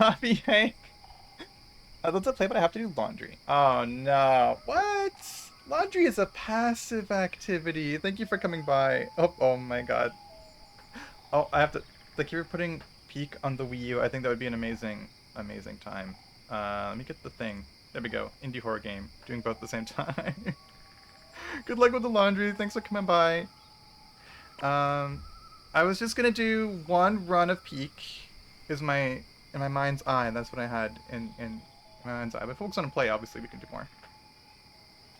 Happy Hank. I'd love to play, but I have to do laundry. Oh no. What? Laundry is a passive activity. Thank you for coming by. Oh my god. Oh, I have to. Thank you for putting Peak on the Wii U. I think that would be an amazing time. Let me get the thing. There we go. Indie horror game. Doing both at the same time. Good luck with the laundry. Thanks for coming by. Um, I was just gonna do one run of Peak. Is my in my mind's eye. That's what I had in my mind's eye. But if folks want to play, obviously we can do more.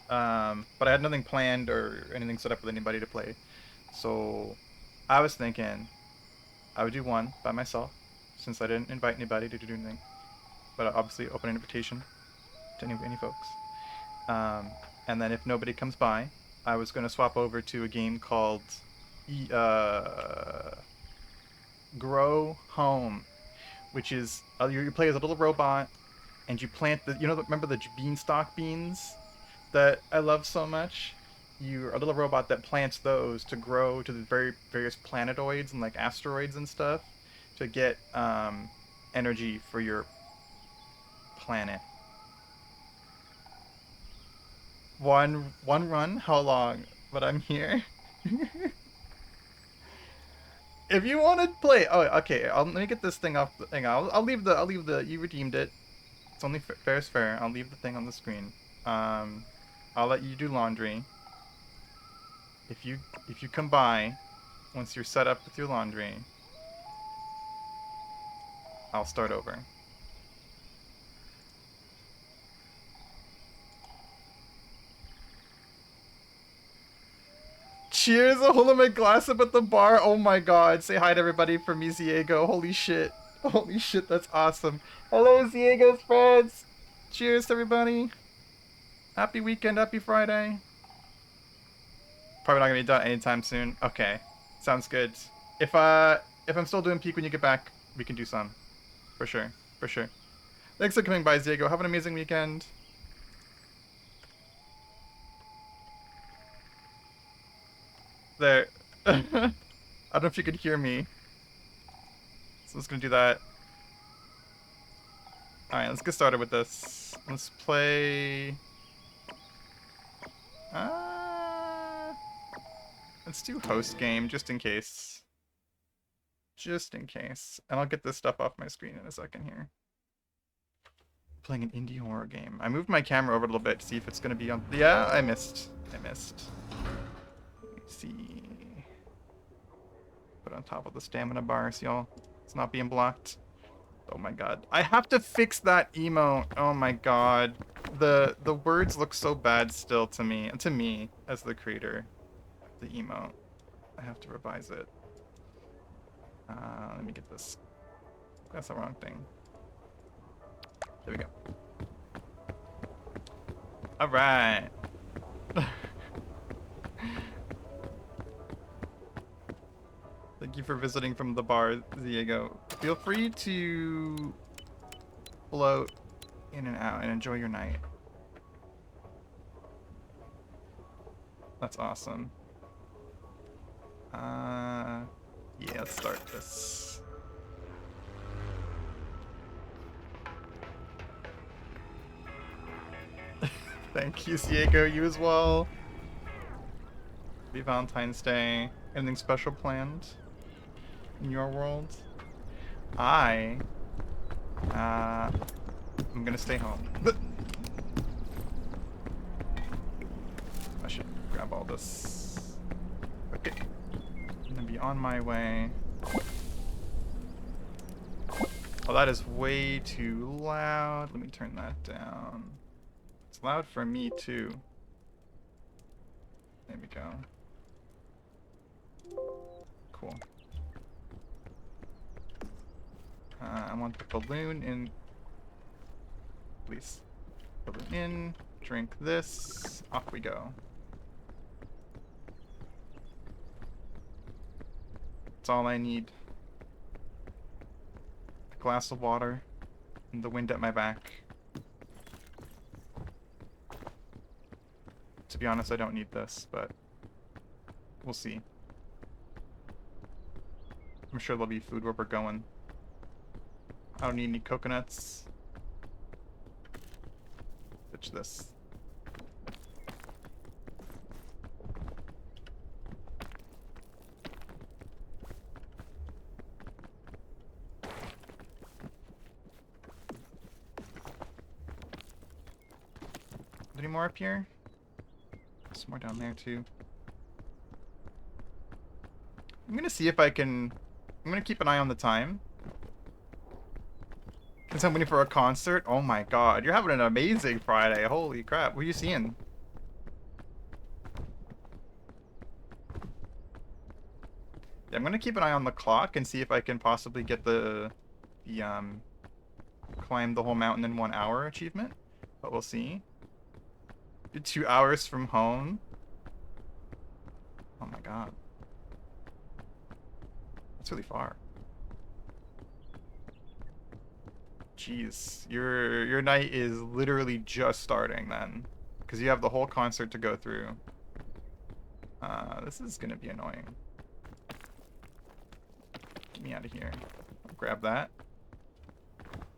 But I had nothing planned or anything set up with anybody to play. So I was thinking I would do one by myself since I didn't invite anybody to do anything. But obviously open an invitation to any folks. And then if nobody comes by, I was going to swap over to a game called uh, Grow Home, which is you play as a little robot and you plant the remember the beanstalk beans that I love so much. You're a little robot that plants those to grow to the various planetoids and like asteroids and stuff to get energy for your planet. One run? How long? But I'm here. If you want to play, oh okay. Let me get this thing off the thing. I'll leave the. You redeemed it. It's only fair is fair. I'll leave the thing on the screen. Um, I'll let you do laundry. If you come by, once you're set up with your laundry, I'll start over. Cheers! A hole in my glass up at the bar. Oh my god! Say hi to everybody from me, Ziego. Holy shit! Holy shit! That's awesome. Hello, Ziego's friends. Cheers to everybody. Happy weekend. Happy Friday. Probably not gonna be done anytime soon. Okay, sounds good. If I'm still doing peak when you get back, we can do some for sure. For sure. Thanks for coming by, Ziego. Have an amazing weekend. There. I don't know if you could hear me. So I'm just gonna do that. Alright, let's get started with this. Let's play... Uh, let's do host game, just in case. Just in case. And I'll get this stuff off my screen in a second here. Playing an indie horror game. I moved my camera over a little bit to see if it's gonna be on... Yeah, I missed. Let me see. Put it on top of the stamina bar so y'all it's not being blocked. Oh my god. I have to fix that emote. Oh my god. The words look so bad still to me as the creator of the emote. I have to revise it. Let me get this. That's the wrong thing. There we go. Alright. Thank you for visiting from the bar, Diego. Feel free to float in and out and enjoy your night. That's awesome. Yeah, let's start this. Thank you, Diego. You as well. Happy Valentine's Day. Anything special planned in your world? I'm gonna stay home. I should grab all this. Okay. I'm gonna be on my way. Oh, that is way too loud. Let me turn that down. It's loud for me too. There we go. Cool. I want the balloon in. Please. Balloon in. Drink this. Off we go. That's all I need. A glass of water. And the wind at my back. To be honest, I don't need this, but we'll see. I'm sure there'll be food where we're going. I don't need any coconuts. Ditch this. Any more up here? There's more down there too. I'm gonna see if I can... I'm gonna keep an eye on the time. Because I'm waiting for a concert. Oh my god, you're having an amazing Friday. Holy crap, what are you seeing? Yeah, I'm gonna keep an eye on the clock and see if I can possibly get the climb the whole mountain in 1 hour achievement. But we'll see. 2 hours from home. Oh my god. That's really far. Jeez, your night is literally just starting then, because you have the whole concert to go through. This is gonna be annoying. Get me out of here. I'll grab that.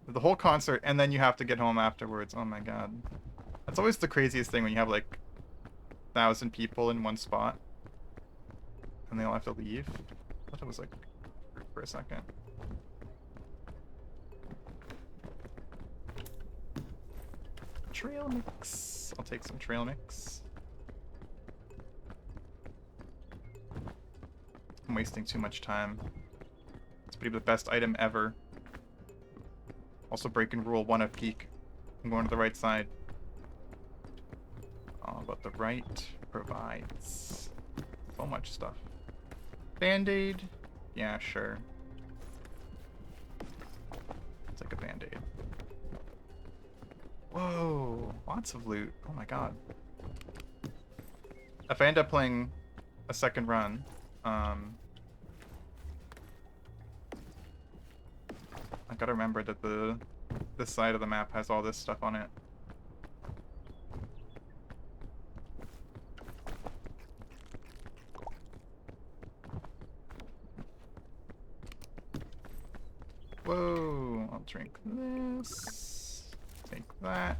The whole concert, and then you have to get home afterwards. Oh my god. That's always the craziest thing when you have like 1,000 people in one spot, and they all have to leave. I thought it was like for a second. Trail mix. I'll take some trail mix. I'm wasting too much time. It's pretty the best item ever. Also breaking rule 1 of peak. I'm going to the right side. Oh, but the right provides so much stuff. Band-aid? Yeah, sure. It's like a band-aid. Whoa, lots of loot. Oh my god. If I end up playing a second run, I gotta remember that this side of the map has all this stuff on it. Whoa, I'll drink this. Take that.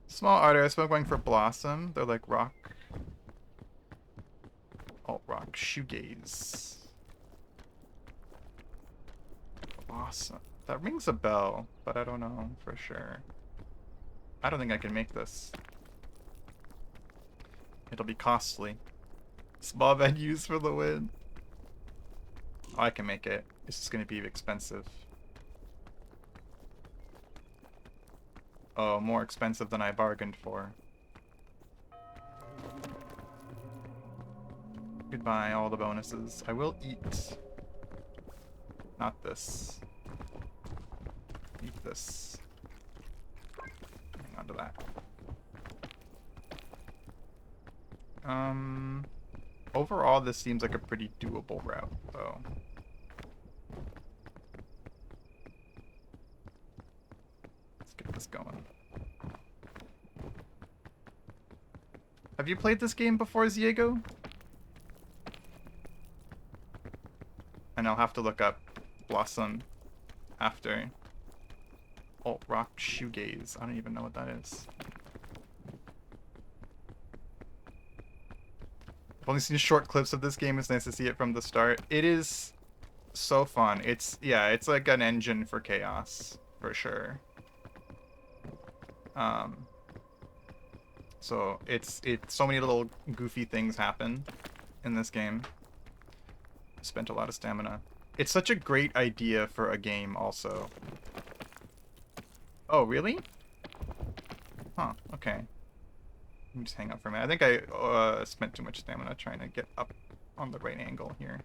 Small artists, I'm going for Blossom. They're like rock. Alt rock shoegaze. Blossom. That rings a bell, but I don't know for sure. I don't think I can make this. It'll be costly. Small venues for the win. Oh, I can make it. It's just gonna be expensive. Oh, more expensive than I bargained for. Goodbye, all the bonuses. I will eat. Not this. Eat this. Hang on to that. Overall, this seems like a pretty doable route, though. Let's get this going. Have you played this game before, Ziego? And I'll have to look up Blossom after. Alt rock shoegaze. I don't even know what that is. I've only seen short clips of this game. It's nice to see it from the start. It is so fun. It's like an engine for chaos for sure. So it's so many little goofy things happen in this game. Spent a lot of stamina. It's such a great idea for a game also. Oh, really? Huh, okay. Let me just hang out for a minute. I think I spent too much stamina trying to get up on the right angle here.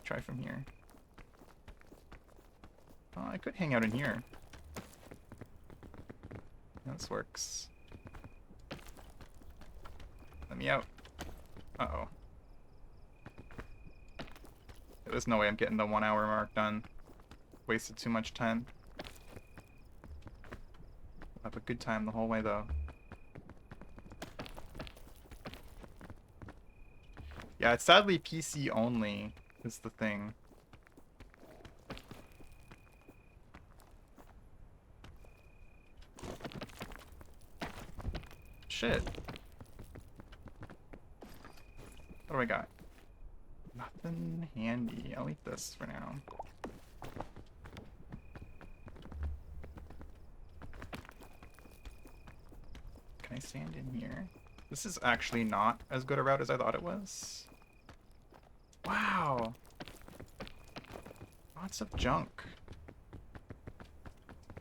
Try from here. I could hang out in here. This works. Let me out. Uh-oh. There's no way I'm getting the 1 hour mark done. Wasted too much time. I'll have a good time the whole way though. Yeah, it's sadly PC only is the thing. shit. What do I got? Nothing handy. I'll eat this for now. Can I stand in here? This is actually not as good a route as I thought it was. Wow. Lots of junk.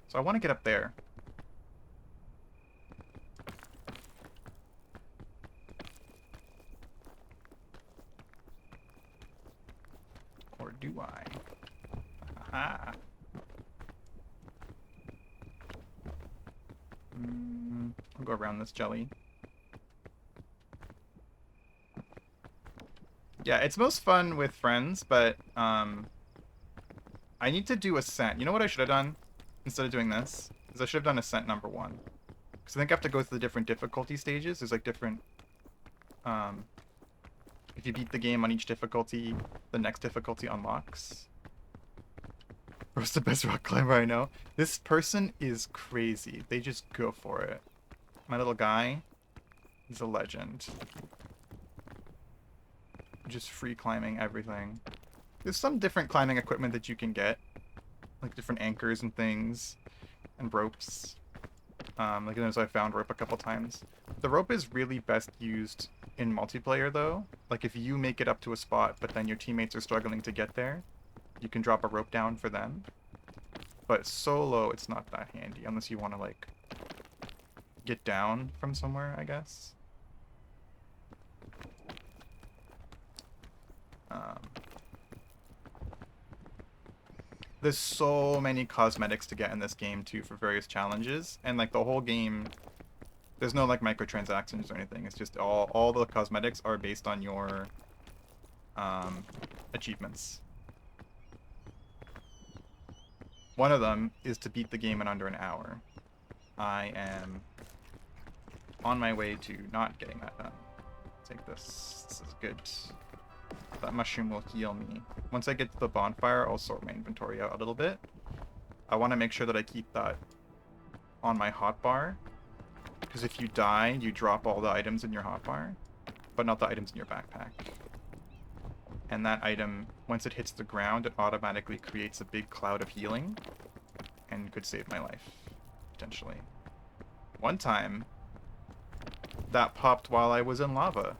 So I want to get up there. Or do I? Aha. I'll go around this jelly. Yeah, it's most fun with friends, but I need to do ascent. You know what I should have done instead of doing this? Is I should have done ascent number 1. Because I think I have to go through the different difficulty stages. There's like different if you beat the game on each difficulty, the next difficulty unlocks. Bro's the best rock climber I know. This person is crazy. They just go for it. My little guy, he's a legend. Just free climbing everything. There's some different climbing equipment that you can get. Like different anchors and things. And ropes. Like as I found rope a couple times. The rope is really best used in multiplayer though. Like if you make it up to a spot but then your teammates are struggling to get there, you can drop a rope down for them. But solo it's not that handy unless you want to like get down from somewhere, I guess. There's so many cosmetics to get in this game too for various challenges, and like the whole game there's no like microtransactions or anything. It's just all the cosmetics are based on your achievements. One of them is to beat the game in under an hour. I am on my way to not getting that done. Take this. This is good. That mushroom will heal me. Once I get to the bonfire, I'll sort my inventory out a little bit. I want to make sure that I keep that on my hotbar. Because if you die, you drop all the items in your hotbar, but not the items in your backpack. And that item, once it hits the ground, it automatically creates a big cloud of healing and could save my life, potentially. One time, that popped while I was in lava.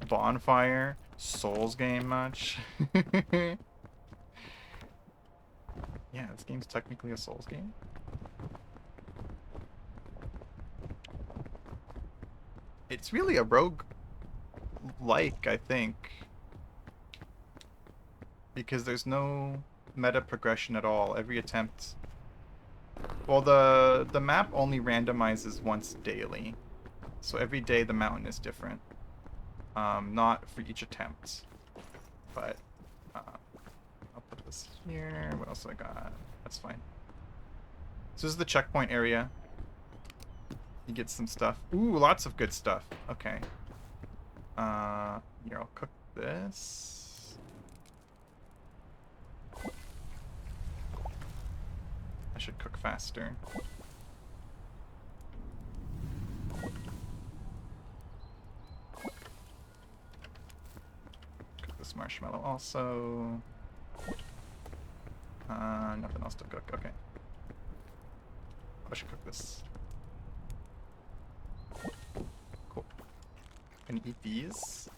Bonfire, Souls game much? Yeah, this game's technically a Souls game. It's really a rogue-like, I think. Because there's no meta progression at all. Every attempt... Well, the map only randomizes once daily. So every day the mountain is different. Not for each attempt. But, I'll put this here. What else do I got? That's fine. So this is the checkpoint area. You get some stuff. Ooh, lots of good stuff. Okay. Here, I'll cook this. I should cook faster. Cook this marshmallow also. Nothing else to cook. Okay. I should cook this. Cool. Can you eat these?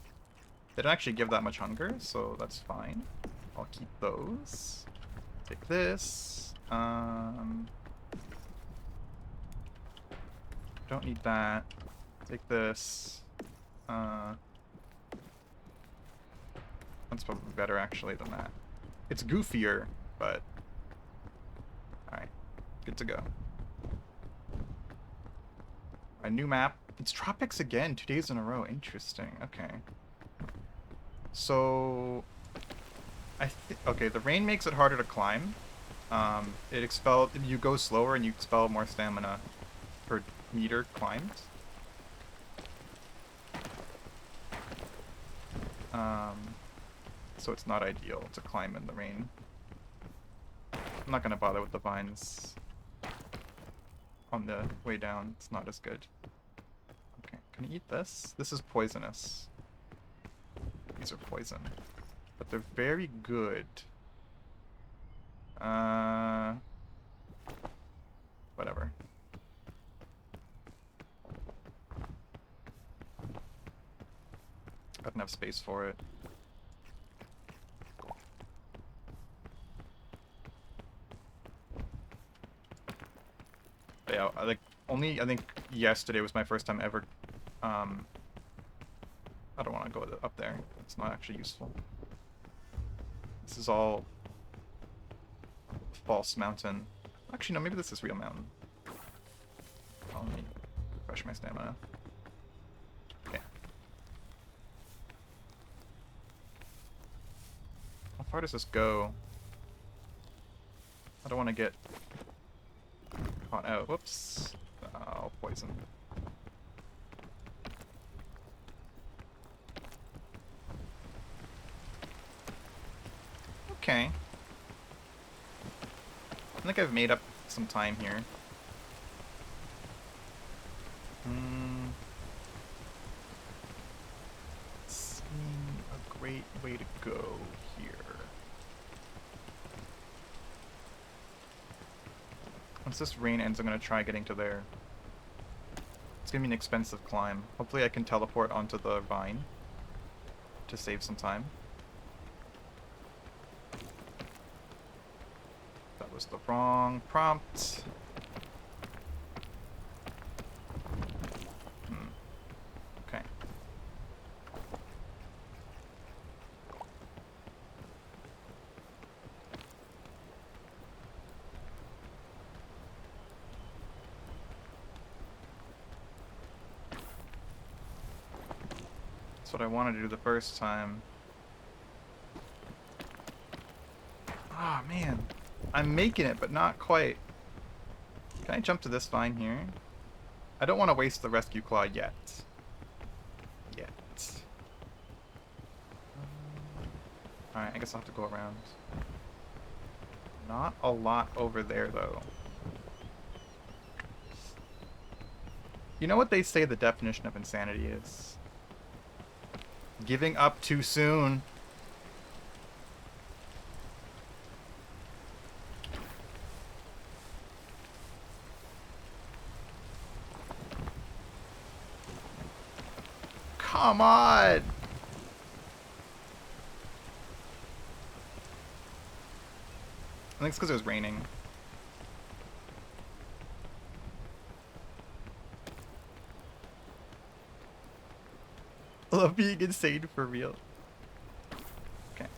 They don't actually give that much hunger, so that's fine. I'll keep those. Take this. Don't need that. Take this. That's probably better actually than that. It's goofier, but alright. Good to go. A new map. It's tropics again, 2 days in a row. Interesting. Okay. So okay, the rain makes it harder to climb. You go slower and you expel more stamina per meter climbed. So it's not ideal to climb in the rain. I'm not gonna bother with the vines on the way down. It's not as good. Can you eat this? This is poisonous. These are poison. But they're very good. Whatever. I don't have space for it. But yeah, I think yesterday was my first time ever, I don't want to go up there. It's not actually useful. This is all false mountain. Actually, no, maybe this is real mountain. Oh, let me refresh my stamina. Okay. How far does this go? I don't want to get caught out. Whoops. Oh, poison. Okay. I think I've made up some time here. Seem a great way to go here. Once this rain ends, I'm going to try getting to there. It's going to be an expensive climb. Hopefully I can teleport onto the vine to save some time. That was the wrong prompt. Okay. That's what I wanted to do the first time. Ah, man. I'm making it, but not quite. Can I jump to this vine here? I don't want to waste the rescue claw yet. Alright, I guess I'll have to go around. Not a lot over there, though. You know what they say the definition of insanity is? Giving up too soon. Come on! I think it's because it was raining. I love being insane for real. Okay.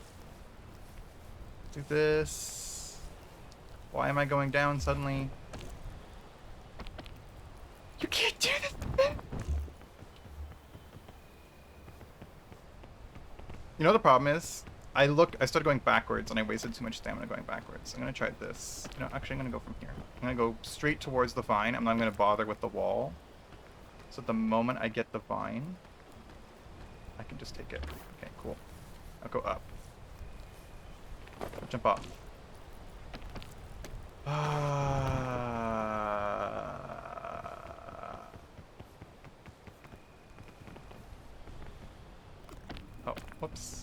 Do this. Why am I going down suddenly? You can't do this! You know the problem is? I started going backwards and I wasted too much stamina going backwards. I'm gonna try this. You know, actually I'm gonna go from here. I'm gonna go straight towards the vine. I'm not gonna bother with the wall. So the moment I get the vine, I can just take it. Okay, cool. I'll go up. I'll jump off. Oh, whoops.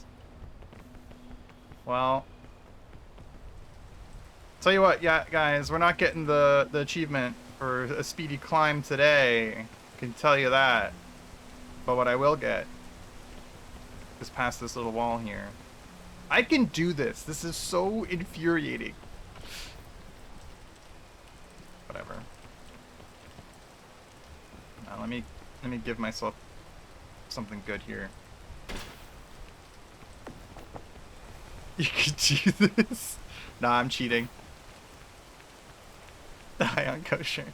Well, tell you what, yeah, guys, we're not getting the achievement for a speedy climb today. I can tell you that. But what I will get is past this little wall here. I can do this. This is so infuriating. Whatever. Now, let me give myself something good here. You could do this? Nah, I'm cheating. Die on kosher.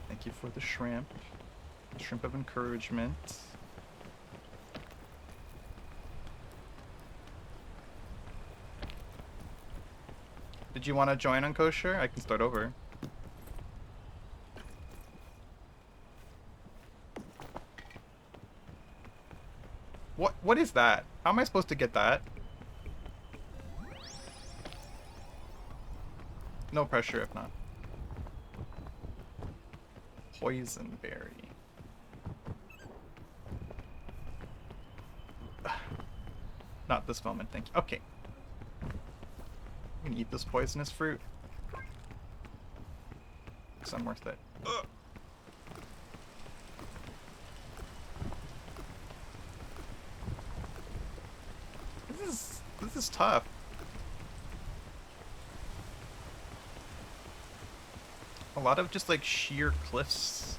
Thank you for the shrimp. The shrimp of encouragement. Did you want to join on kosher? I can start over. What is that? How am I supposed to get that? No pressure if not. Poison berry. Not this moment, thank you. Okay. I'm gonna eat this poisonous fruit. Because I'm worth it. Ugh. This is tough. A lot of just like sheer cliffs.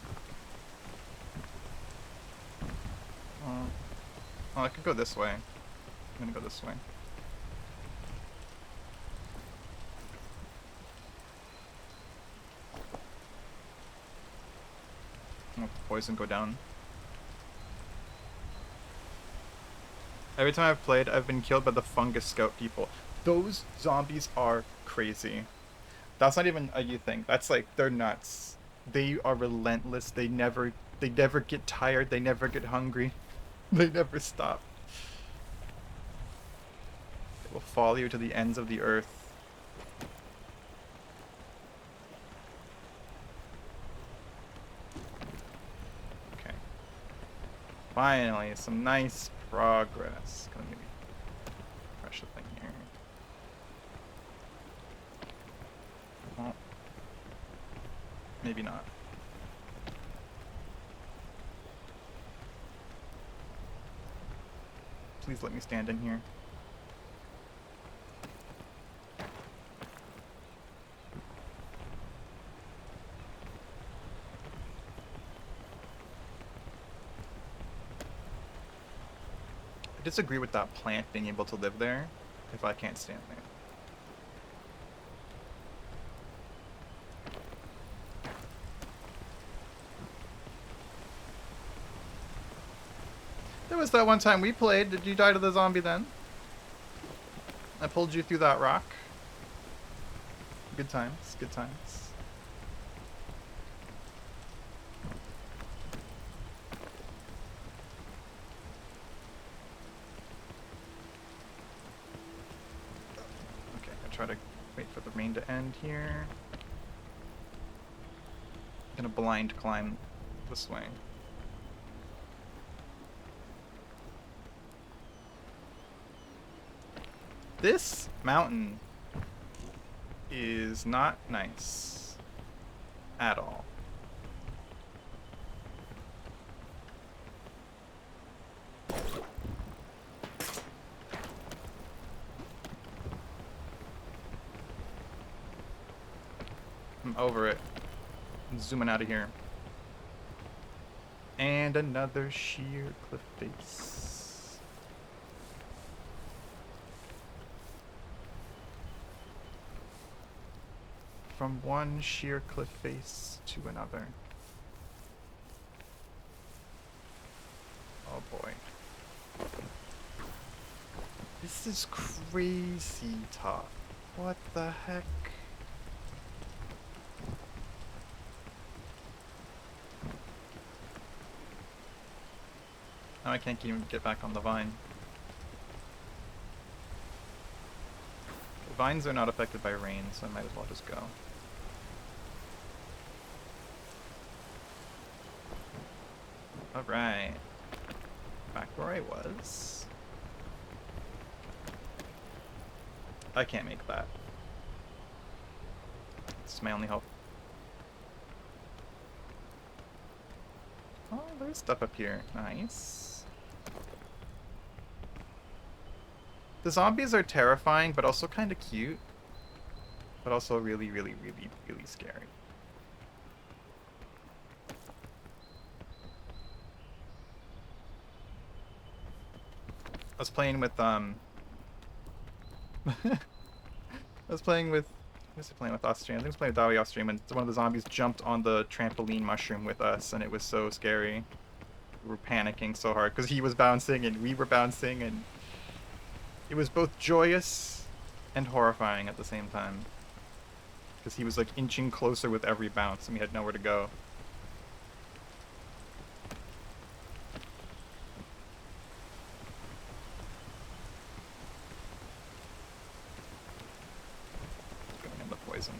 Oh, I could go this way. I'm gonna go this way. Oh, poison go down. Every time I've played, I've been killed by the fungus scout people. Those zombies are crazy. That's not even a you thing. That's like, they're nuts. They are relentless. They never get tired. They never get hungry. They never stop. They will follow you to the ends of the earth. Okay. Finally, some nice progress. Gonna maybe crush the thing here. Oh. Maybe not. Please let me stand in here. I disagree with that plant being able to live there if I can't stand there. There was that one time we played. Did you die to the zombie then? I pulled you through that rock. Good times, good times. Okay, I try to wait for the rain to end here. I'm gonna blind climb this way. This mountain is not nice at all. I'm over it. I'm zooming out of here. And another sheer cliff face. From one sheer cliff face to another. Oh boy. This is crazy tough. What the heck? Now I can't even get back on the vine. The vines are not affected by rain, so I might as well just go. Alright. Back where I was. I can't make that. This is my only hope. Oh, there's stuff up here. Nice. The zombies are terrifying, but also kind of cute. But also really, really, really, really scary. I was playing with I was playing with who was I playing with Austrian? I think I was playing with Dawi Austrian and one of the zombies jumped on the trampoline mushroom with us and it was so scary. We were panicking so hard because he was bouncing and we were bouncing and it was both joyous and horrifying at the same time. Because he was like inching closer with every bounce and we had nowhere to go. Going in the poison.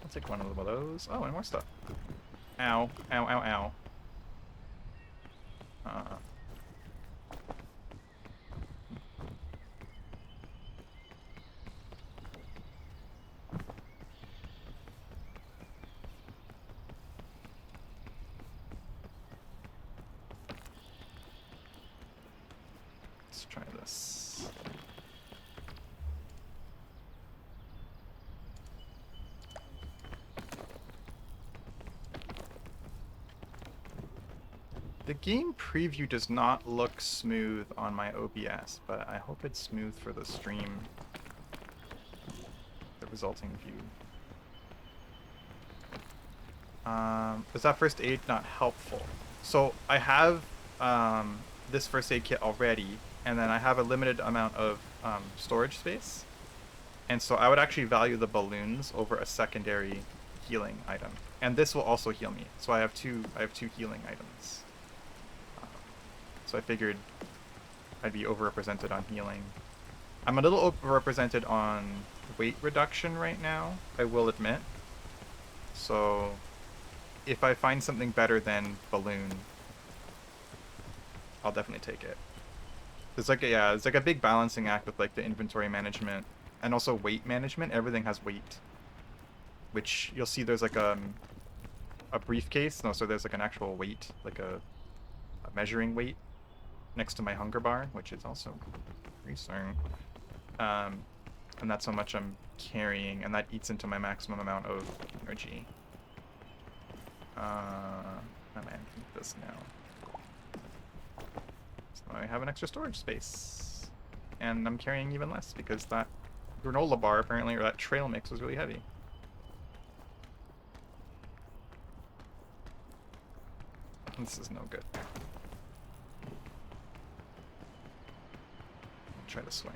I'll take one of those. Oh, and more stuff. Ow. Ow, ow, ow. Let's try this. The game preview does not look smooth on my OBS, but I hope it's smooth for the stream. The resulting view. Is that first aid not helpful? So I have this first aid kit already, and then I have a limited amount of storage space. And so I would actually value the balloons over a secondary healing item. And this will also heal me. So I have two healing items. So I figured I'd be overrepresented on healing. I'm a little overrepresented on weight reduction right now, I will admit. So if I find something better than balloon, I'll definitely take it. It's like it's like a big balancing act with like the inventory management and also weight management. Everything has weight, which you'll see there's like a briefcase. No, so there's like an actual weight, like a measuring weight next to my hunger bar, which is also increasing. And that's how much I'm carrying, and that eats into my maximum amount of energy. I'm adding this now. So I have an extra storage space. And I'm carrying even less because that granola bar apparently, or that trail mix, was really heavy. This is no good. Try this way.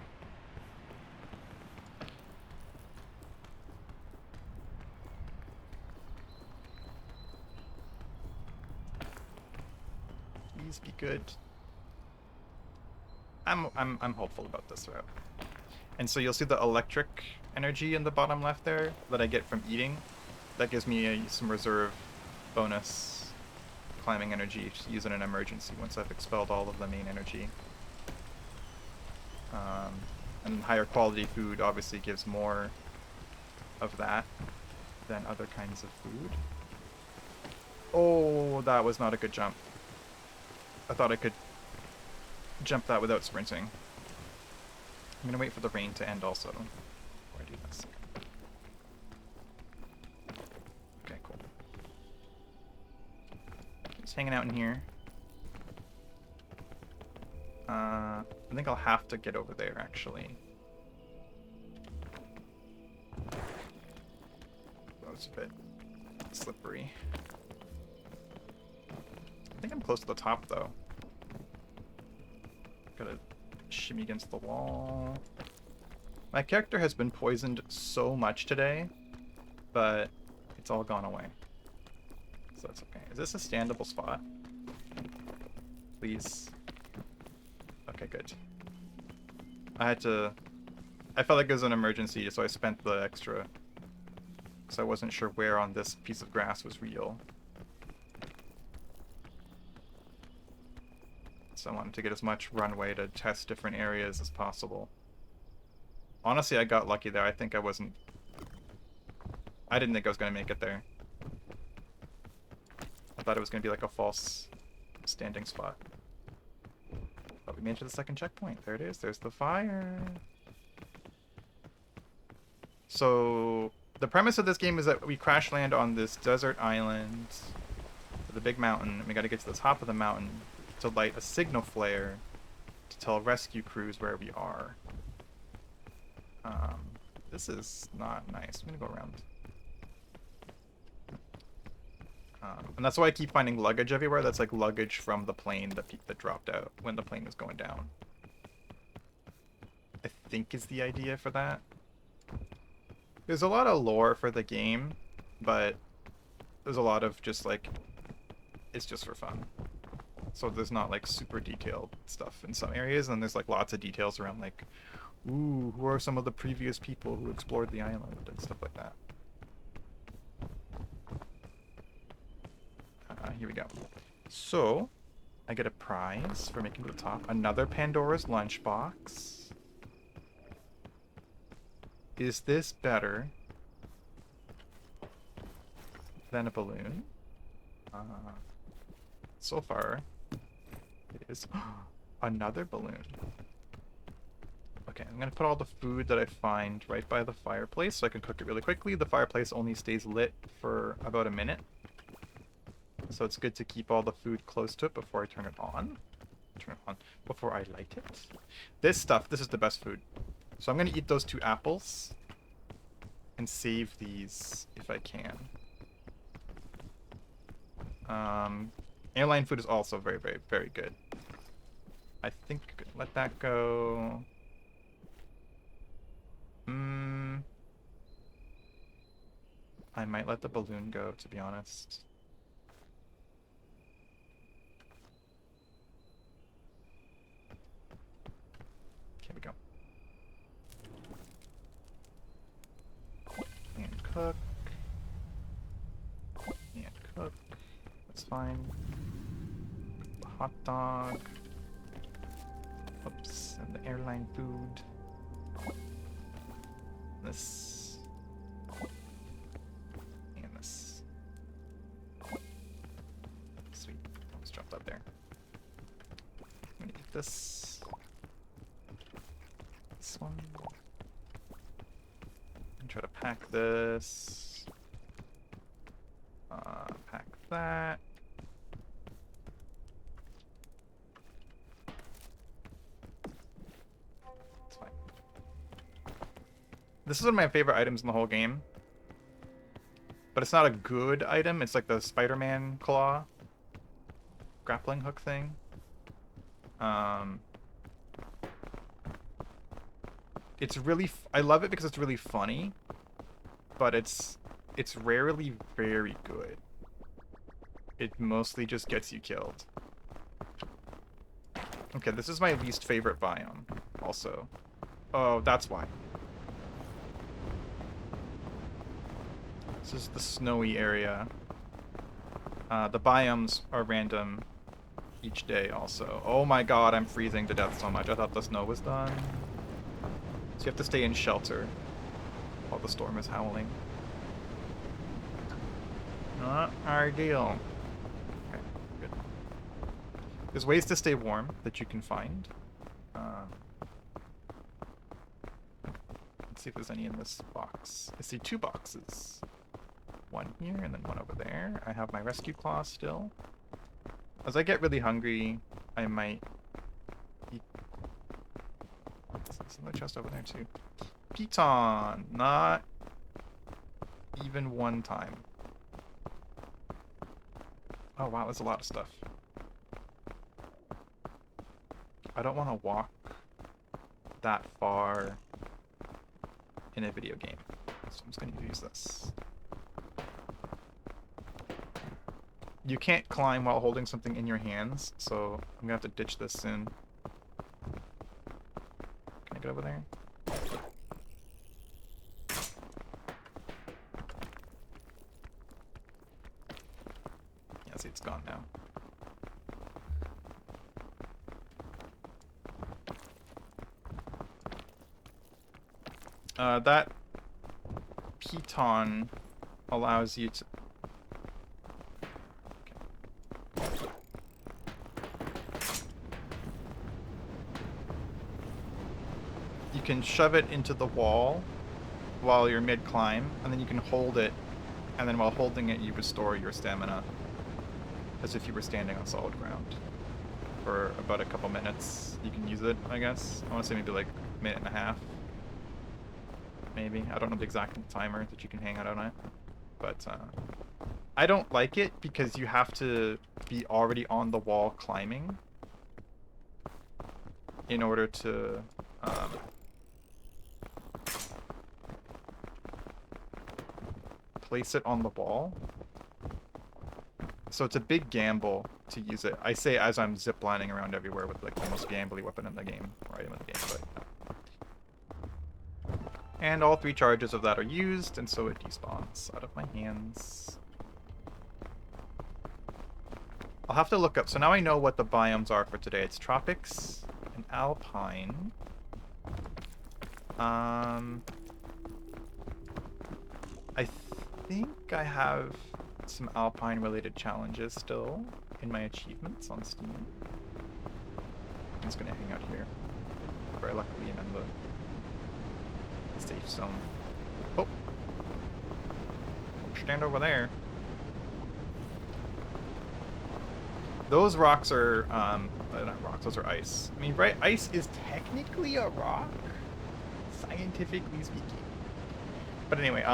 Please be good. I'm hopeful about this route. And so you'll see the electric energy in the bottom left there that I get from eating. That gives me some reserve bonus climbing energy to use in an emergency once I've expelled all of the main energy. And higher quality food obviously gives more of that than other kinds of food. Oh, that was not a good jump. I thought I could jump that without sprinting. I'm gonna wait for the rain to end also before I do this. Okay, cool. Just hanging out in here. I think I'll have to get over there, actually. That was a bit slippery. I think I'm close to the top, though. Gotta shimmy against the wall. My character has been poisoned so much today, but it's all gone away. So that's okay. Is this a standable spot? Please. Okay, good. I felt like it was an emergency, so I spent the extra. Because I wasn't sure where on this piece of grass was real. So I wanted to get as much runway to test different areas as possible. Honestly, I got lucky there. I didn't think I was going to make it there. I thought it was going to be like a false standing spot. But we made it to the second checkpoint. There it is. There's the fire. So the premise of this game is that we crash land on this desert island with a big mountain, and we got to get to the top of the mountain to light a signal flare to tell rescue crews where we are. This is not nice. I'm gonna go around. And that's why I keep finding luggage everywhere. That's like luggage from the plane that dropped out when the plane was going down. I think is the idea for that. There's a lot of lore for the game, but there's a lot of just like, it's just for fun. So there's not like super detailed stuff in some areas, and there's like lots of details around like, ooh, who are some of the previous people who explored the island and stuff like that. Here we go. So, I get a prize for making it to the top. Another Pandora's lunchbox. Is this better than a balloon? So far, it is. Another balloon. Okay, I'm gonna put all the food that I find right by the fireplace so I can cook it really quickly. The fireplace only stays lit for about a minute. So it's good to keep all the food close to it before I turn it on. Before I light it. This stuff, this is the best food. So I'm gonna eat those 2 apples and save these if I can. Airline food is also very, very, very good. I think I could let that go. I might let the balloon go, to be honest. Here we go. And cook. And cook. That's fine. The hot dog. Oops, and the airline food. This. And this. Sweet. Almost dropped up there. I'm gonna eat this. This one. And try to pack this. Pack that. It's fine. This is one of my favorite items in the whole game. But it's not a good item. It's like the Spider-Man claw grappling hook thing. It's really I love it because it's really funny, but it's rarely very good. It mostly just gets you killed. Okay, this is my least favorite biome also. Oh, that's why. This is the snowy area. The biomes are random each day also. Oh my god, I'm freezing to death so much. I thought the snow was done. So you have to stay in shelter while the storm is howling. Not ideal. Okay, good. There's ways to stay warm that you can find. Let's see if there's any in this box. I see 2 boxes. One here and then one over there. I have my rescue claw still. As I get really hungry, I might eat. There's another chest over there too. Piton! Not even one time. Oh wow, there's a lot of stuff. I don't want to walk that far in a video game. So I'm just going to use this. You can't climb while holding something in your hands, so I'm gonna have to ditch this soon. Can I get over there? Yeah, see, it's gone now. That piton allows you to... You can shove it into the wall while you're mid-climb, and then you can hold it, and then while holding it, you restore your stamina as if you were standing on solid ground for about a couple minutes. You can use it, I guess. I want to say maybe like a minute and a half. Maybe. I don't know the exact timer that you can hang out on it. But I don't like it because you have to be already on the wall climbing in order to place it on the wall. So it's a big gamble to use it. I say as I'm ziplining around everywhere with like the most gambly weapon in the game, or item in the game, but... And all 3 charges of that are used, and so it despawns out of my hands. I'll have to look up. So now I know what the biomes are for today. It's tropics and alpine. I think I have some alpine related challenges still in my achievements on Steam. I'm just gonna hang out here. Very luckily I'm in the safe zone. Oh! Stand over there. Those rocks are, not rocks, those are ice. I mean, right, ice is technically a rock, scientifically speaking. But anyway,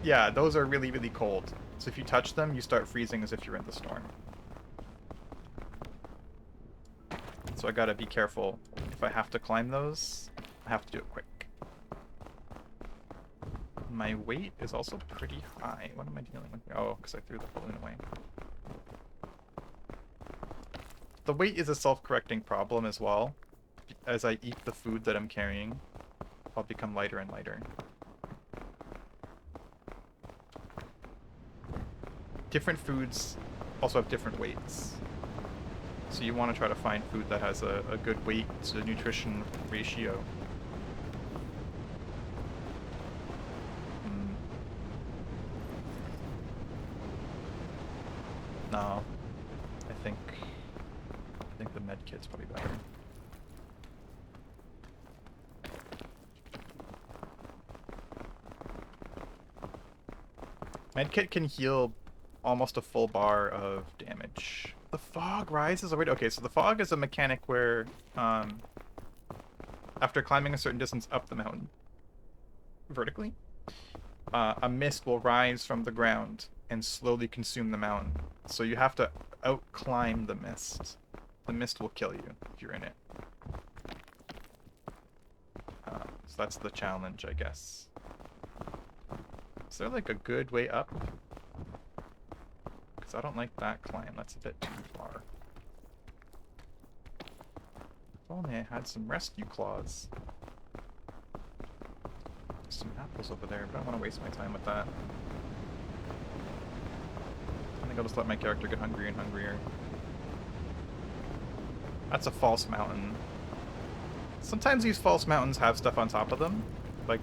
yeah, those are really, really cold. So if you touch them, you start freezing as if you're in the storm. So I gotta be careful. If I have to climb those, I have to do it quick. My weight is also pretty high. What am I dealing with here? Oh, because I threw the balloon away. The weight is a self-correcting problem as well. As I eat the food that I'm carrying, I'll become lighter and lighter. Different foods also have different weights. So you want to try to find food that has a good weight to nutrition ratio. No. I think the med kit's probably better. Medkit can heal almost a full bar of damage. The fog rises already. Okay, so the fog is a mechanic where, after climbing a certain distance up the mountain, vertically, a mist will rise from the ground and slowly consume the mountain. So you have to out-climb the mist. The mist will kill you if you're in it. So that's the challenge, I guess. Is there like a good way up? Because I don't like that climb. That's a bit too far. If only I had some rescue claws. Some apples over there, but I don't want to waste my time with that. I think I'll just let my character get hungrier and hungrier. That's a false mountain. Sometimes these false mountains have stuff on top of them. Like...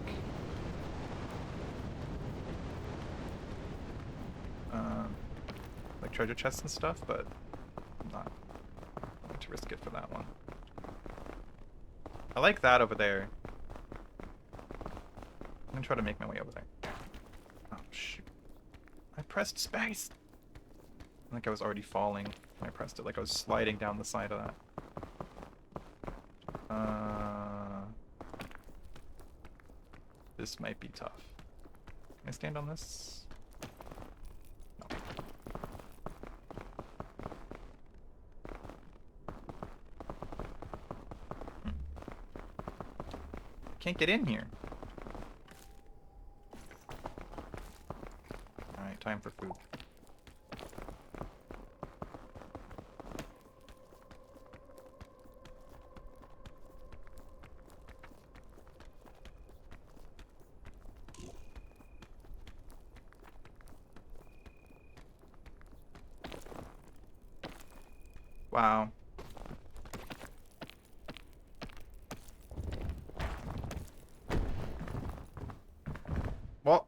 like treasure chests and stuff, but I'm not going to risk it for that one. I like that over there. I'm gonna try to make my way over there. Oh, shoot. I pressed space! I think I was already falling when I pressed it, like I was sliding down the side of that. This might be tough. Can I stand on this? No. Can't get in here. Alright, time for food. Wow. Well,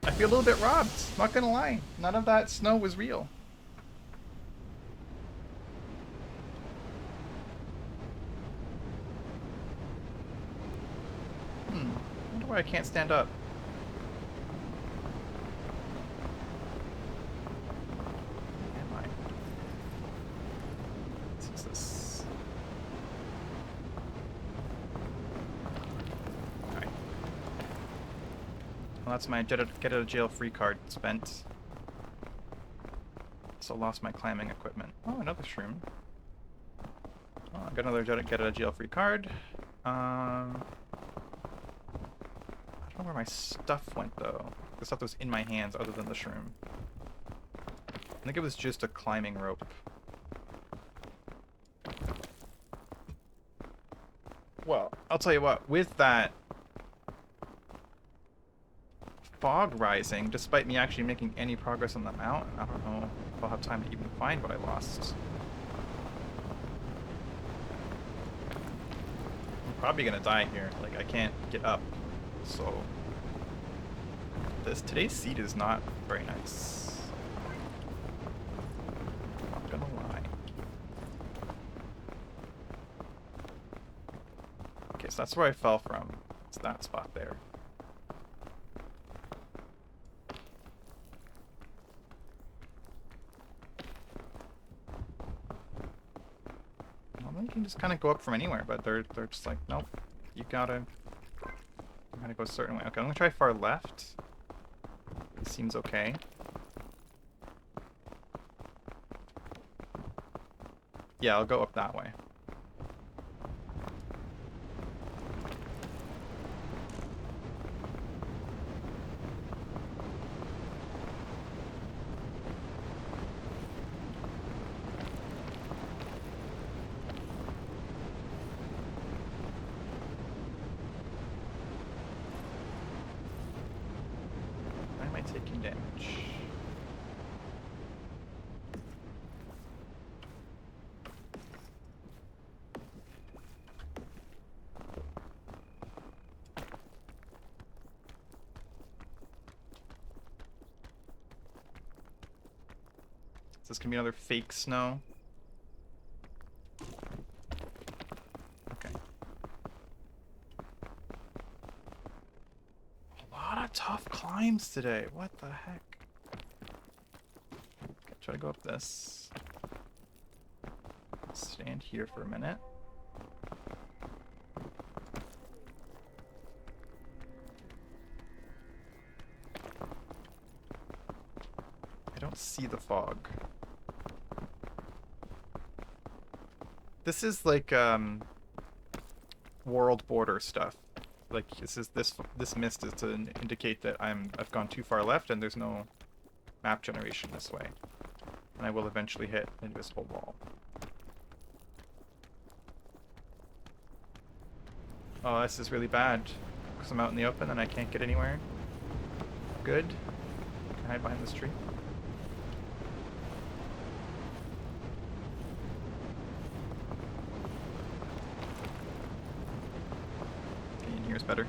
I feel a little bit robbed, not gonna lie. None of that snow was real. I wonder why I can't stand up. Well, that's my get out of jail free card spent. So lost my climbing equipment. Oh, another shroom. Oh, I got another get out of jail free card. I don't know where my stuff went though. The stuff that was in my hands other than the shroom. I think it was just a climbing rope. Well, I'll tell you what, with that fog rising, despite me actually making any progress on the mountain. I don't know if I'll have time to even find what I lost. I'm probably gonna die here. Like, I can't get up. So today's seed is not very nice. Not gonna lie. Okay, so that's where I fell from. It's that spot there. Normally you can just kind of go up from anywhere, but they're just like, nope, you gotta go a certain way. Okay, I'm gonna try far left. It seems okay. Yeah, I'll go up that way. Why am I taking damage? Is this gonna be another fake snow? Okay. A lot of tough climbs today. What the heck? Okay, try to go up this. Stand here for a minute. I don't see the fog. This is like world border stuff. Like this mist is to indicate that I've gone too far left and there's no map generation this way. And I will eventually hit an invisible wall. Oh, this is really bad. Because I'm out in the open and I can't get anywhere. Good. Can I hide behind this tree? Okay, in here is better.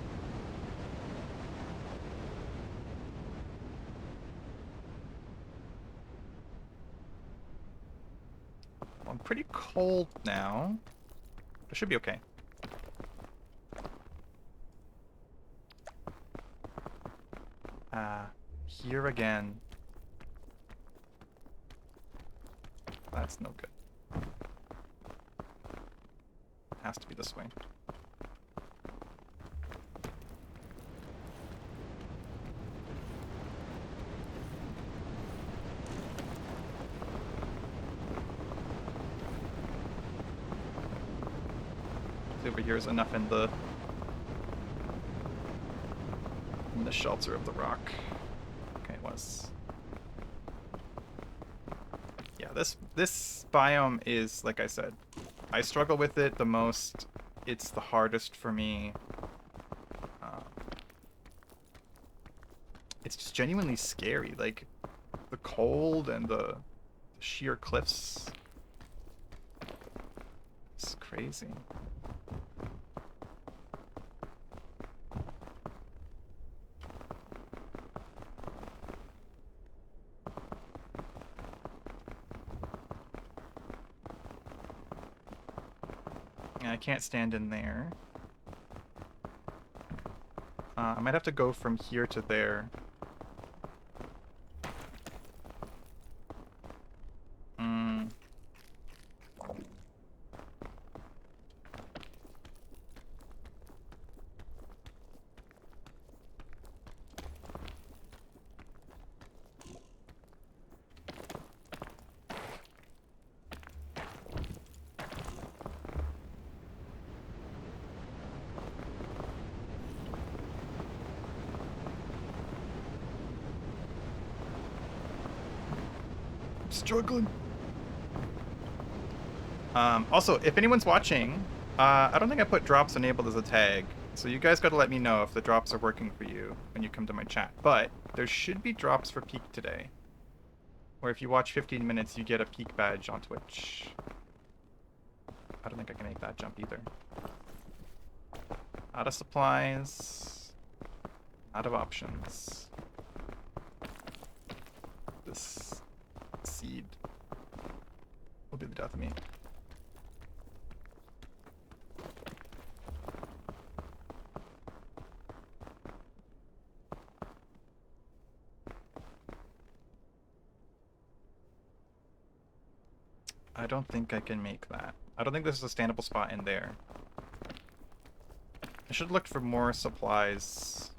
Well, I'm pretty cold now. It should be okay. Here again. That's no good. Has to be this way. Over here is enough in the shelter of the rock. Okay, it was. Yeah, this biome is, like I said, I struggle with it the most. It's the hardest for me. It's just genuinely scary. Like the cold and the sheer cliffs. It's crazy. I can't stand in there. I might have to go from here to there. Struggling. Also, if anyone's watching, I don't think I put drops enabled as a tag, So you guys gotta let me know if the drops are working for you when you come to my chat. But there should be drops for Peak today. Or if you watch 15 minutes, you get a Peak badge on Twitch. I don't think I can make that jump either. Out of supplies. Out of options. This seed will be the death of me. I don't think I can make that. I don't think there's a standable spot in there. I should have looked for more supplies.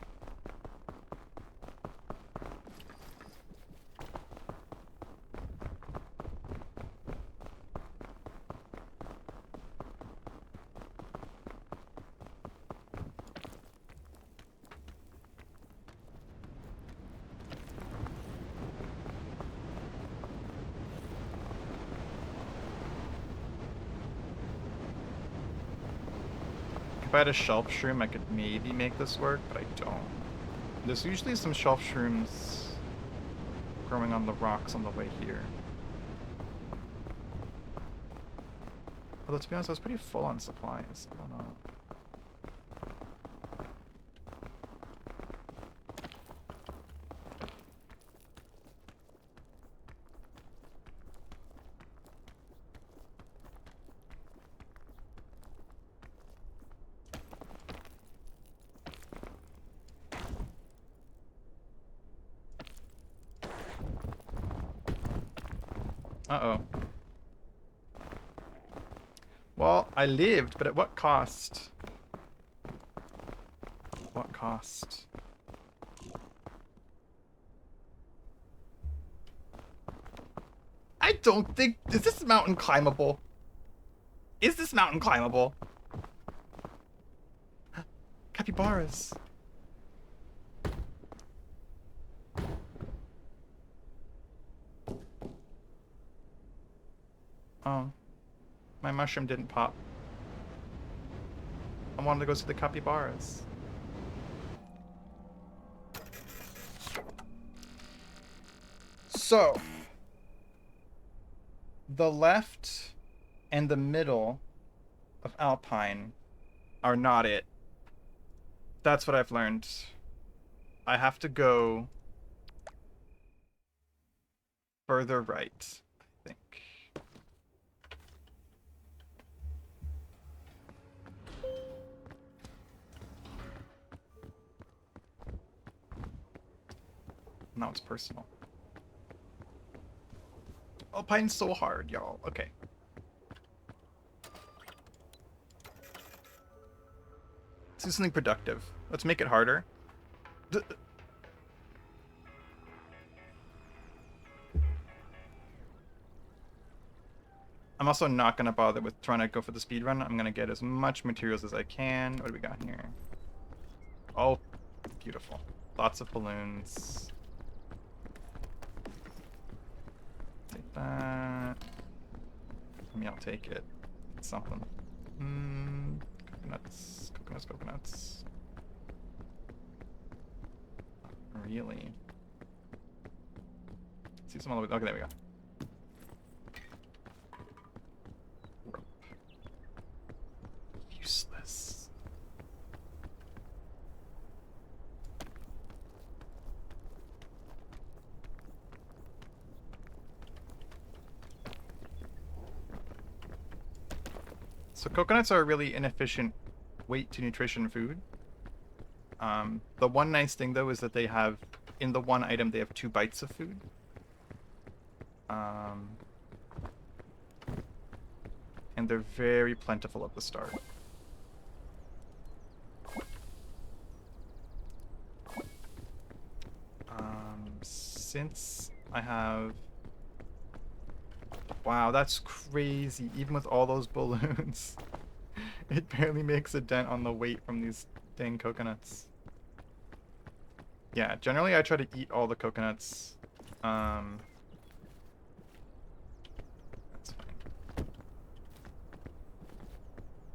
If I had a shelf shroom, I could maybe make this work, but I don't. There's usually some shelf shrooms growing on the rocks on the way here. Although, to be honest, I was pretty full on supplies. I don't know. Uh-oh. Well, I lived, but at what cost? What cost? I don't think... Is this mountain climbable? Is this mountain climbable? Capybaras. Oh. My mushroom didn't pop. I wanted to go see the capybaras. So, the left and the middle of Alpine are not it. That's what I've learned. I have to go further right, I think. Now it's personal. Alpine's so hard, y'all. Okay. Let's do something productive. Let's make it harder. I'm also not going to bother with trying to go for the speed run. I'm going to get as much materials as I can. What do we got here? Oh, beautiful. Lots of balloons. Take that. I mean, I'll take it. It's something. Coconuts. Coconuts, coconuts. Not really. Let's see some all the way. Okay, there we go. Useless. So coconuts are a really inefficient weight to nutrition food. The one nice thing though is that they have, in the one item, they have 2 bites of food. And they're very plentiful at the start. Since I have... Wow, that's crazy. Even with all those balloons, it barely makes a dent on the weight from these dang coconuts. Yeah, generally I try to eat all the coconuts. That's fine.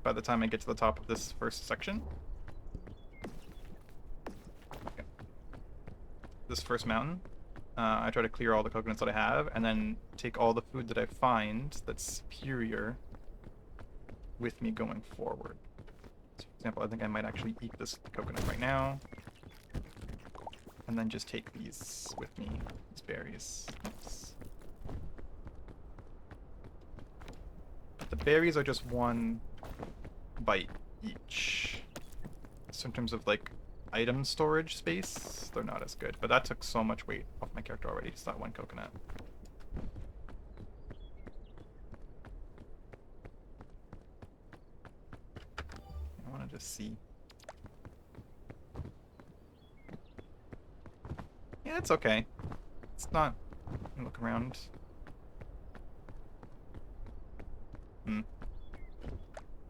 By the time I get to the top of this first section. first mountain. I try to clear all the coconuts that I have, and then take all the food that I find that's superior with me going forward. So for example, I think I might actually eat this coconut right now. And then just take these with me, these berries. Oops. The berries are just one bite each. So in terms of like item storage space, they're not as good. But that took so much weight off my character already, just that one coconut. I want to just see. Yeah, it's okay. It's not... Look around.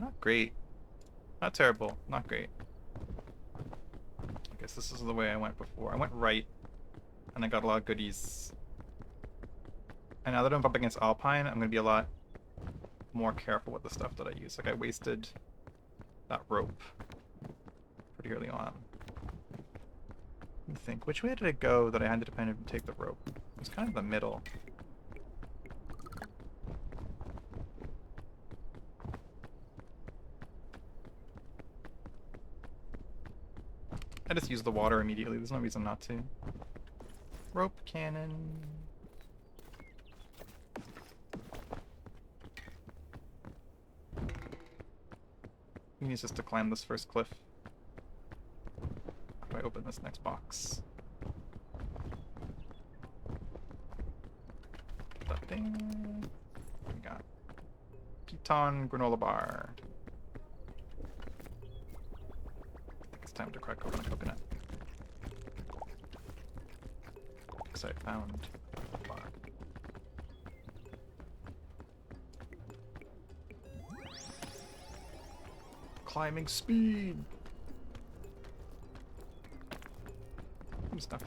Not great. Not terrible. Not great. I guess this is the way I went before. I went right, and I got a lot of goodies. And now that I'm up against Alpine, I'm going to be a lot more careful with the stuff that I use. Like, I wasted that rope pretty early on. Let me think. Which way did I go that I had to depend on take the rope? It was kind of the middle. I just use the water immediately. There's no reason not to. Rope cannon. We use this to climb this first cliff. How do I open this next box? That thing. We got Piton granola bar. It's time to crack open a coconut. Because I found a bar. Climbing speed! I'm stuck.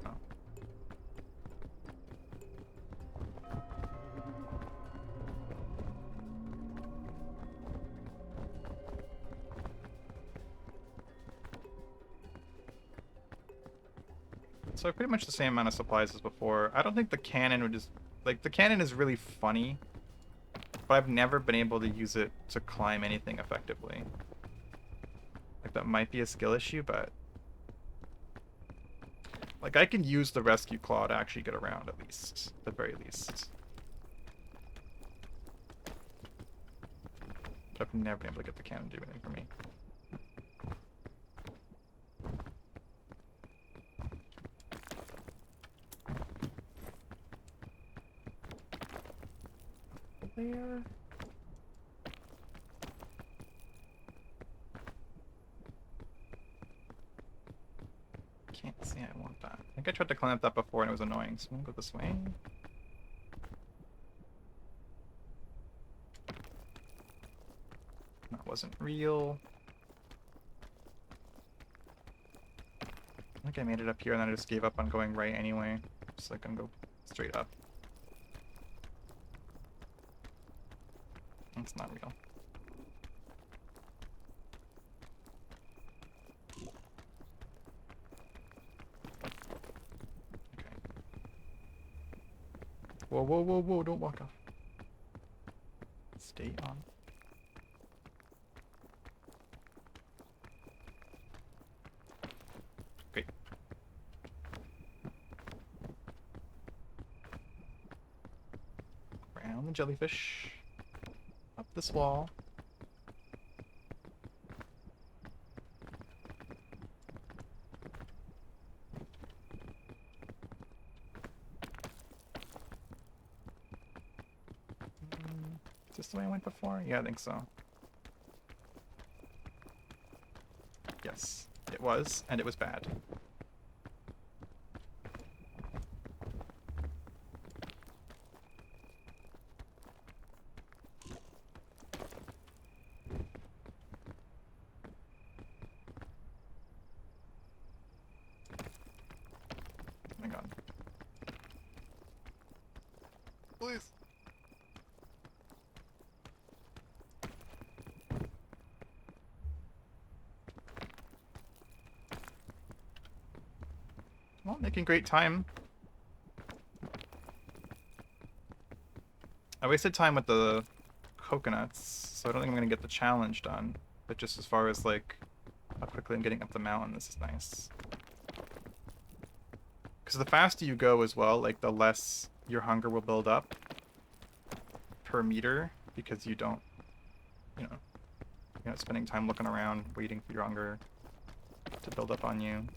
Oh. So pretty much the same amount of supplies as before. I don't think the cannon would just... Like, the cannon is really funny, but I've never been able to use it to climb anything effectively. Like, that might be a skill issue, but... Like, I can use the rescue claw to actually get around, at least. At the very least. But I've never been able to get the cannon to do anything for me. There. Can't see I want that. I think I tried to climb up that before and it was annoying, so I'm gonna go this way. That wasn't real. I think I made it up here and then I just gave up on going right anyway. Just like gonna go straight up. It's not real. Okay. Whoa, whoa, whoa, whoa, don't walk off. Stay on. Great. Around the jellyfish. Up this wall. Is this the way I went before? Yeah, I think so. Yes, it was, and it was bad. Oh my god. Please. Well, making great time. I wasted time with the coconuts, so I don't think I'm gonna get the challenge done. But just as far as like how quickly I'm getting up the mountain, this is nice. Because the faster you go as well, like the less your hunger will build up per meter, because you don't, you know, you're not spending time looking around waiting for your hunger to build up on you.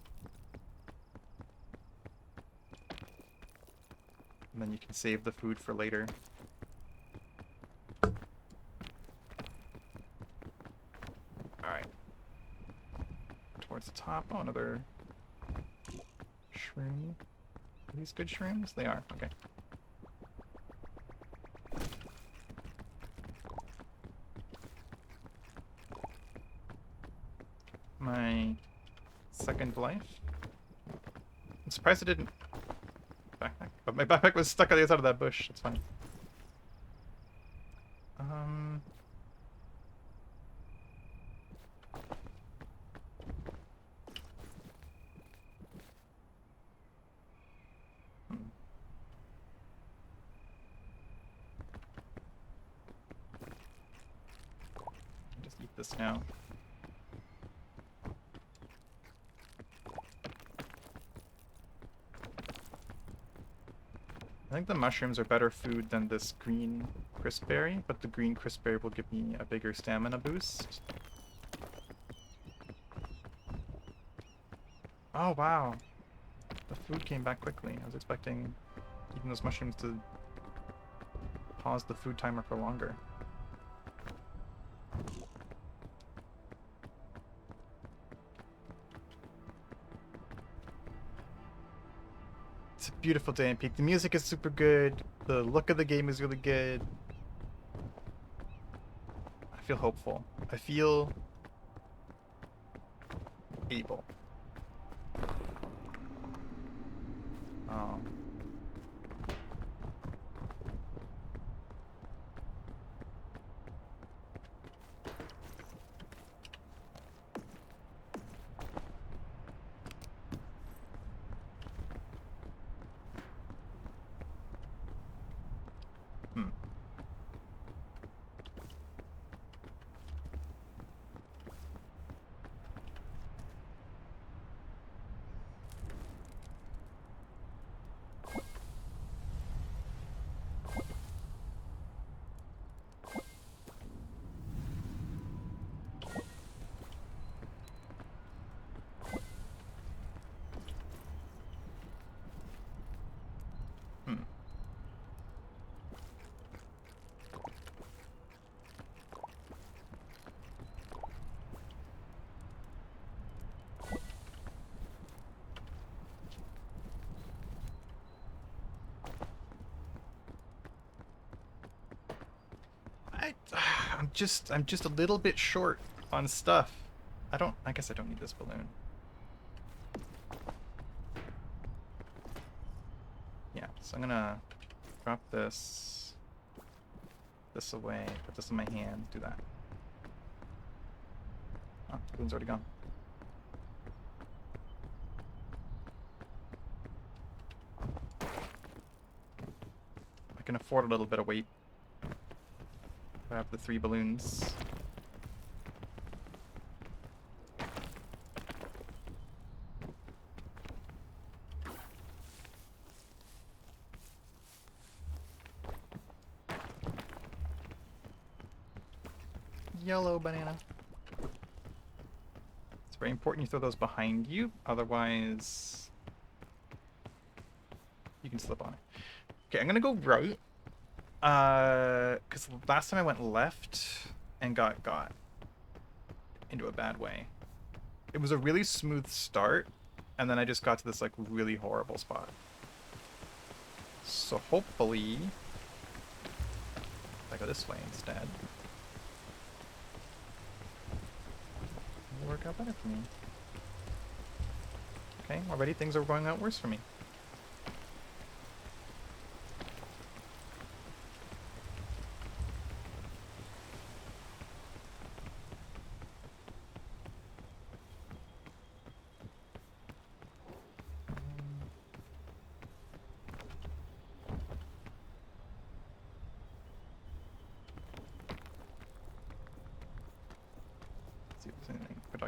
And then you can save the food for later. Alright. Towards the top. Oh, another shroom. Are these good shrooms? They are. Okay. My second life. I'm surprised I didn't backpack. But my backpack was stuck on the other side of that bush. That's funny. Just eat this now. I think the mushrooms are better food than this green crispberry, but the green crispberry will give me a bigger stamina boost. Oh, wow. The food came back quickly. I was expecting eating those mushrooms to pause the food timer for longer. It's a beautiful day in Peak. The music is super good. The look of the game is really good. I feel hopeful. I feel able. Oh. I'm just a little bit short on stuff. I guess I don't need this balloon. Yeah, so I'm gonna drop this away, put this in my hand, do that. Oh, the balloon's already gone. I can afford a little bit of weight. I have the 3 balloons. Yellow banana. It's very important you throw those behind you, otherwise you can slip on it. Okay, I'm gonna go right. Because last time I went left and got into a bad way. It was a really smooth start, and then I just got to this, like, really horrible spot. So hopefully if I go this way instead, it'll work out better for me. Okay, already things are going out worse for me.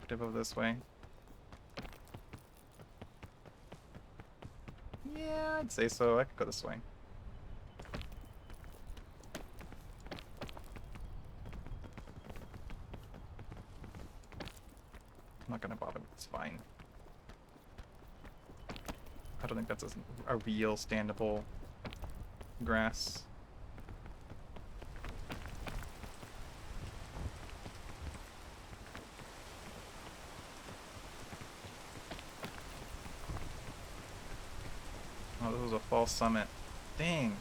reflective of this way. Yeah, I'd say so. I could go this way. I'm not gonna bother with this vine. I don't think that's a real standable grass. Oh, this was a false summit. Dang.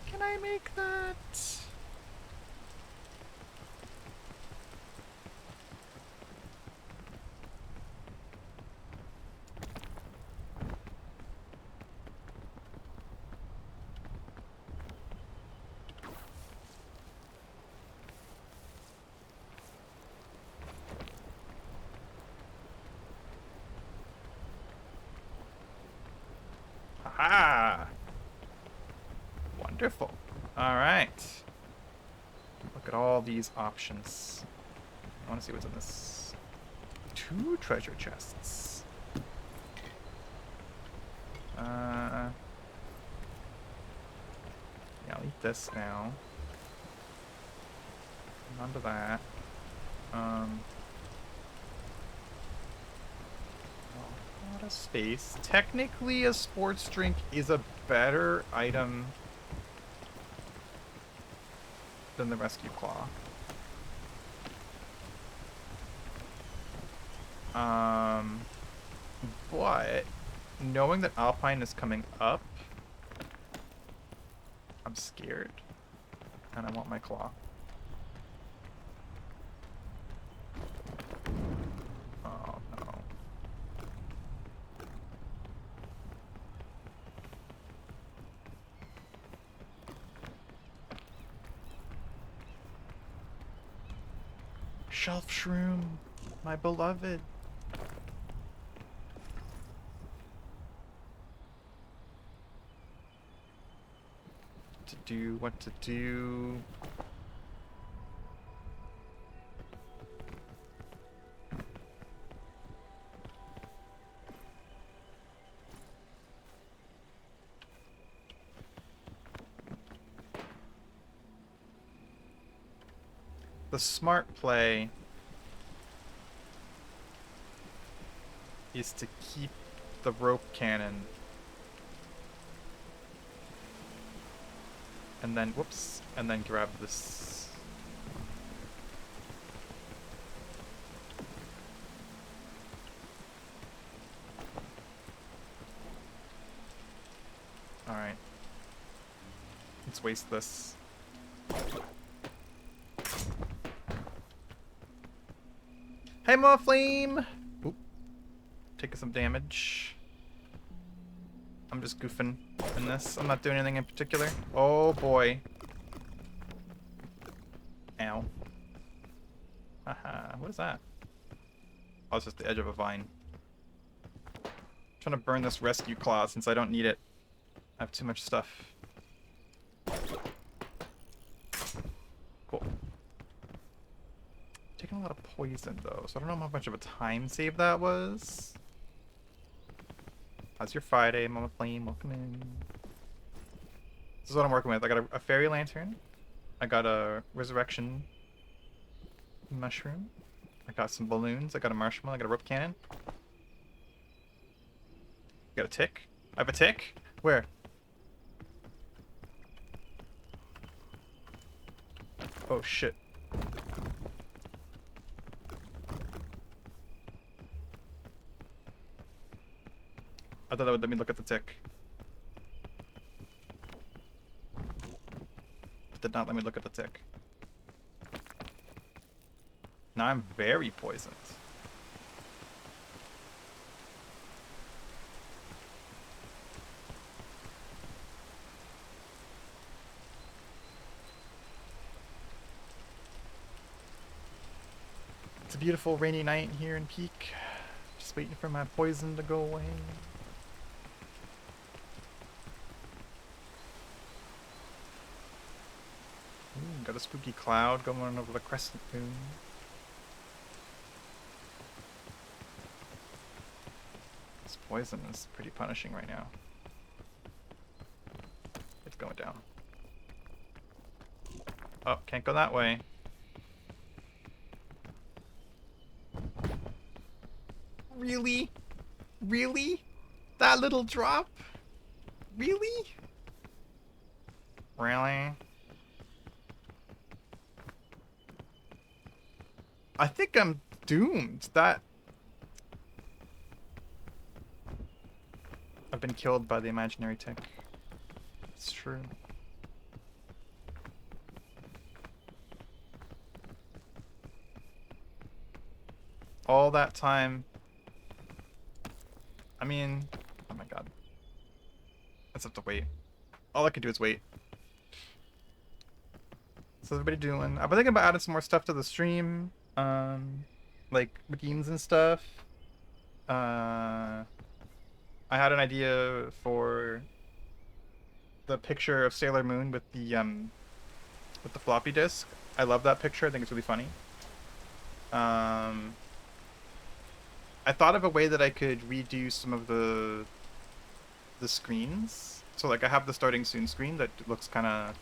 Can I make that? Aha! Wonderful. Alright. Look at all these options. I want to see what's in this. 2 treasure chests. Yeah, I'll eat this now. Onto that. A lot of space. Technically, a sports drink is a better item than the rescue claw. But knowing that Alpine is coming up, I'm scared, and I want my claw. Oh no. Shelf shroom, my beloved. What to do. The smart play is to keep the rope cannon. And then, whoops, and then grab this. Alright. Let's waste this. Hey, Morphleem! Oop. Taking some damage. I'm just goofing in this. I'm not doing anything in particular. Oh boy. Ow. Haha, what is that? Oh, it's just the edge of a vine. I'm trying to burn this rescue claw since I don't need it. I have too much stuff. Cool. Taking a lot of poison though, so I don't know how much of a time save that was. How's your Friday, Mama Flame? Welcome in. This is what I'm working with. I got a fairy lantern. I got a resurrection mushroom. I got some balloons. I got a marshmallow. I got a rope cannon. Got a tick. I have a tick? Where? Oh shit. I thought that would let me look at the tick. It did not let me look at the tick. Now I'm very poisoned. It's a beautiful rainy night here in Peak. Just waiting for my poison to go away. Ooh, got a spooky cloud going over the crescent moon. poison is pretty punishing right now. It's going down. Oh, can't go that way. Really? Really? That little drop? Really? Really? I think I'm doomed. I've been killed by the imaginary tick. It's true. All that time. I mean, oh my god. I just have to wait. All I can do is wait. So everybody doing? I've been thinking about adding some more stuff to the stream. Like memes and stuff. I had an idea for the picture of Sailor Moon with the floppy disk. I love that picture. I think it's really funny. I thought of a way that I could redo some of the screens. So like I have the starting soon screen that looks kind of,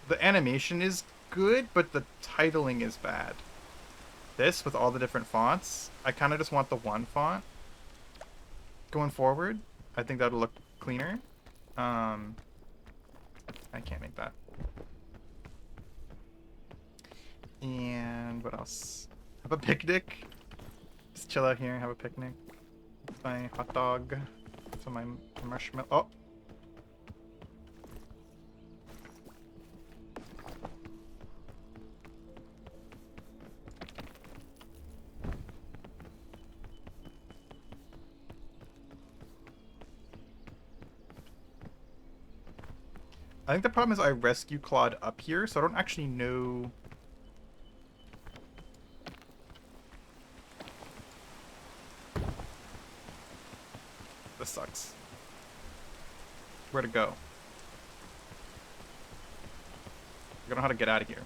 the animation is good, but the titling is bad. This with all the different fonts, I kind of just want the one font going forward. I think that'll look cleaner. I can't make that. And what else? Have a picnic. Just chill out here and have a picnic. My hot dog. So my marshmallow. Oh! I think the problem is I rescue Claude up here, so I don't actually know. This sucks. Where to go? I don't know how to get out of here.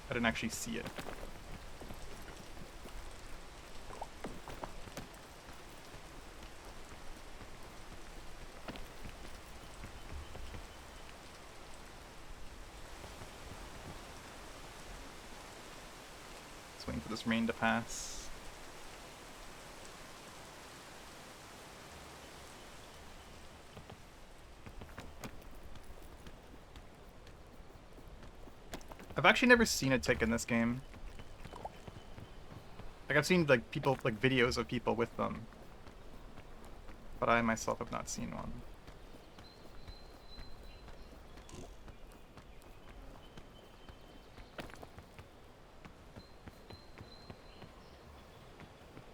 I didn't actually see it. Just waiting for this rain to pass. I've actually never seen a tick in this game. Like I've seen like people, like videos of people with them, but I myself have not seen one.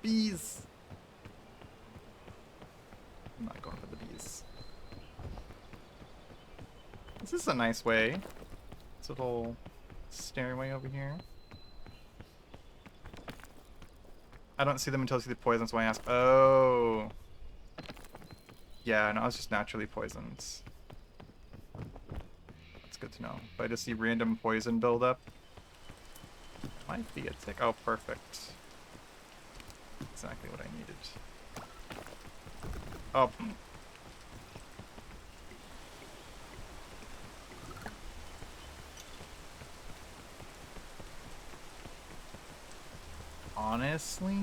Bees! I'm not going for the bees. This is a nice way. It's a little stairway over here. I don't see them until I see the poison, so I ask. Oh. Yeah, no, I was just naturally poisoned. That's good to know. But I just see random poison buildup. Might be a tick. Oh, perfect. Exactly what I needed. Oh. Honestly?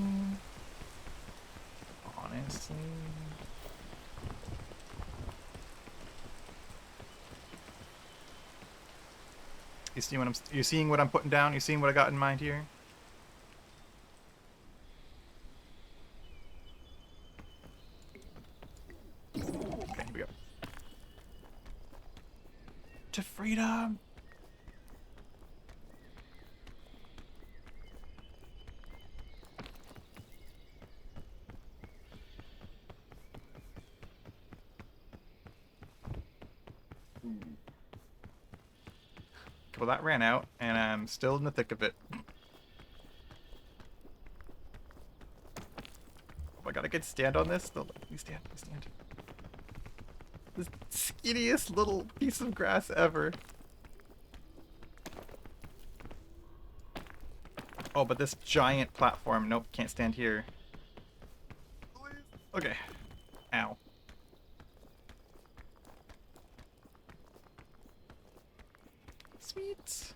You seeing what I'm putting down? You seeing what I got in mind here? Okay, here we go. To freedom! Well, that ran out, and I'm still in the thick of it. Oh, I got a good stand on this. No, please stand, please stand. This skinniest little piece of grass ever. Oh, but this giant platform. Nope, can't stand here. Okay. Ow. Sweet.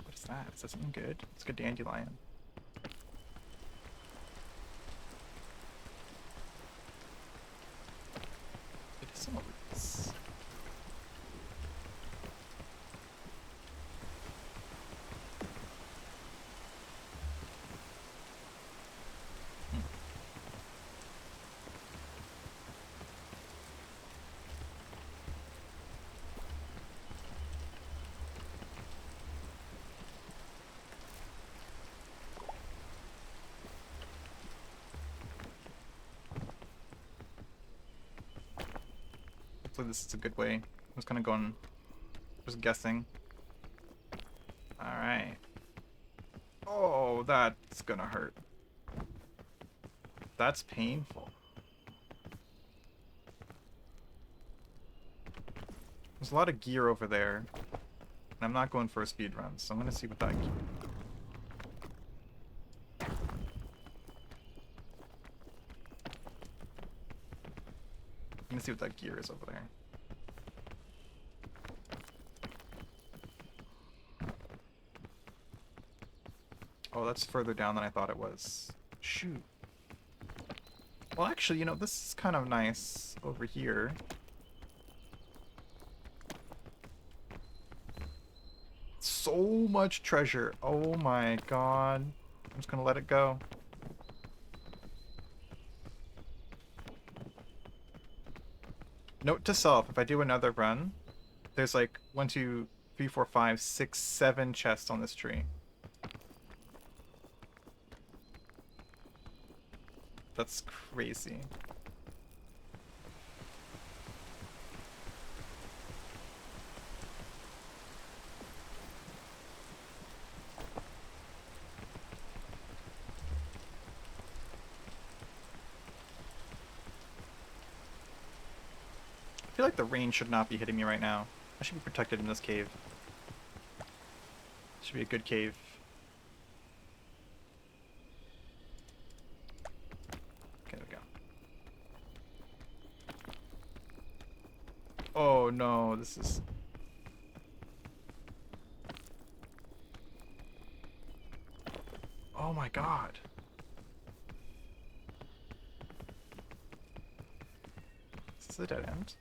What is that? Is that something good? It's a good dandelion. It is some roots. Hopefully this is a good way. I was kind of going, just guessing. Alright. Oh, that's gonna hurt. That's painful. There's a lot of gear over there. And I'm not going for a speed run, so I'm gonna see what that gear. I'm gonna see what that gear is over there. Oh, that's further down than I thought it was. Shoot. Well, actually, you know, this is kind of nice over here. So much treasure. Oh my god. I'm just gonna let it go. Note to self, if I do another run, there's like 1, 2, 3, 4, 5, 6, 7 chests on this tree. That's crazy. I feel like the rain should not be hitting me right now. I should be protected in this cave. Should be a good cave. Okay, there we go. Oh no, this is... Oh my god. Is this a dead end?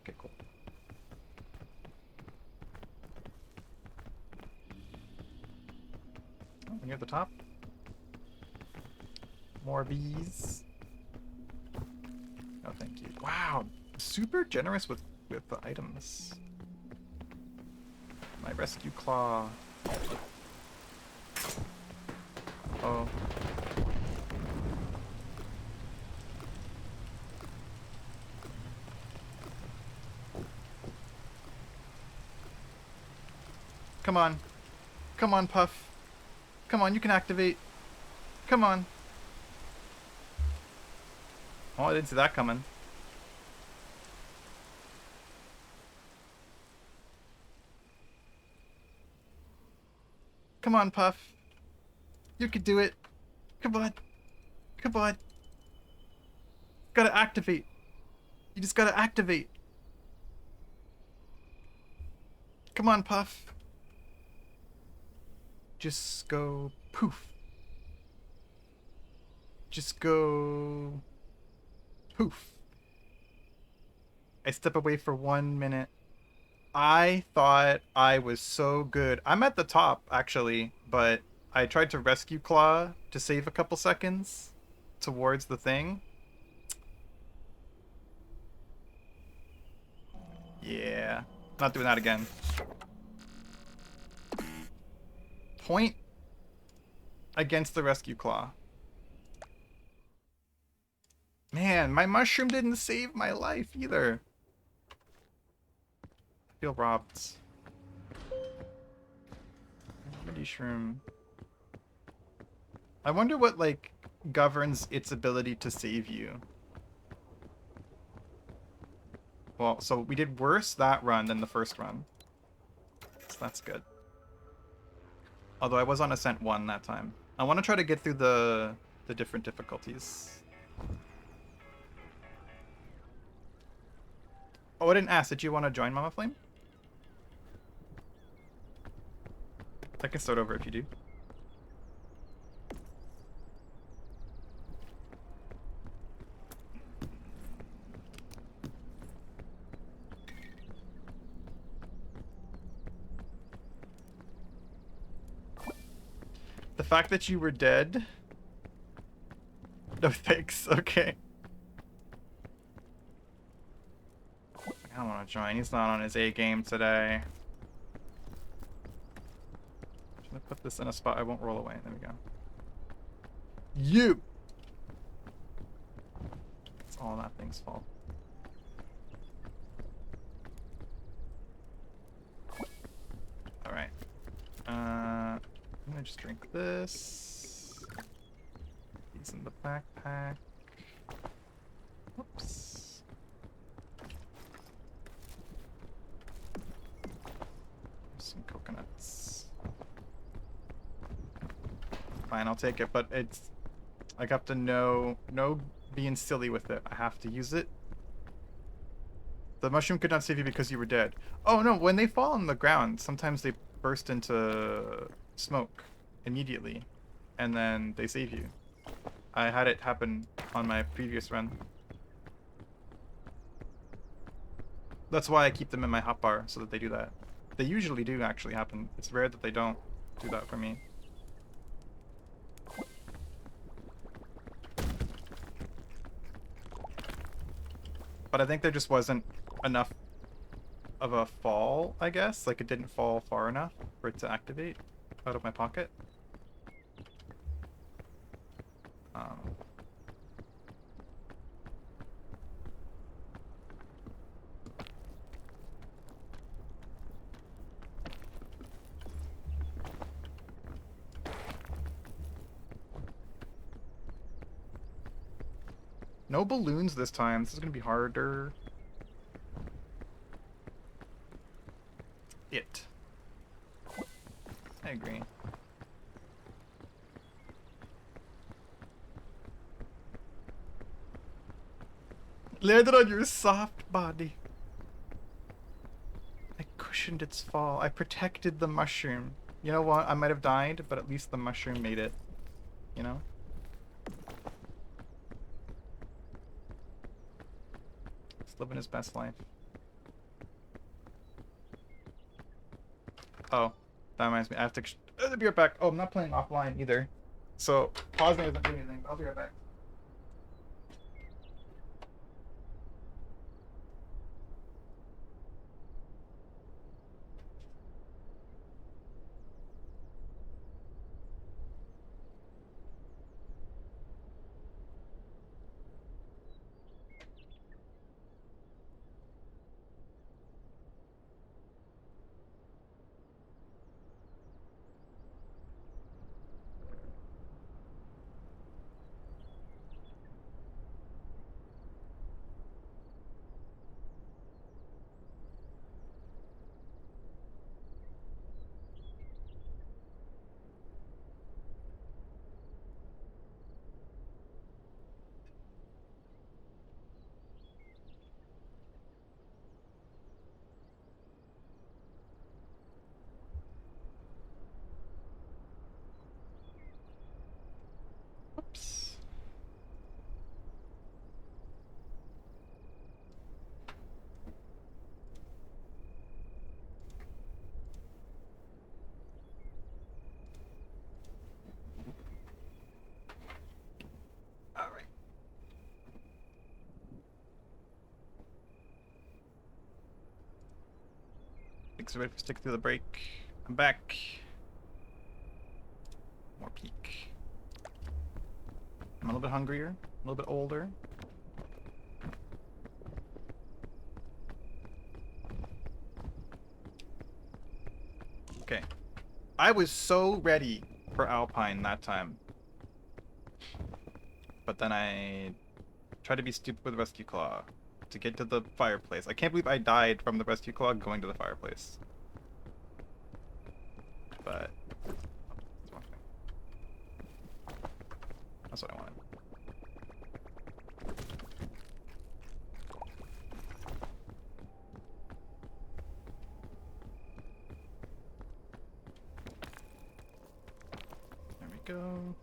Okay, cool. Oh, we're near the top. More bees. Oh, thank you. Wow, super generous with the items. My rescue claw. Oh. Come on. Come on, Puff. Come on, you can activate. Come on. Oh, I didn't see that coming. Come on, Puff. You could do it. Come on. Come on. Gotta activate. You just gotta activate. Come on, Puff. Just go poof. Just go poof. I step away for 1 minute. I thought I was so good. I'm at the top, actually, but I tried to rescue Claw to save a couple seconds towards the thing. Yeah, not doing that again. Point against the rescue Claw. Man, my mushroom didn't save my life either. I feel robbed. Remedy shroom. I wonder what, like, governs its ability to save you. Well, so we did worse that run than the first run. So that's good. Although I was on Ascent 1 that time. I want to try to get through the different difficulties. Oh, I didn't ask. Did you want to join Mama Flame? I can start over if you do. The fact that you were dead? No thanks. Okay. I don't want to join. He's not on his A game today. Should I put this in a spot I won't roll away? There we go. You! It's all that thing's fault. Alright. I'm gonna just drink this. These in the backpack. Whoops. Some coconuts. Fine, I'll take it, but it's... I have to know... No being silly with it. I have to use it. The mushroom could not save you because you were dead. Oh no, when they fall on the ground, sometimes they burst into smoke immediately. And then they save you. I had it happen on my previous run. That's why I keep them in my hotbar, so that they do that. They usually do actually happen. It's rare that they don't do that for me. But I think there just wasn't enough of a fall, I guess. Like, it didn't fall far enough for it to activate out of my pocket. No balloons this time. This is gonna be harder. I agree. Landed on your soft body. I cushioned its fall. I protected the mushroom. You know what? I might have died, but at least the mushroom made it. You know? He's living his best life. Oh, that reminds me. I have to be right back. Oh, I'm not playing offline either. So, pausing isn't doing anything. I'll be right back. Oops. All right. Thanks everybody for sticking through the break. I'm back. More peak. I'm a little bit hungrier, a little bit older. Okay. I was so ready for Alpine that time. But then I tried to be stupid with Rescue Claw. to get to the fireplace. I can't believe I died from the rescue claw going to the fireplace. But that's what I wanted. There we go.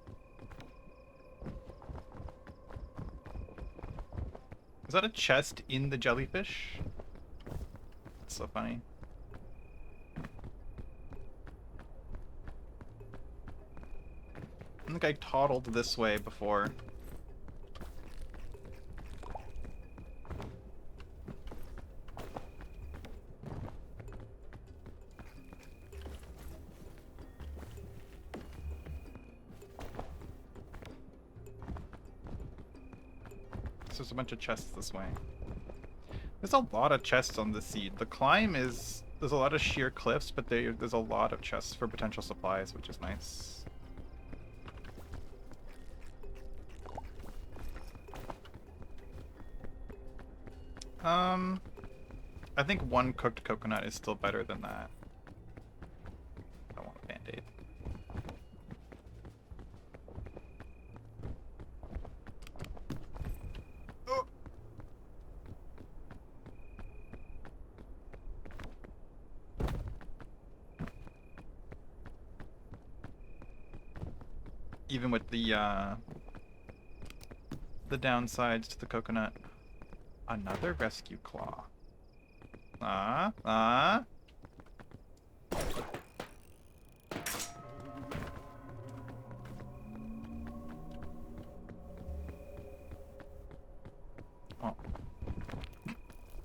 Is that a chest in the jellyfish? That's so funny. I think I toddled this way before. There's a bunch of chests this way. There's a lot of chests on the seed. The climb is... There's a lot of sheer cliffs, but there's a lot of chests for potential supplies, which is nice. I think one cooked coconut is still better than that. I don't want a band-aid. Oh. Even with the downsides to the coconut. Another rescue claw. Oh.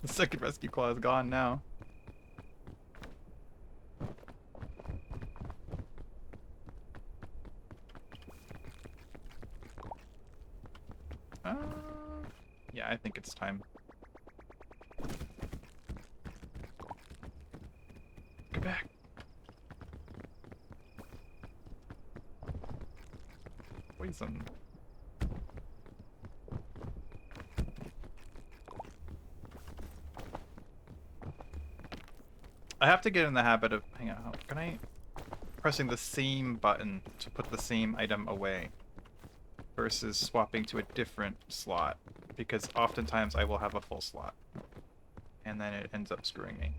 The second rescue claw is gone now. Yeah, I think it's time. Get back. Poison. I have to get in the habit of, hang on, can I pressing the same button to put the same item away versus swapping to a different slot, because oftentimes I will have a full slot and then it ends up screwing me.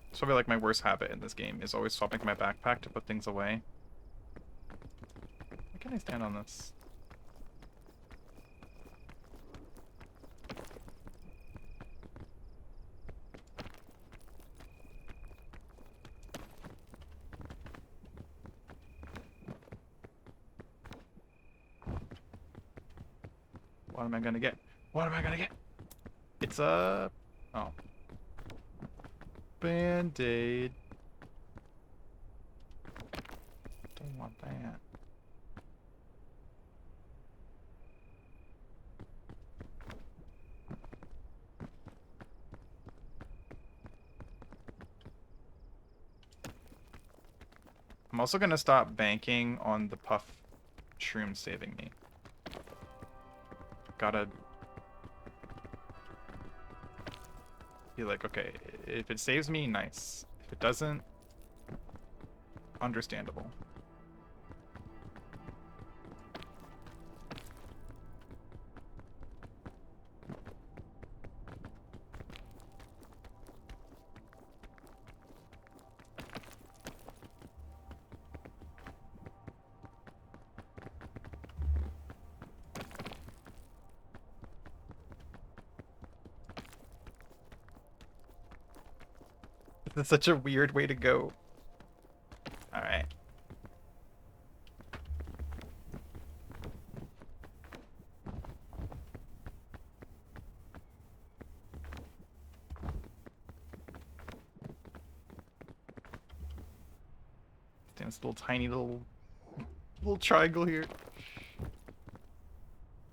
It's probably like my worst habit in this game is always swapping my backpack to put things away. Why can't I stand on this? What am I gonna get? What am I gonna get? It's a... Oh. Band-aid. Don't want that. I'm also gonna stop banking on the puff shroom saving me. Gotta be like, okay, if it saves me, nice. If it doesn't, understandable. That's such a weird way to go. Alright. Damn, this little tiny little triangle here.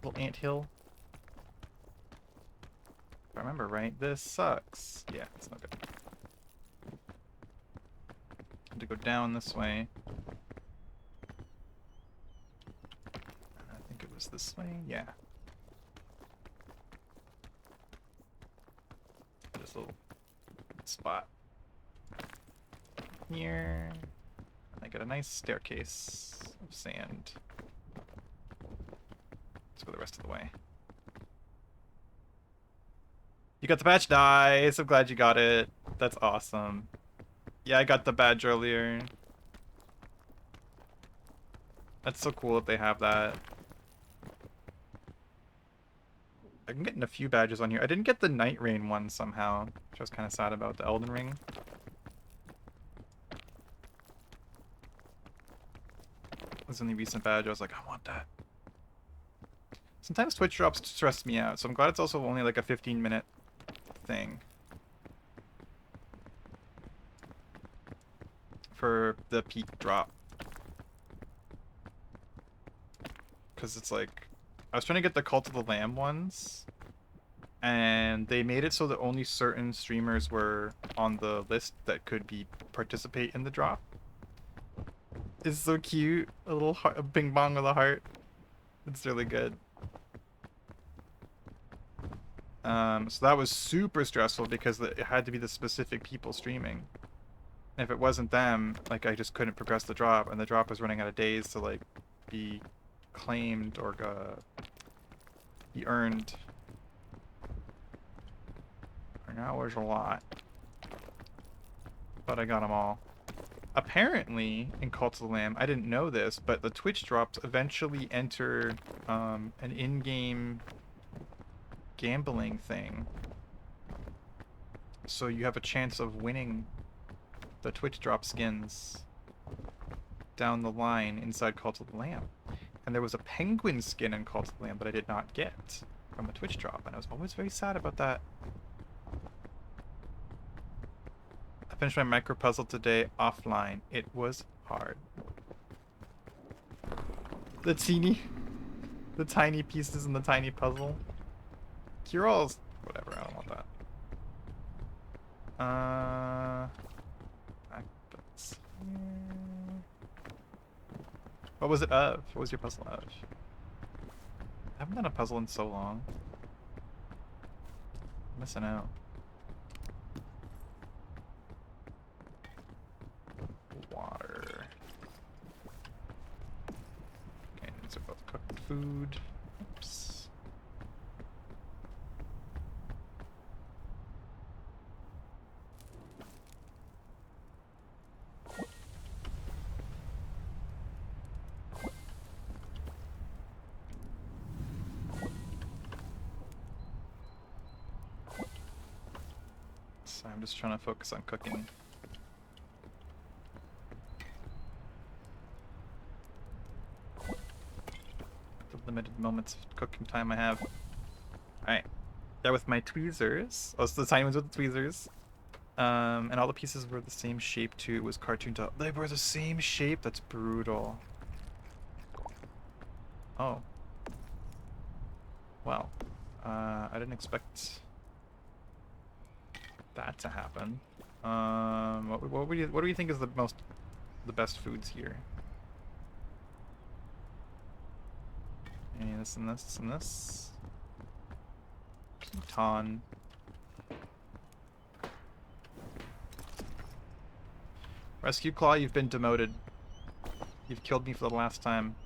Little anthill. If I remember right, this sucks. Yeah, it's not good. To go down this way. I think it was this way. Yeah. this little spot here. And I get a nice staircase of sand. Let's go the rest of the way. You got the badge? Nice. I'm glad you got it. That's awesome. Yeah, I got the badge earlier. That's so cool that they have that. I'm getting a few badges on here. I didn't get the Night Rain one somehow, which I was kind of sad about, the Elden Ring. It was the only recent badge. I was like, I want that. Sometimes Twitch drops stress me out, so I'm glad it's also only like a 15-minute thing. For the peak drop. Because it's like, I was trying to get the Cult of the Lamb ones, and they made it so that only certain streamers were on the list that could participate in the drop. It's so cute. A little heart, a bing bong with a heart. It's really good. So that was super stressful because it had to be the specific people streaming. And if it wasn't them, like, I just couldn't progress the drop, and the drop was running out of days to like be claimed or be earned. And that was a lot, but I got them all. Apparently, in Cult of the Lamb, I didn't know this, but the Twitch drops eventually enter an in-game gambling thing. So you have a chance of winning the Twitch drop skins down the line inside Cult of the Lamb. And there was a penguin skin in Cult of the Lamb that I did not get from the Twitch drop, and I was always very sad about that. I finished my micro puzzle today offline. It was hard. The tiny pieces in the tiny puzzle. Curals, whatever. I don't want that. What was it of? What was your puzzle of? I haven't done a puzzle in so long. I'm missing out. Water. Okay, these are both cooked food. Oops. So I'm just trying to focus on cooking. The limited moments of cooking time I have. Alright. Yeah, with my tweezers. Oh, so the tiny ones with the tweezers. And all the pieces were the same shape too. It was cartooned up. They were the same shape? That's brutal. Oh. Well. I didn't expect that to happen. What do you think is the best foods here? This and this and this. Ton. Rescue Claw, you've been demoted. You've killed me for the last time.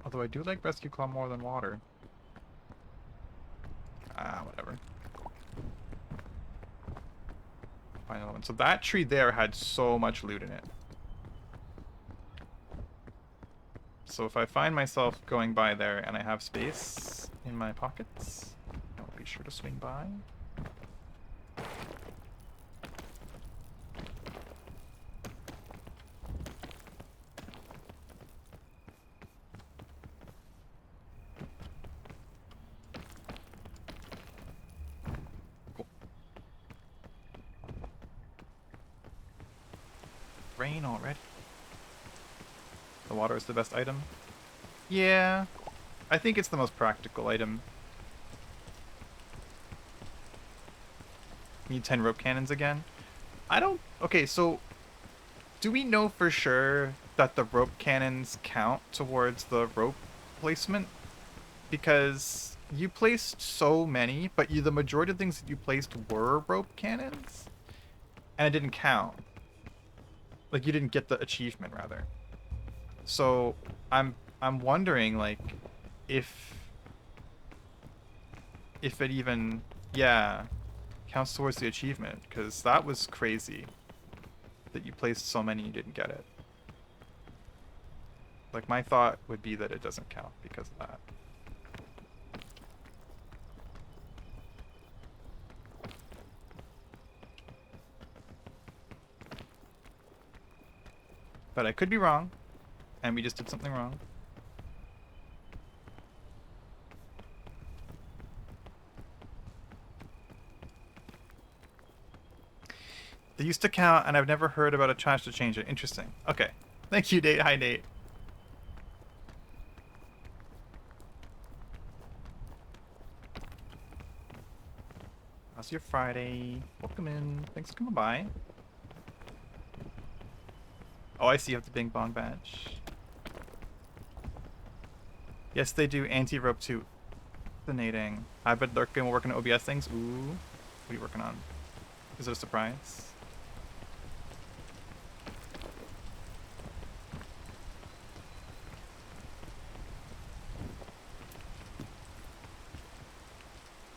Although I do like Rescue Claw more than water. Whatever. Find another one. So that tree there had so much loot in it. So if I find myself going by there and I have space in my pockets, I'll be sure to swing by. Cool. Rain already. The water is the best item. Yeah, I think it's the most practical item. Need 10 rope cannons again? I don't... Okay, so... Do we know for sure that the rope cannons count towards the rope placement? Because You placed so many, but the majority of things that you placed were rope cannons, and it didn't count. Like you didn't get the achievement rather. So I'm wondering like if it even, yeah, counts towards the achievement, because that was crazy that you placed so many and you didn't get it. Like my thought would be that it doesn't count because of that. But I could be wrong, and we just did something wrong. They used to count, and I've never heard about a chance to change it. Interesting. Okay. Thank you, Nate. Hi, Nate. How's your Friday? Welcome in. Thanks for coming by. Oh, I see you have the Bing Bong badge. Yes, they do anti-rope too. Fascinating. I've been lurking, working on OBS things. Ooh. What are you working on? Is it a surprise?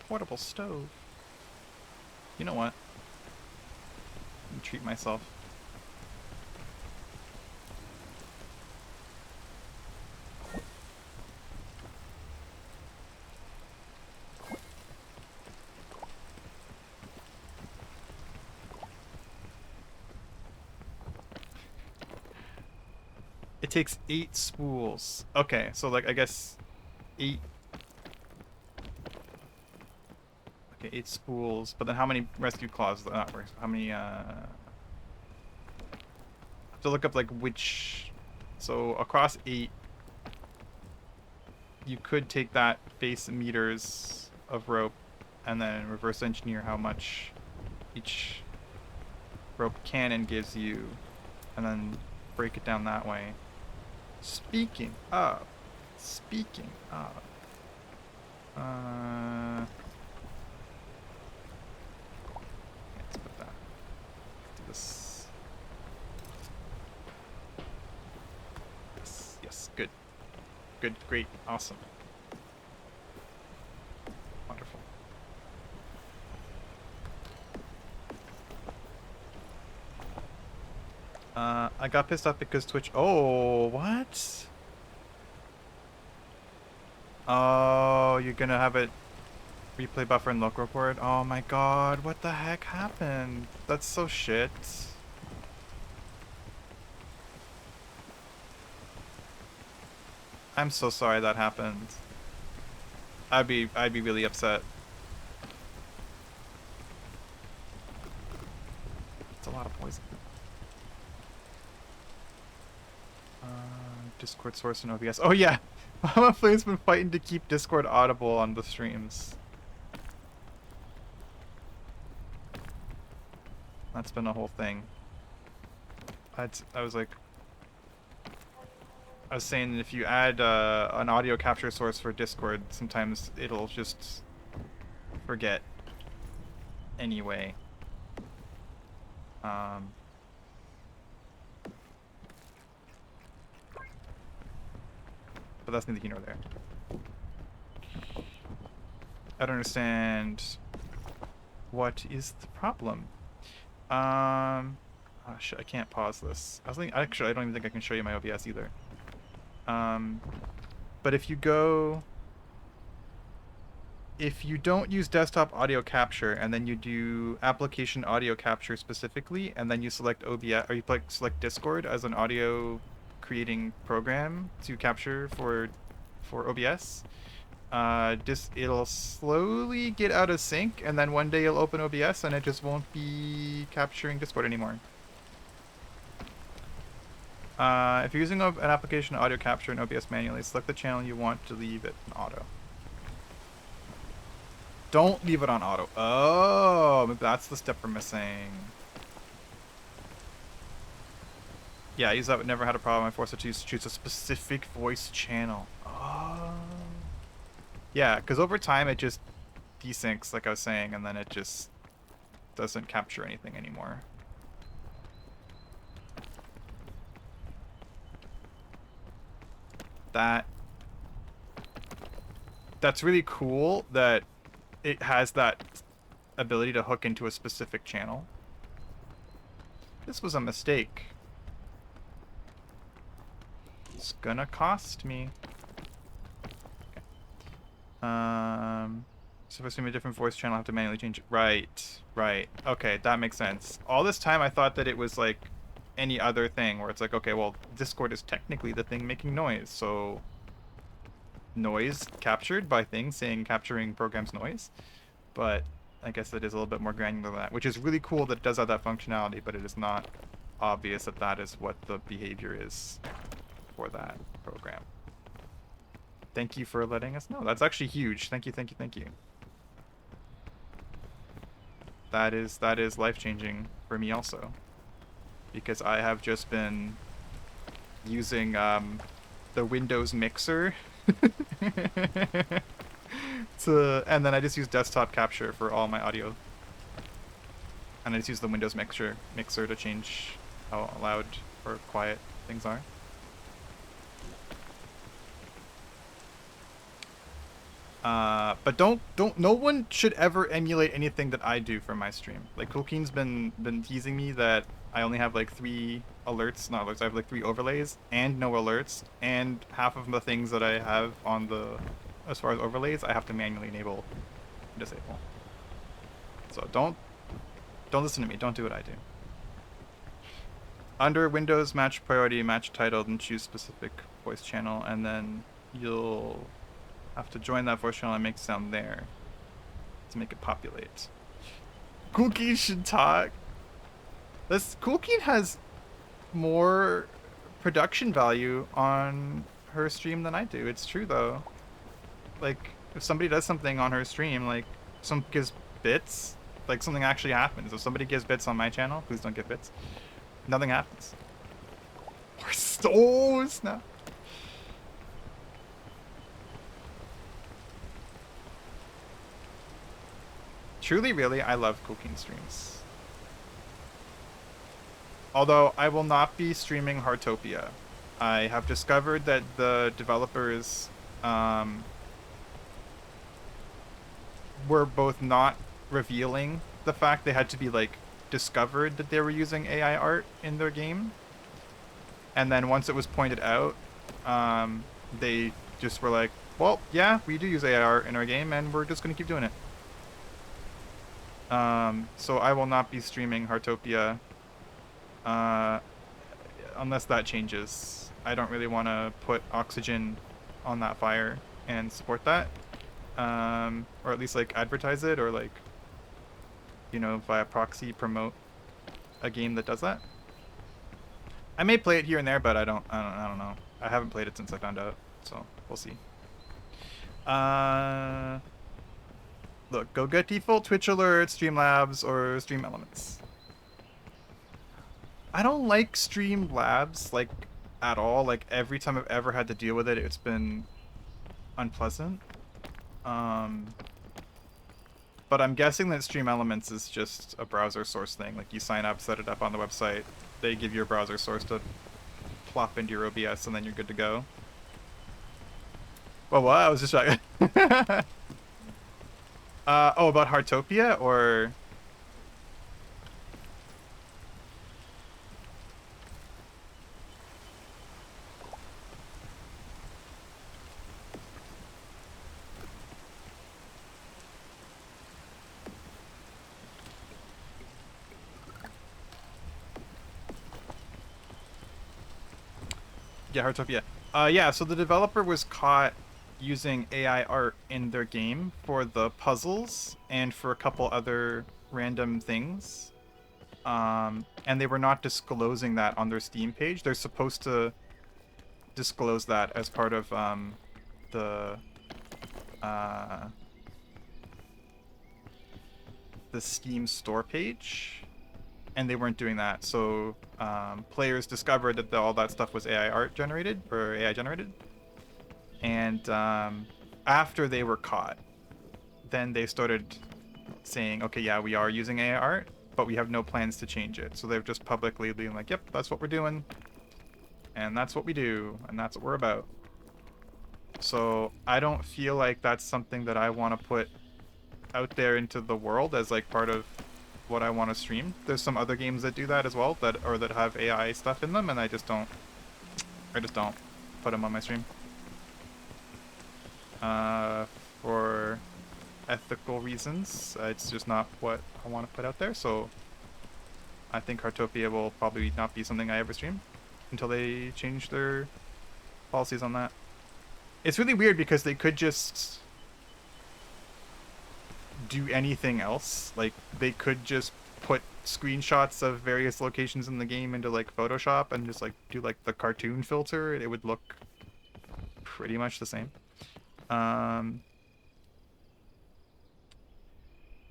Portable stove. You know what? I'm treat myself. It takes 8 spools. Okay, so like I guess 8. Okay, 8 spools. But then how many rescue claws? Not how many? I have to look up like which. So across 8, you could take that base meters of rope, and then reverse engineer how much each rope cannon gives you, and then break it down that way. Speaking of, let's put that. Do this. Yes, good, great, awesome, wonderful. I got pissed off because Twitch. Oh, what? Oh, you're gonna have it replay buffer and local report? Oh my god, what the heck happened? That's so shit. I'm so sorry that happened. I'd be really upset. It's a lot of poison. Discord source and OBS. Oh yeah, Mama Flame's been fighting to keep Discord audible on the streams. That's been a whole thing. I was like, I was saying if you add an audio capture source for Discord, sometimes it'll just forget anyway. But that's neither here nor there. I don't understand what is the problem. Oh shit, I can't pause this. I was thinking, actually, I don't even think I can show you my OBS either. But if you don't use desktop audio capture and then you do application audio capture specifically, and then you select OBS, or you select Discord as an audio creating program to capture for OBS, it'll slowly get out of sync, and then one day you'll open OBS and it just won't be capturing Discord anymore. If you're using an application to audio capture in OBS manually, select the channel you want to leave it in auto. Don't leave it on auto. Oh, maybe that's the step we're missing. Yeah, use that. Never had a problem. I forced it to choose a specific voice channel. Oh. Yeah, because over time it just desyncs, like I was saying, and then it just doesn't capture anything anymore. That's really cool that it has that ability to hook into a specific channel. This was a mistake. It's gonna cost me. So if I assume a different voice channel, I have to manually change it. Right, right. Okay, that makes sense. All this time I thought that it was like any other thing where it's like, okay, well, Discord is technically the thing making noise, so noise captured by things saying capturing programs noise. But I guess it is a little bit more granular than that, which is really cool that it does have that functionality, but it is not obvious that that is what the behavior is for that program. Thank you for letting us know. That's actually huge. Thank you, thank you, thank you. That is life-changing for me also. Because I have just been using the Windows mixer and then I just use desktop capture for all my audio. And I just use the Windows mixer to change how loud or quiet things are. But no one should ever emulate anything that I do for my stream. Like Coolkeen's been teasing me that I only have like 3 alerts, not alerts, I have like 3 overlays and no alerts, and half of the things that I have on the, as far as overlays, I have to manually enable and disable. So don't listen to me, don't do what I do. Under Windows, match priority, match title, and choose specific voice channel, and then you'll have to join that voice channel and make sound there to make it populate. Coolkeen should talk. Coolkeen has more production value on her stream than I do. It's true though. Like if somebody does something on her stream, like some gives bits, like something actually happens. If somebody gives bits on my channel, please don't give bits. Nothing happens. Oh snap. Truly, really, I love Coolkeen streams. Although I will not be streaming Heartopia. I have discovered that the developers were both not revealing the fact they had to be like discovered that they were using AI art in their game. And then once it was pointed out, they just were like, well, yeah, we do use AI art in our game and we're just going to keep doing it. So I will not be streaming Heartopia unless that changes. I don't really want to put oxygen on that fire and support that. Or at least like advertise it or like, you know, via proxy promote a game that does that. I may play it here and there, but I don't know. I haven't played it since I found out, so we'll see. Look, go get default Twitch alerts, Streamlabs, or Stream Elements. I don't like Streamlabs, like, at all. Like, every time I've ever had to deal with it, it's been unpleasant. But I'm guessing that Stream Elements is just a browser source thing. Like, you sign up, set it up on the website, they give you a browser source to plop into your OBS, and then you're good to go. Well, what? I was just like... oh, about Heartopia, or... Yeah, Heartopia. Yeah, so the developer was caught using AI art in their game for the puzzles and for a couple other random things. And they were not disclosing that on their Steam page. They're supposed to disclose that as part of the Steam store page. And they weren't doing that, so players discovered that all that stuff was AI art generated, or AI generated. And after they were caught, then they started saying, okay, yeah, we are using AI art, but we have no plans to change it. So they've just publicly been like, yep, that's what we're doing, and that's what we do, and that's what we're about. So I don't feel like that's something that I want to put out there into the world as like part of what I want to stream. There's some other games that do that as well, that have AI stuff in them, and I just don't put them on my stream. For ethical reasons, it's just not what I want to put out there. So I think Heartopia will probably not be something I ever stream until they change their policies on that. It's really weird because they could just do anything else. Like, they could just put screenshots of various locations in the game into like Photoshop and just like do like the cartoon filter. It would look pretty much the same. I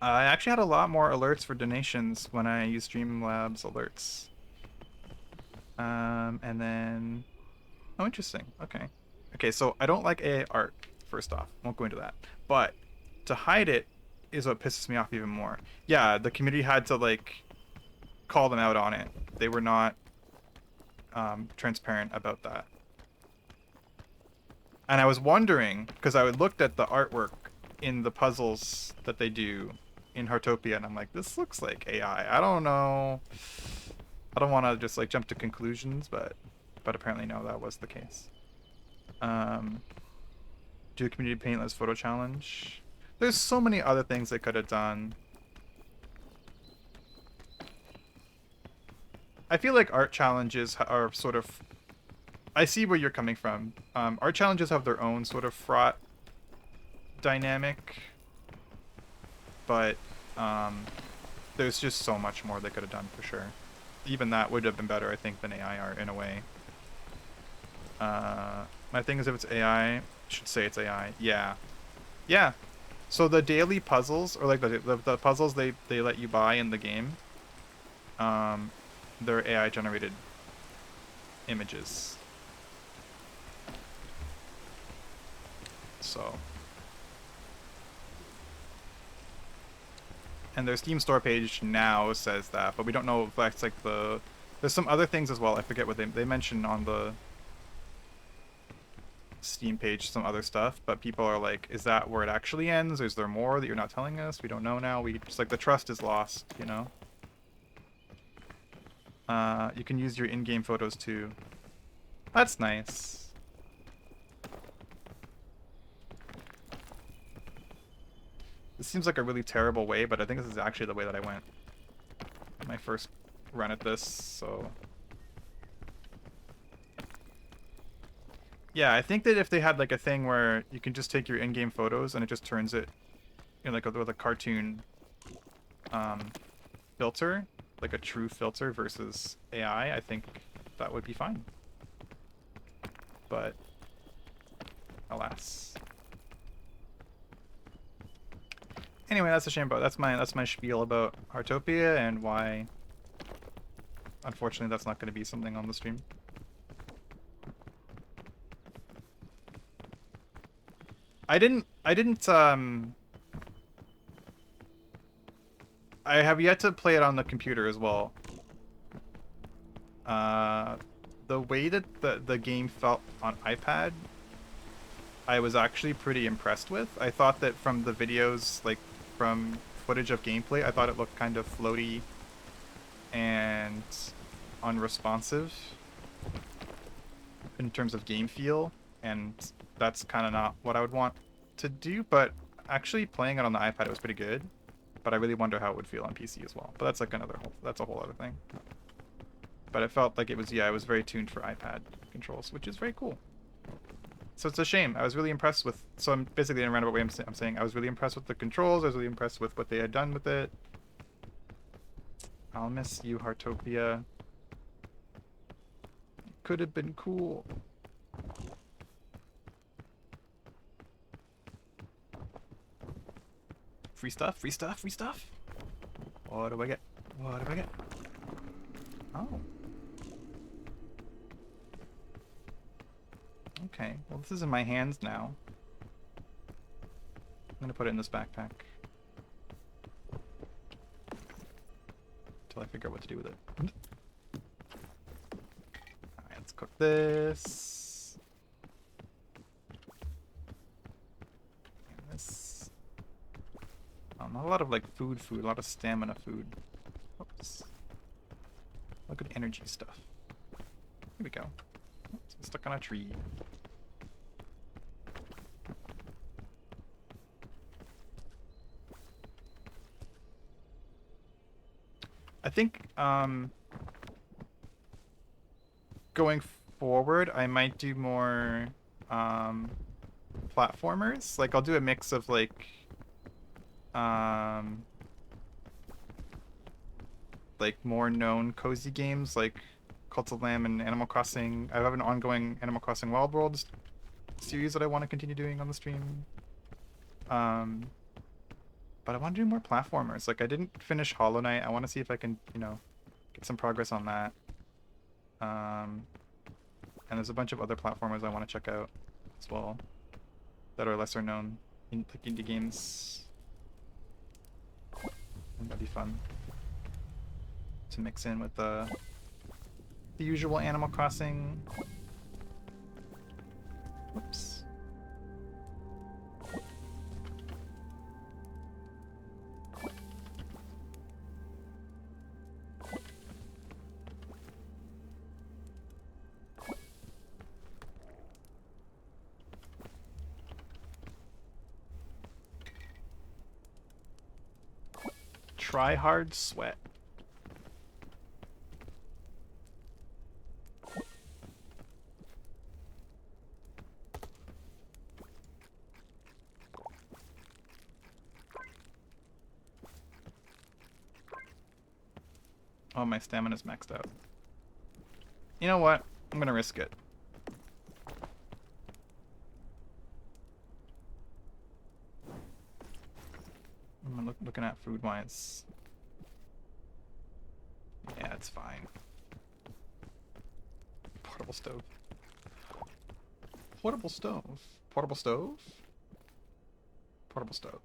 actually had a lot more alerts for donations when I used Streamlabs alerts. And then... Oh, interesting. Okay. Okay, so I don't like AI art, first off. Won't go into that. But to hide it is what pisses me off even more. Yeah, the community had to, like, call them out on it. They were not transparent about that. And I was wondering, because I looked at the artwork in the puzzles that they do in Heartopia, and I'm like, this looks like AI. I don't know. I don't want to just like jump to conclusions, but apparently no, that was the case. Do the community paintless photo challenge. There's so many other things they could have done. I feel like art challenges are sort of... I see where you're coming from. Art challenges have their own sort of fraught dynamic, but there's just so much more they could have done for sure. Even that would have been better, I think, than AI art in a way. My thing is, if it's AI, I should say it's AI. Yeah. Yeah. So the daily puzzles, or like the puzzles they let you buy in the game, they're AI generated images. So. And their Steam store page now says that, but we don't know if that's like the... There's some other things as well. I forget what they mentioned on the Steam page, some other stuff, but people are like, is that where it actually ends? Or is there more that you're not telling us? We don't know now. We just like, the trust is lost, you know? You can use your in-game photos too. That's nice. This seems like a really terrible way, but I think this is actually the way that I went my first run at this, so... Yeah, I think that if they had like a thing where you can just take your in-game photos and it just turns it in like with a cartoon filter, like a true filter versus AI, I think that would be fine. But alas. Anyway, that's a shame about that's my spiel about Heartopia and why unfortunately that's not going to be something on the stream. I have yet to play it on the computer as well. The way that the game felt on iPad, I was actually pretty impressed with. I thought that from the videos, like from footage of gameplay, I thought it looked kind of floaty and unresponsive in terms of game feel, and that's kind of not what I would want to do, but actually playing it on the iPad, it was pretty good. But I really wonder how it would feel on PC as well. But that's like that's a whole other thing. But it felt like it was, yeah, it was very tuned for iPad controls, which is very cool. So it's a shame. I was really impressed with, so I'm basically in a roundabout way, I'm saying I was really impressed with the controls, I was really impressed with what they had done with it. I'll miss you, Heartopia. Could have been cool. Free stuff, free stuff, free stuff. What do I get? What do I get? Oh. Okay, well this is in my hands now. gonna put it in this backpack until I figure out what to do with it. Alright, let's cook this. And this. Oh, not a lot of like food, a lot of stamina food. Oops. A lot of good energy stuff. Here we go. Oops, I'm stuck on a tree. I think going forward, I might do more platformers. Like I'll do a mix of like more known cozy games like Cult of Lamb and Animal Crossing. I have an ongoing Animal Crossing Wild Worlds series that I want to continue doing on the stream. But I want to do more platformers. Like I didn't finish Hollow Knight. I want to see if I can, you know, get some progress on that. And there's a bunch of other platformers I want to check out as well that are lesser known in like indie games. And that'd be fun to mix in with the usual Animal Crossing. Whoops. Try hard sweat. Oh, my stamina's maxed out. You know what? I'm gonna risk it. I'm looking at food wise. Yeah, it's fine. Portable stove. Portable stove. Portable stove? Portable stove.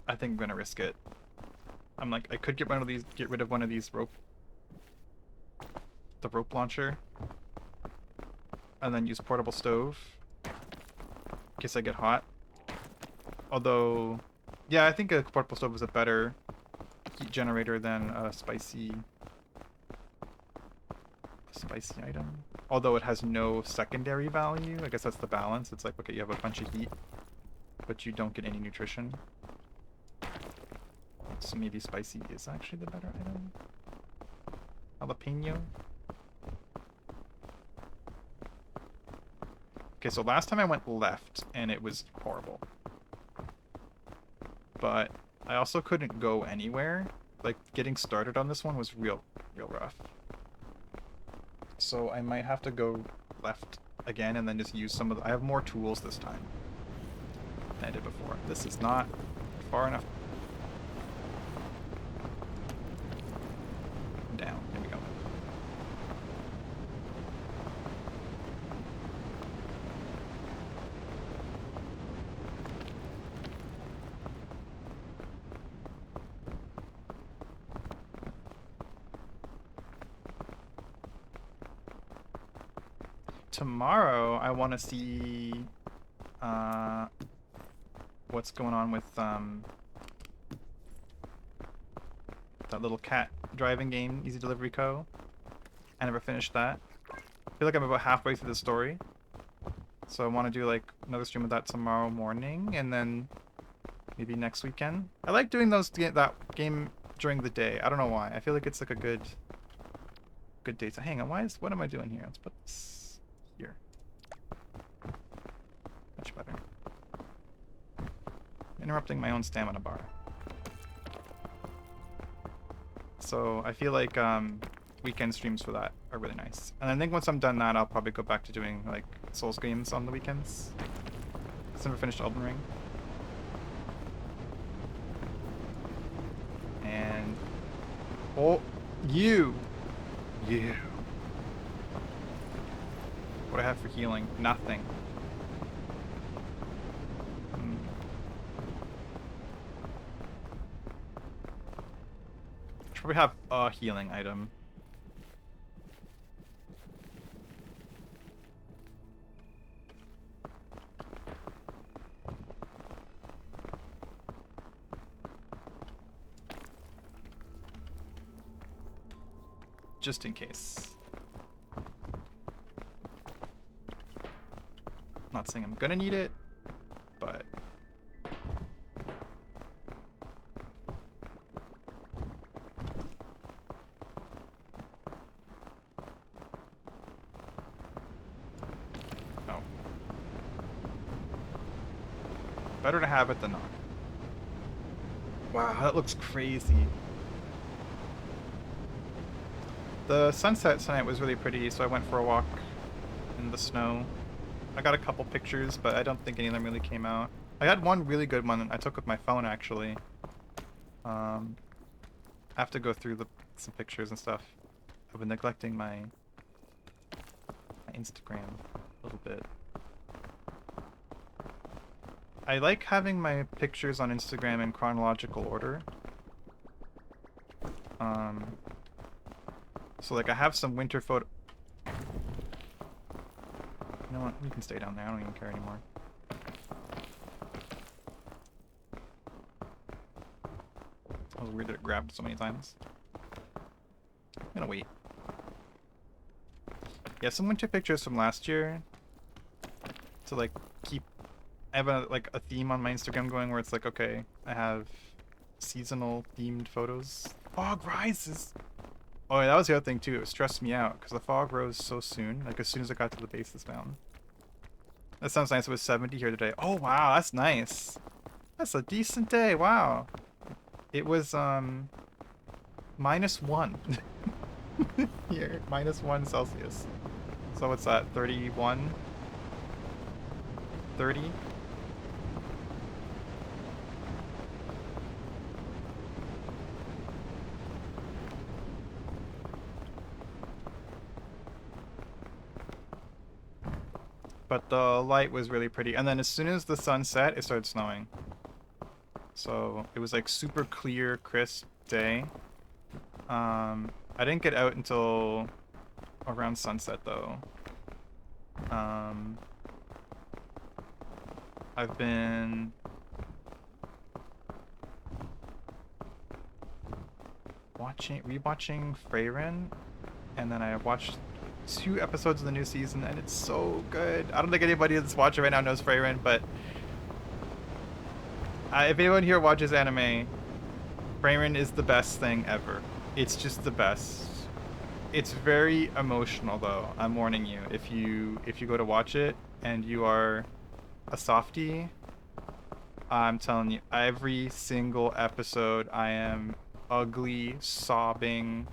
I think I'm gonna risk it. I'm like, I could get rid of one of these the rope launcher, and then use portable stove in case I get hot. Although, yeah, I think a portable stove is a better heat generator than a spicy item. Although it has no secondary value. I guess that's the balance. It's like, okay, you have a bunch of heat, but you don't get any nutrition. So maybe spicy is actually the better item. Jalapeno. Okay, so last time I went left and it was horrible. But I also couldn't go anywhere. Like, getting started on this one was real rough. So I might have to go left again and then just use some of the... I have more tools this time than I did before. This is not far enough down. Here we go. Tomorrow, I want to see what's going on with that little cat driving game, Easy Delivery Co. I never finished that. I feel like I'm about halfway through the story. So I want to do like another stream of that tomorrow morning, and then maybe next weekend. I like doing that game during the day. I don't know why. I feel like it's like a good day. So hang on, what am I doing here? Let's put this here. Much better. Interrupting my own stamina bar. So I feel like weekend streams for that are really nice. And I think once I'm done that, I'll probably go back to doing like Souls games on the weekends. I've never finished Elden Ring. And Oh, you. You. What do I have for healing? Nothing. Hmm. Should probably have a healing item. Just in case. Not saying I'm gonna need it, but no. Better to have it than not. Wow, that looks crazy. The sunset tonight was really pretty, so I went for a walk in the snow. I got a couple pictures, but I don't think any of them really came out. I had one really good one I took with my phone, actually. I have to go through some pictures and stuff. I've been neglecting my Instagram a little bit. I like having my pictures on Instagram in chronological order. So like I have some winter photo. You know what? You can stay down there. I don't even care anymore. That was weird that it grabbed so many times. I'm gonna wait. Yeah, some winter pictures from last year. To like keep, I have like a theme on my Instagram going where it's like, okay, I have seasonal themed photos. Fog rises. Oh, yeah, that was the other thing too. It stressed me out because the fog rose so soon. Like as soon as I got to the base of this mountain. That sounds nice. It was 70 here today. Oh wow, that's nice. That's a decent day. Wow. It was -1 here. -1 Celsius. So what's that? 31? 30? But the light was really pretty. And then as soon as the sun set, it started snowing. So it was like super clear, crisp day. I didn't get out until around sunset though. I've been rewatching Freyren, and then I watched 2 episodes of the new season, and it's so good. I don't think anybody that's watching right now knows Freyren, but if anyone here watches anime, Freyren is the best thing ever. It's just the best. It's very emotional though. I'm warning you. If you go to watch it and you are a softie, I'm telling you, every single episode I am ugly, sobbing,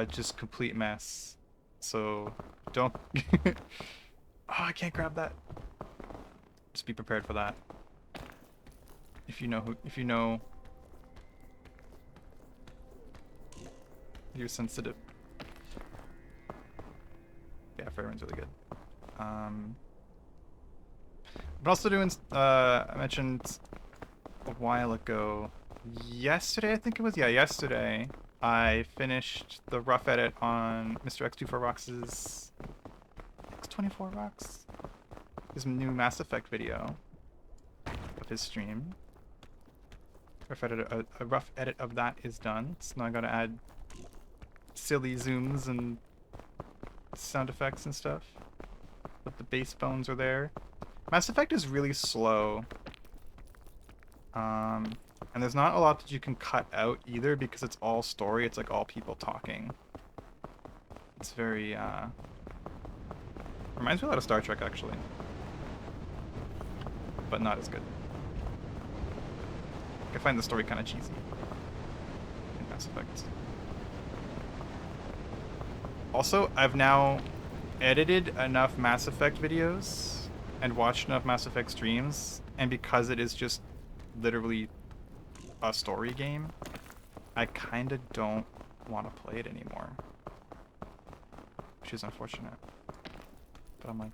just complete mess. So don't oh, I can't grab that. Just be prepared for that. If you know you're sensitive. Yeah, Freyren's really good. But also doing, I mentioned a while ago, yesterday I think it was, yeah, yesterday, I finished the rough edit on Mr. X24Rox's X24Rox? His new Mass Effect video of his stream. A rough edit of that is done, so now I gotta add silly zooms and sound effects and stuff. But the bass bones are there. Mass Effect is really slow. And there's not a lot that you can cut out either because it's all story. It's like all people talking. It's very, reminds me a lot of Star Trek, actually. But not as good. I find the story kind of cheesy in Mass Effect. Also, I've now edited enough Mass Effect videos and watched enough Mass Effect streams, and because it is just literally a story game, I kind of don't want to play it anymore, which is unfortunate. But I'm like,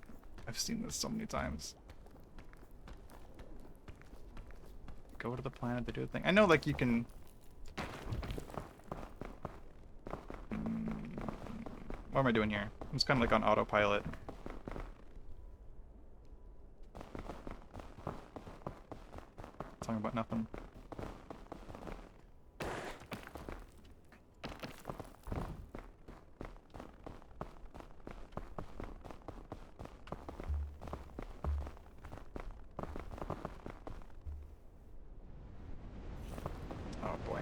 I've seen this so many times. Go to the planet to do a thing. I know, like, you can... What am I doing here? I'm just kind of like on autopilot. Talking about nothing. Oh boy.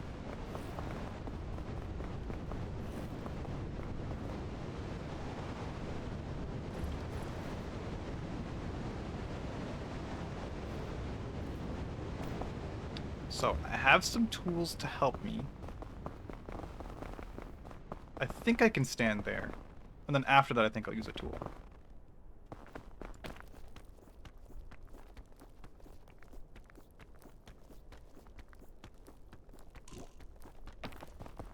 So, I have some tools to help me. I think I can stand there. And then after that, I think I'll use a tool.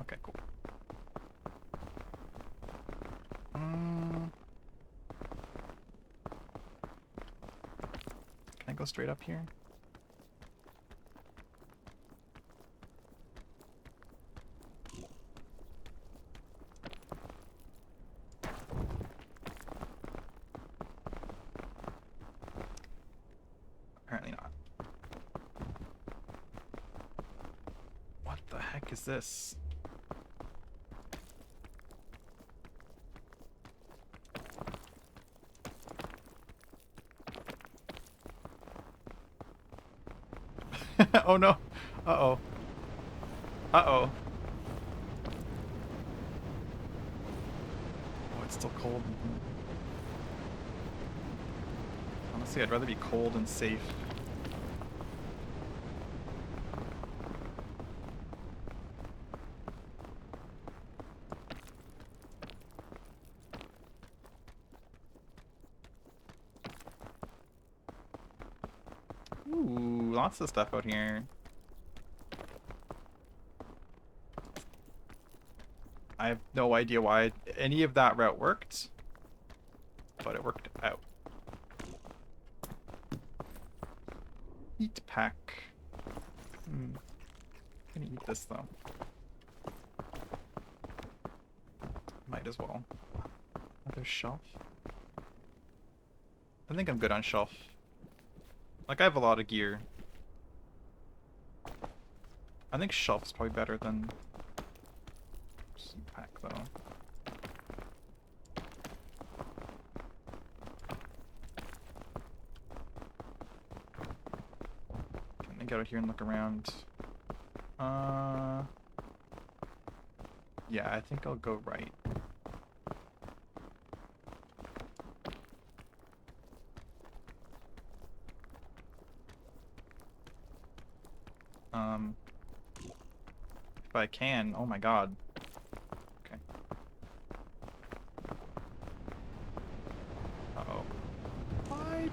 Okay, cool. Can I go straight up here? Apparently not. What the heck is this? Oh no. Uh-oh. Uh-oh. Oh, it's still cold. Honestly, I'd rather be cold and safe. Ooh, lots of stuff out here. I have no idea why any of that route worked, but it worked out. Eat pack. I'm gonna eat this though. Might as well. Another shelf. I think I'm good on shelf. Like, I have a lot of gear. I think shelf's probably better than heat pack though. Can I get out here and look around? Yeah, I think I'll go right. If I can, oh my god. Okay. Uh-oh. What?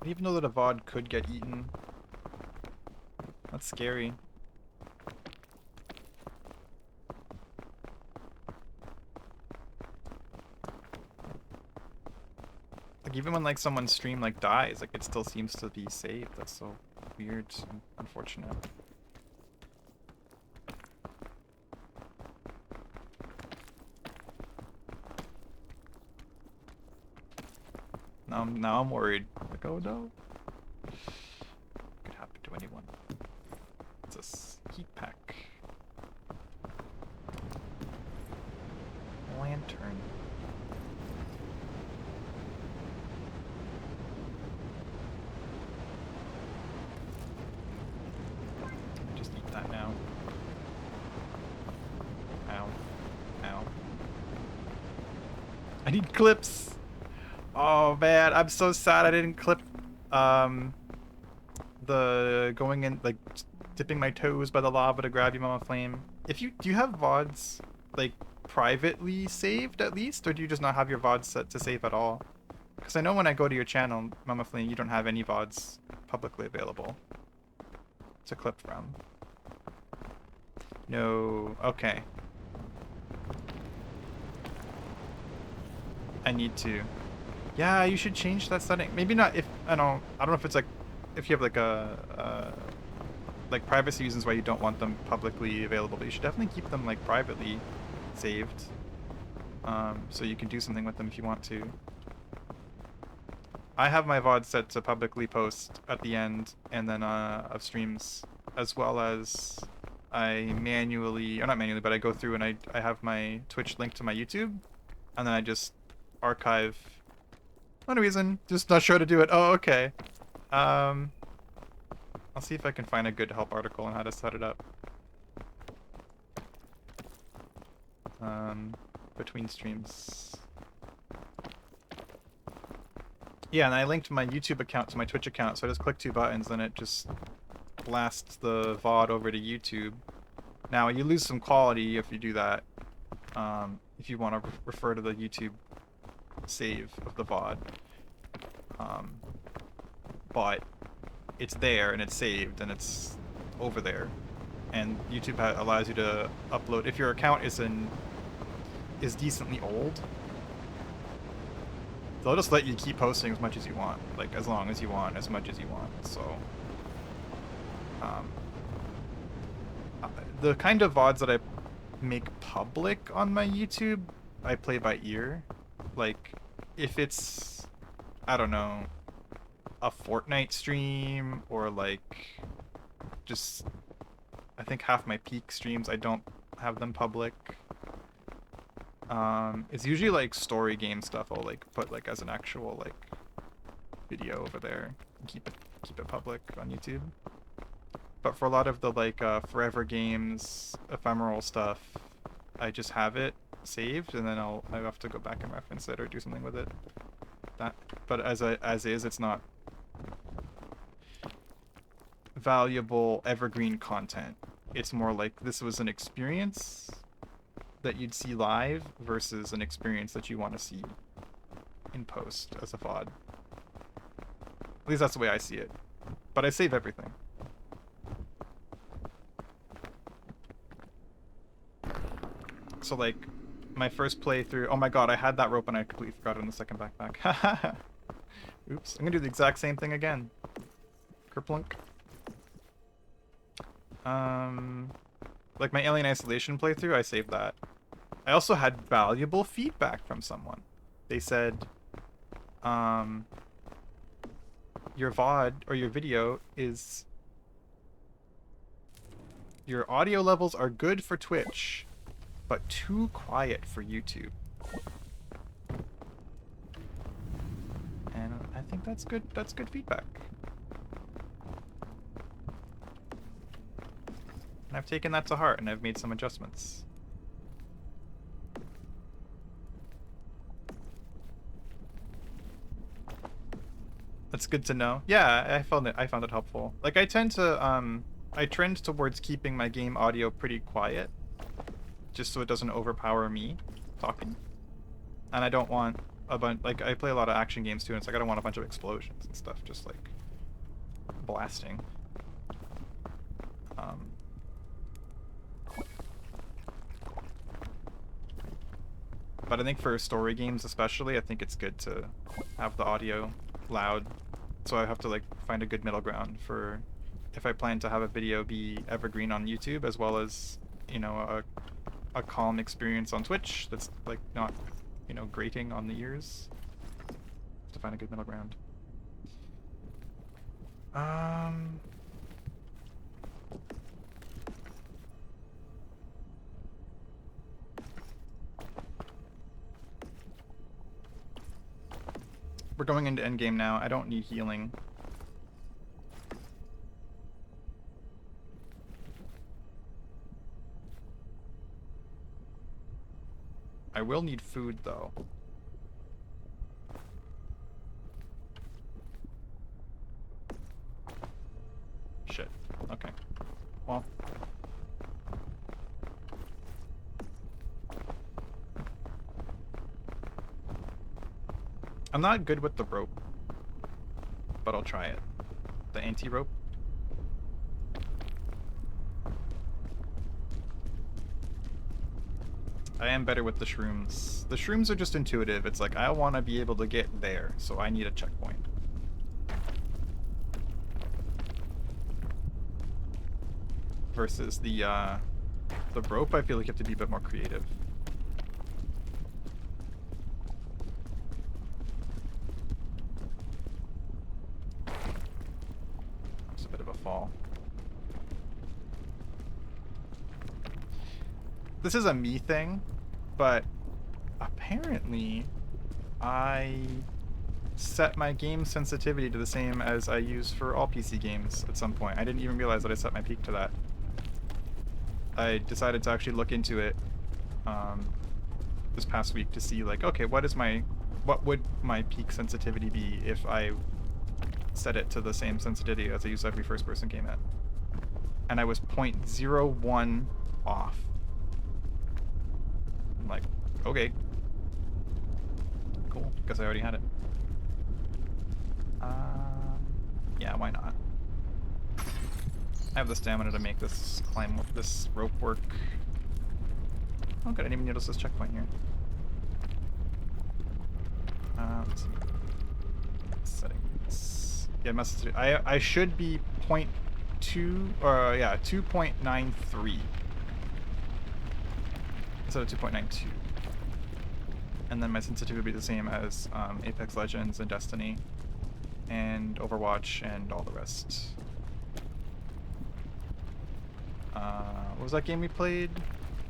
I didn't even know that a VOD could get eaten. That's scary. Like, even when, like, someone's stream, like, dies, like, it still seems to be saved. That's so weird and unfortunate. Now I'm worried. Like, oh no. Could happen to anyone. It's a heat pack. I need clips. Oh man, I'm so sad I didn't clip um the going in like dipping my toes by the lava to grab you, Mama Flame. If you do you have VODs like privately saved at least, or do you just not have your VODs set to save at all? Because I know when I go to your channel, Mama Flame, you don't have any VODs publicly available to clip from. No, okay. I need to. Yeah, you should change that setting. Maybe not if I don't know if it's like if you have like a like privacy reasons why you don't want them publicly available, but you should definitely keep them like privately saved. So you can do something with them if you want to. I have my VOD set to publicly post at the end and then of streams, as well as I manually, or not manually, but I go through and I have my Twitch linked to my YouTube, and then I just archive. No reason, just not sure how to do it. Oh, okay. I'll see if I can find a good help article on how to set it up. Between streams. Yeah, and I linked my YouTube account to my Twitch account, so I just click 2 buttons, and it just blasts the VOD over to YouTube. Now, you lose some quality if you do that, if you want to refer to the YouTube save of the VOD. But it's there, and it's saved, and it's over there. And YouTube allows you to upload, if your account is decently old, they'll just let you keep posting as much as you want, like as long as you want, as much as you want. So the kind of VODs that I make public on my YouTube, I play by ear. Like if it's, I don't know, a Fortnite stream, or like just, I think half my peak streams I don't have them public. It's usually like story game stuff I'll like put like as an actual like video over there and keep it public on YouTube. But for a lot of the like forever games, ephemeral stuff, I just have it saved, and then I have to go back and reference it or do something with it. But as is, it's not valuable evergreen content. It's more like this was an experience that you'd see live versus an experience that you want to see in post as a VOD. At least that's the way I see it. But I save everything. So like my first playthrough, oh my god, I had that rope and I completely forgot it in the second backpack. Oops, I'm gonna do the exact same thing again. Kerplunk. Like my Alien Isolation playthrough, I saved that. I also had valuable feedback from someone. They said, your VOD or your video is, your audio levels are good for Twitch, but too quiet for YouTube. And I think that's good feedback. And I've taken that to heart, and I've made some adjustments. That's good to know. Yeah, I found it helpful. Like I tend to I trend towards keeping my game audio pretty quiet, just so it doesn't overpower me talking. And I don't want a bunch, like I play a lot of action games too, and it's like I don't want a bunch of explosions and stuff just like blasting. But I think for story games especially, I think it's good to have the audio loud. So I have to like find a good middle ground for if I plan to have a video be evergreen on YouTube, as well as, you know, a calm experience on Twitch that's like not, you know, grating on the ears. To find a good middle ground. We're going into endgame now. I don't need healing. I will need food though. I'm not good with the rope, but I'll try it. The anti-rope. I am better with the shrooms. The shrooms are just intuitive. It's like, I want to be able to get there, so I need a checkpoint. Versus the rope, I feel like you have to be a bit more creative. It's a bit of a fall. This is a me thing, but apparently I set my game sensitivity to the same as I use for all PC games at some point. I didn't even realize that I set my peak to that. I decided to actually look into it this past week to see, like, okay, what would my peak sensitivity be if I set it to the same sensitivity as I use every first-person game at? And I was 0.01 off. I'm like, okay, cool, because I already had it. Yeah, why not? I have the stamina to make this this rope work. Oh good, I didn't even notice this checkpoint here. Let's see. Settings. Yeah, message. I should be 0.2 or yeah, 2.93 instead of 2.92. And then my sensitivity would be the same as Apex Legends and Destiny and Overwatch and all the rest. What was that game we played?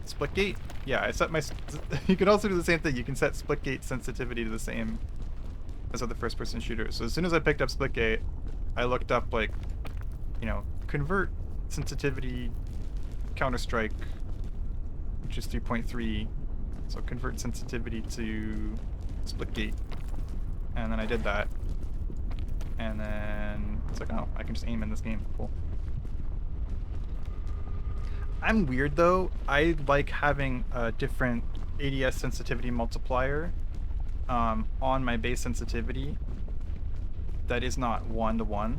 Splitgate? Yeah, I set my... You can also do the same thing. You can set Splitgate sensitivity to the same as other first-person shooters. So as soon as I picked up Splitgate, I looked up, like, you know, convert sensitivity Counter-Strike, which is 3.3. So convert sensitivity to Splitgate. And then I did that. And then it's like, oh, I can just aim in this game. Cool. I'm weird though. I like having a different ADS sensitivity multiplier on my base sensitivity that is not 1-to-1.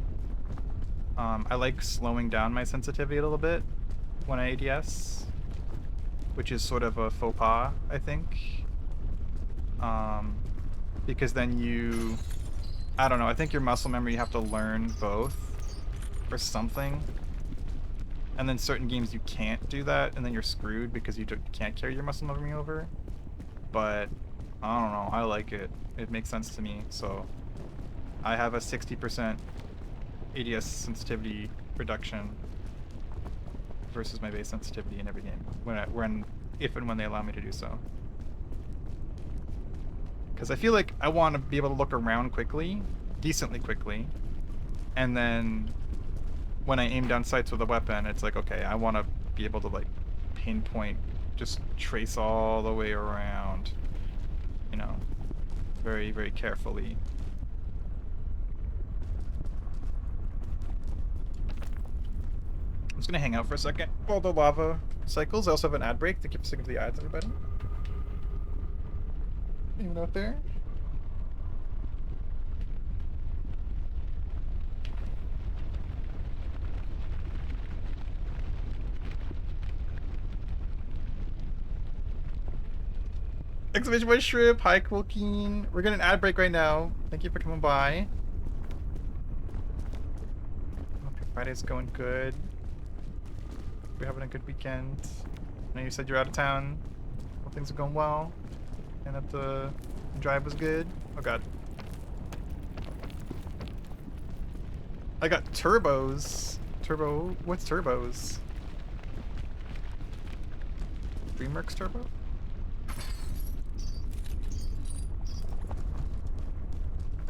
I like slowing down my sensitivity a little bit when I ADS, which is sort of a faux pas, I think. Because then you... I don't know, I think your muscle memory, you have to learn both or something. And then certain games you can't do that, and then you're screwed because you can't carry your muscle memory over. But, I don't know, I like it. It makes sense to me, so... I have a 60% ADS sensitivity reduction versus my base sensitivity in every game, if and when they allow me to do so. Because I feel like I want to be able to look around quickly, decently quickly, and then when I aim down sights with a weapon, it's like, okay, I want to be able to, like, pinpoint, just trace all the way around, you know, very, very carefully. I'm just gonna hang out for a second while the lava cycles. I also have an ad break to keep sticking to the ads, everybody. Anyone out there? Exclamation point shrimp. Hi, Cool Keen. We're getting an ad break right now. Thank you for coming by. Hope your Friday's going good. We're having a good weekend. I know you said you're out of town. Hope things are going well. And that the drive was good. Oh god. I got turbos. Turbo? What's turbos? DreamWorks Turbo?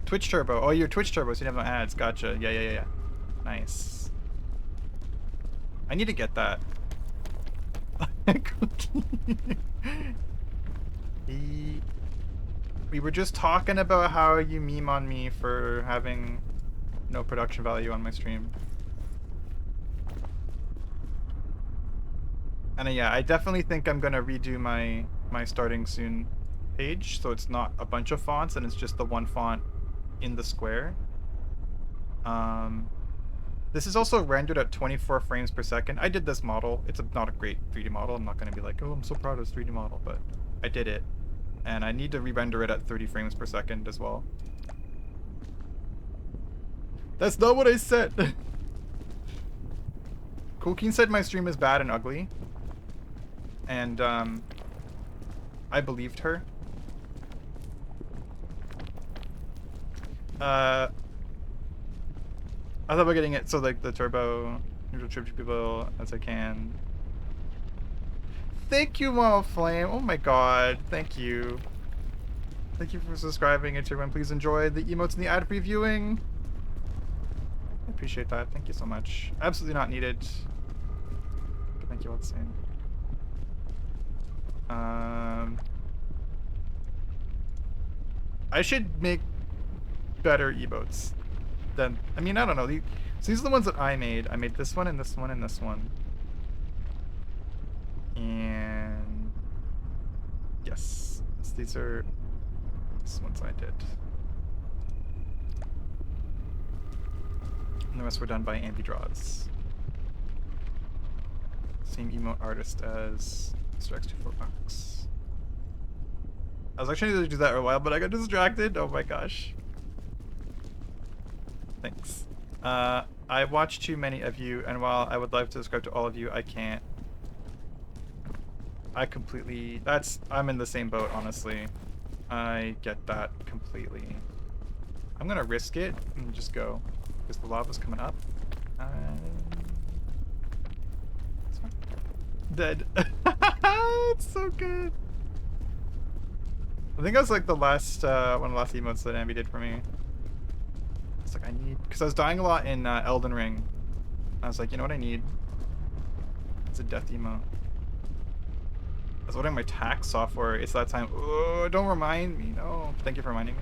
Twitch Turbo. Oh, you're Twitch Turbo, so you have no ads. Gotcha. Yeah. Nice. I need to get that. We were just talking about how you meme on me for having no production value on my stream. And yeah, I definitely think I'm gonna redo my starting soon page, so it's not a bunch of fonts and it's just the one font in the square. This is also rendered at 24 frames per second. I did this model. It's not a great 3D model. I'm not going to be like, oh, I'm so proud of this 3D model, but I did it. And I need to re-render it at 30 frames per second as well. That's not what I said! Cool Keen said my stream is bad and ugly. And, I believed her. I thought about getting it so like the turbo neutral trip people as I can. Thank you, Mama Flame. Oh my god, thank you. Thank you for subscribing and everyone. Please enjoy the emotes and the ad previewing. I appreciate that. Thank you so much. Absolutely not needed. But thank you all the same. I should make better emotes. Then I mean, I don't know. So these are the ones that I made. I made this one and this one and this one. And yes, these are ones I did. And the rest were done by Ambi Draws. Same emote artist as Mr. X24Box. I was actually going to do that for a while, but I got distracted. Oh my gosh. Thanks. I watch too many of you, and while I would love to subscribe to all of you, I can't. I completely... I'm in the same boat, honestly. I get that completely. I'm gonna risk it and just go, because the lava's coming up. It's fine. Dead. It's so good. I think that was like the last, one of the last emotes that Ambi did for me. It's like I need, because I was dying a lot in Elden Ring. I was like, you know what I need? It's a death emote. I was ordering my tax software. It's that time. Oh, don't remind me. No. Thank you for reminding me.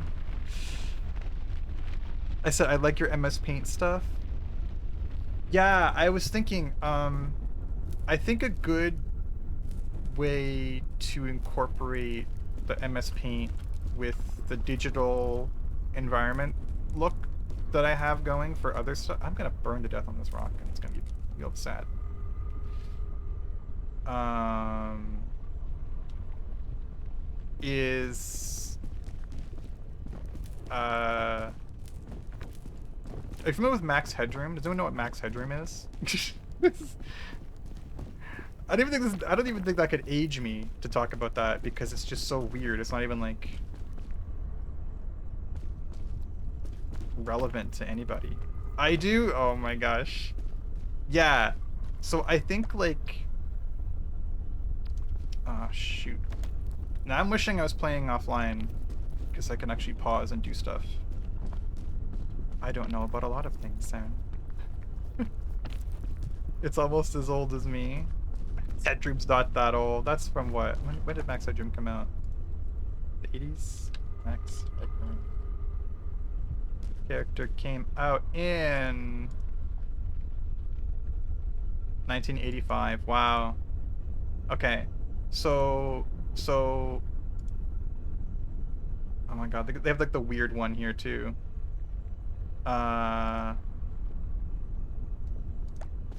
I said I like your MS Paint stuff. Yeah, I was thinking, I think a good way to incorporate the MS Paint with the digital environment look that I have going for other stuff. I'm gonna burn to death on this rock, and it's gonna be real sad. Is are you familiar with max headroom? Does anyone know what max headroom is? I don't even think that could age me to talk about that because it's just so weird. It's not even like relevant to anybody. I do? Oh my gosh. Yeah. So I think like shoot. Now I'm wishing I was playing offline because I can actually pause and do stuff. I don't know about a lot of things, Sam. It's almost as old as me. Headroom's not that old. That's from what? When did Max Headroom come out? The 80s? Max Headroom. Character came out in 1985. Wow. Okay. So oh my god, they have like the weird one here too.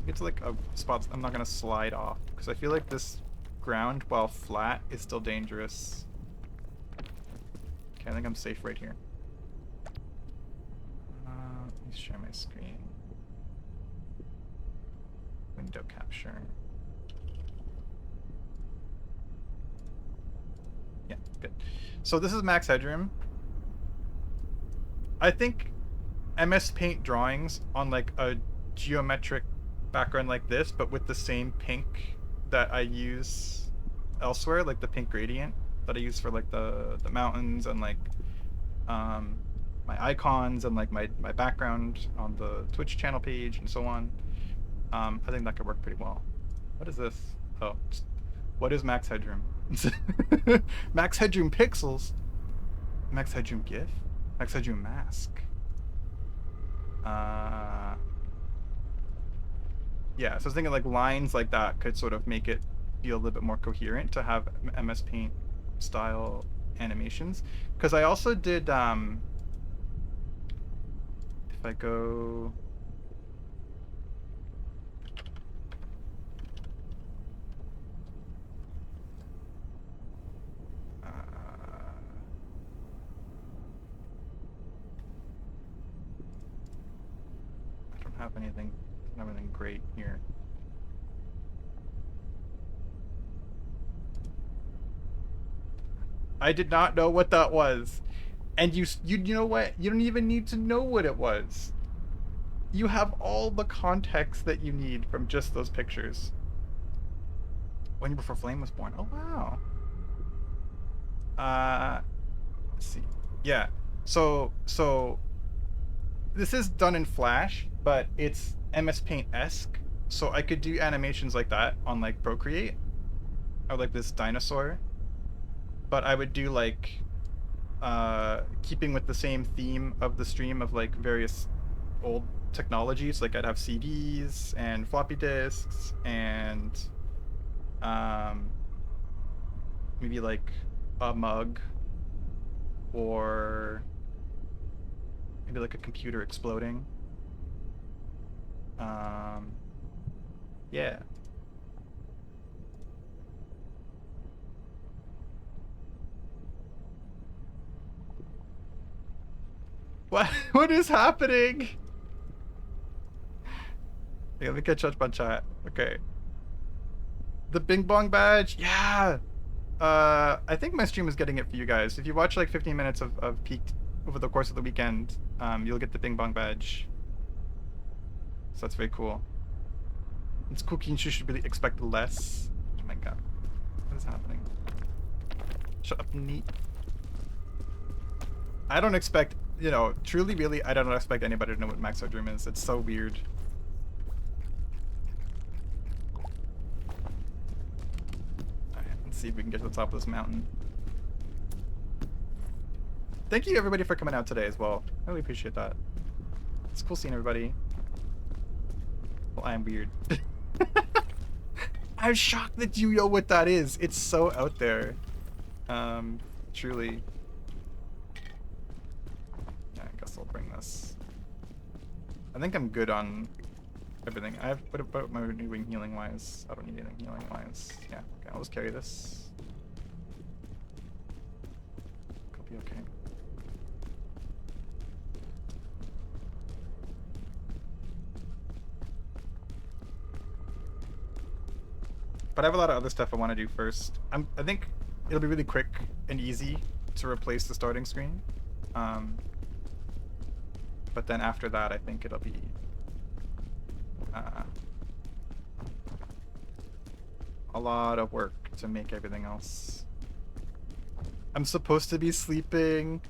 Get to like a spot I'm not gonna slide off because I feel like this ground, while flat, is still dangerous. Okay, I think I'm safe right here. Let me share my screen. Window capture. Yeah, good. So this is Max Headroom. I think MS Paint drawings on like a geometric background like this, but with the same pink that I use elsewhere, like the pink gradient that I use for like the mountains and like my icons and like my background on the Twitch channel page and so on. I think that could work pretty well. What is this? Oh, what is Max Headroom? Max Headroom pixels. Max Headroom GIF. Max Headroom mask. Yeah, so I was thinking like lines like that could sort of make it feel a little bit more coherent to have MS Paint style animations. Because I also did, if I go... I don't have anything great here. I did not know what that was. And you know what? You don't even need to know what it was. You have all the context that you need from just those pictures. 1 year before Flame was born. Oh wow. Let's see. Yeah. So this is done in Flash, but it's MS Paint-esque. So I could do animations like that on like Procreate. Or like this dinosaur. But I would do like keeping with the same theme of the stream of like various old technologies. Like I'd have CDs and floppy disks and maybe like a mug or maybe like a computer exploding. Yeah. What? What is happening? Okay, let me catch up on chat. Okay. The Bing Bong badge? Yeah. I think my stream is getting it for you guys. If you watch like 15 minutes of Peaked over the course of the weekend, you'll get the Bing Bong badge. So that's very cool. It's cooking, you should really expect less. Oh my god. What is happening? Shut up, neat. I don't expect, you know, truly, really, I don't expect anybody to know what Max Headroom is. It's so weird. Alright, let's see if we can get to the top of this mountain. Thank you, everybody, for coming out today as well. I really appreciate that. It's cool seeing everybody. Well, I am weird. I'm shocked that you know what that is. It's so out there. Truly. Yeah, I guess I'll bring this. I think I'm good on everything. What about my renewing healing wise? I don't need anything healing wise. Yeah, okay, I'll just carry this. Could be okay. But I have a lot of other stuff I want to do first. I think it'll be really quick and easy to replace the starting screen. But then after that, I think it'll be a lot of work to make everything else. I'm supposed to be sleeping.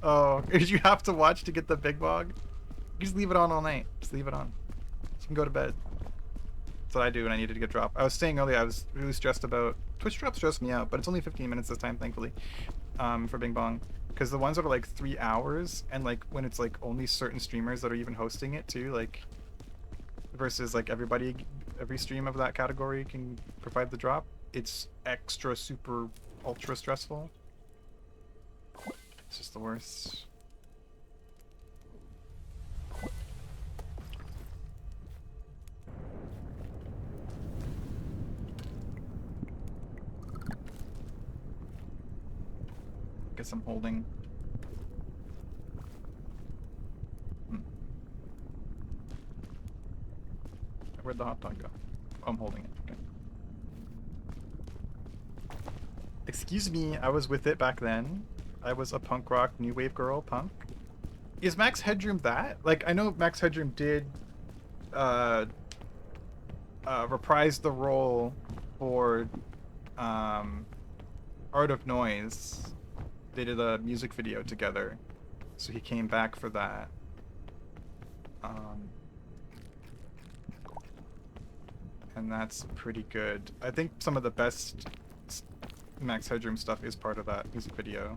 Oh, you have to watch to get the big bog? Just leave it on all night. Just leave it on. You can go to bed. That's what I do when I needed to get dropped. I was saying earlier, I was really stressed about... Twitch drops stress me out, but it's only 15 minutes this time, thankfully, for Bing Bong. Because the ones that are like 3 hours, and like when it's like only certain streamers that are even hosting it too, like versus like every stream of that category can provide the drop, it's extra super ultra stressful. It's just the worst. Guess I'm holding. Where'd the hot dog go? Oh, I'm holding it. Okay. Excuse me, I was with it back then. I was a punk rock new wave girl punk. Is Max Headroom that? Like, I know Max Headroom did reprise the role for Art of Noise. They did a music video together, so he came back for that. And that's pretty good. I think some of the best Max Headroom stuff is part of that music video.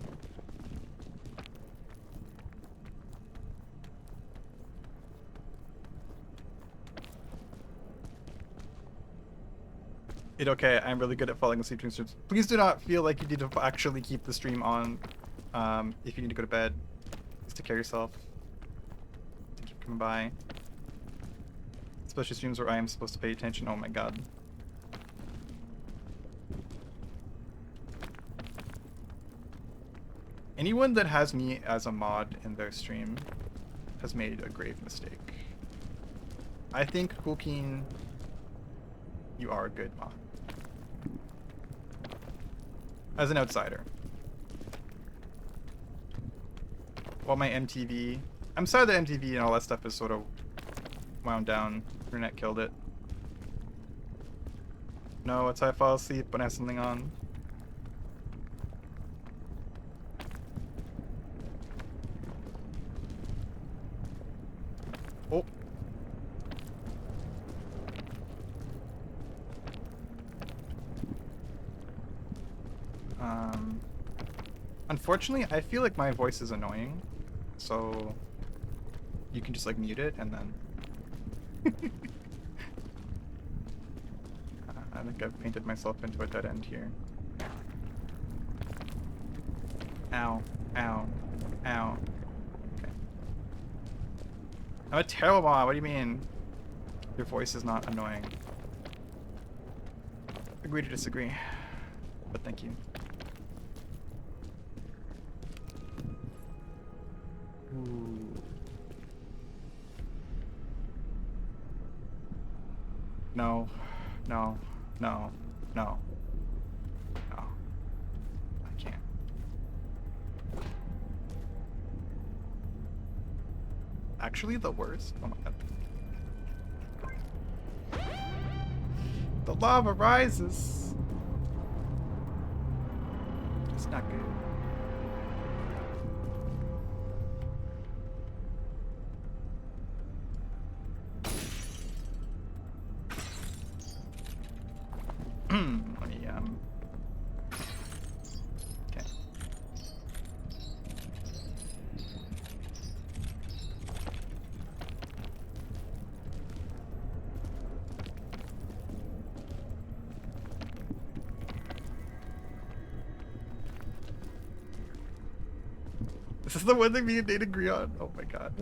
Okay, I'm really good at falling asleep during streams. Please do not feel like you need to actually keep the stream on. If you need to go to bed, just take care of yourself. Thank you for coming by. Especially streams where I am supposed to pay attention. Oh my god. Anyone that has me as a mod in their stream has made a grave mistake. I think Coolkeen, you are a good mod. As an outsider. While my MTV... I'm sorry that MTV and all that stuff is sort of wound down. Internet killed it. No, it's I fall asleep when I have something on. Oh. Unfortunately, I feel like my voice is annoying, so you can just like mute it and then. I think I've painted myself into a dead end here. Ow, ow, ow. Okay. I'm a terrible mod. What do you mean? Your voice is not annoying. Agree to disagree, but thank you. Ooh. No, no, no, no, no. I can't. Actually, the worst. Oh my god. The lava rises. It's not good. Let me, okay. This is the one thing me and Nate agree on. Oh my god.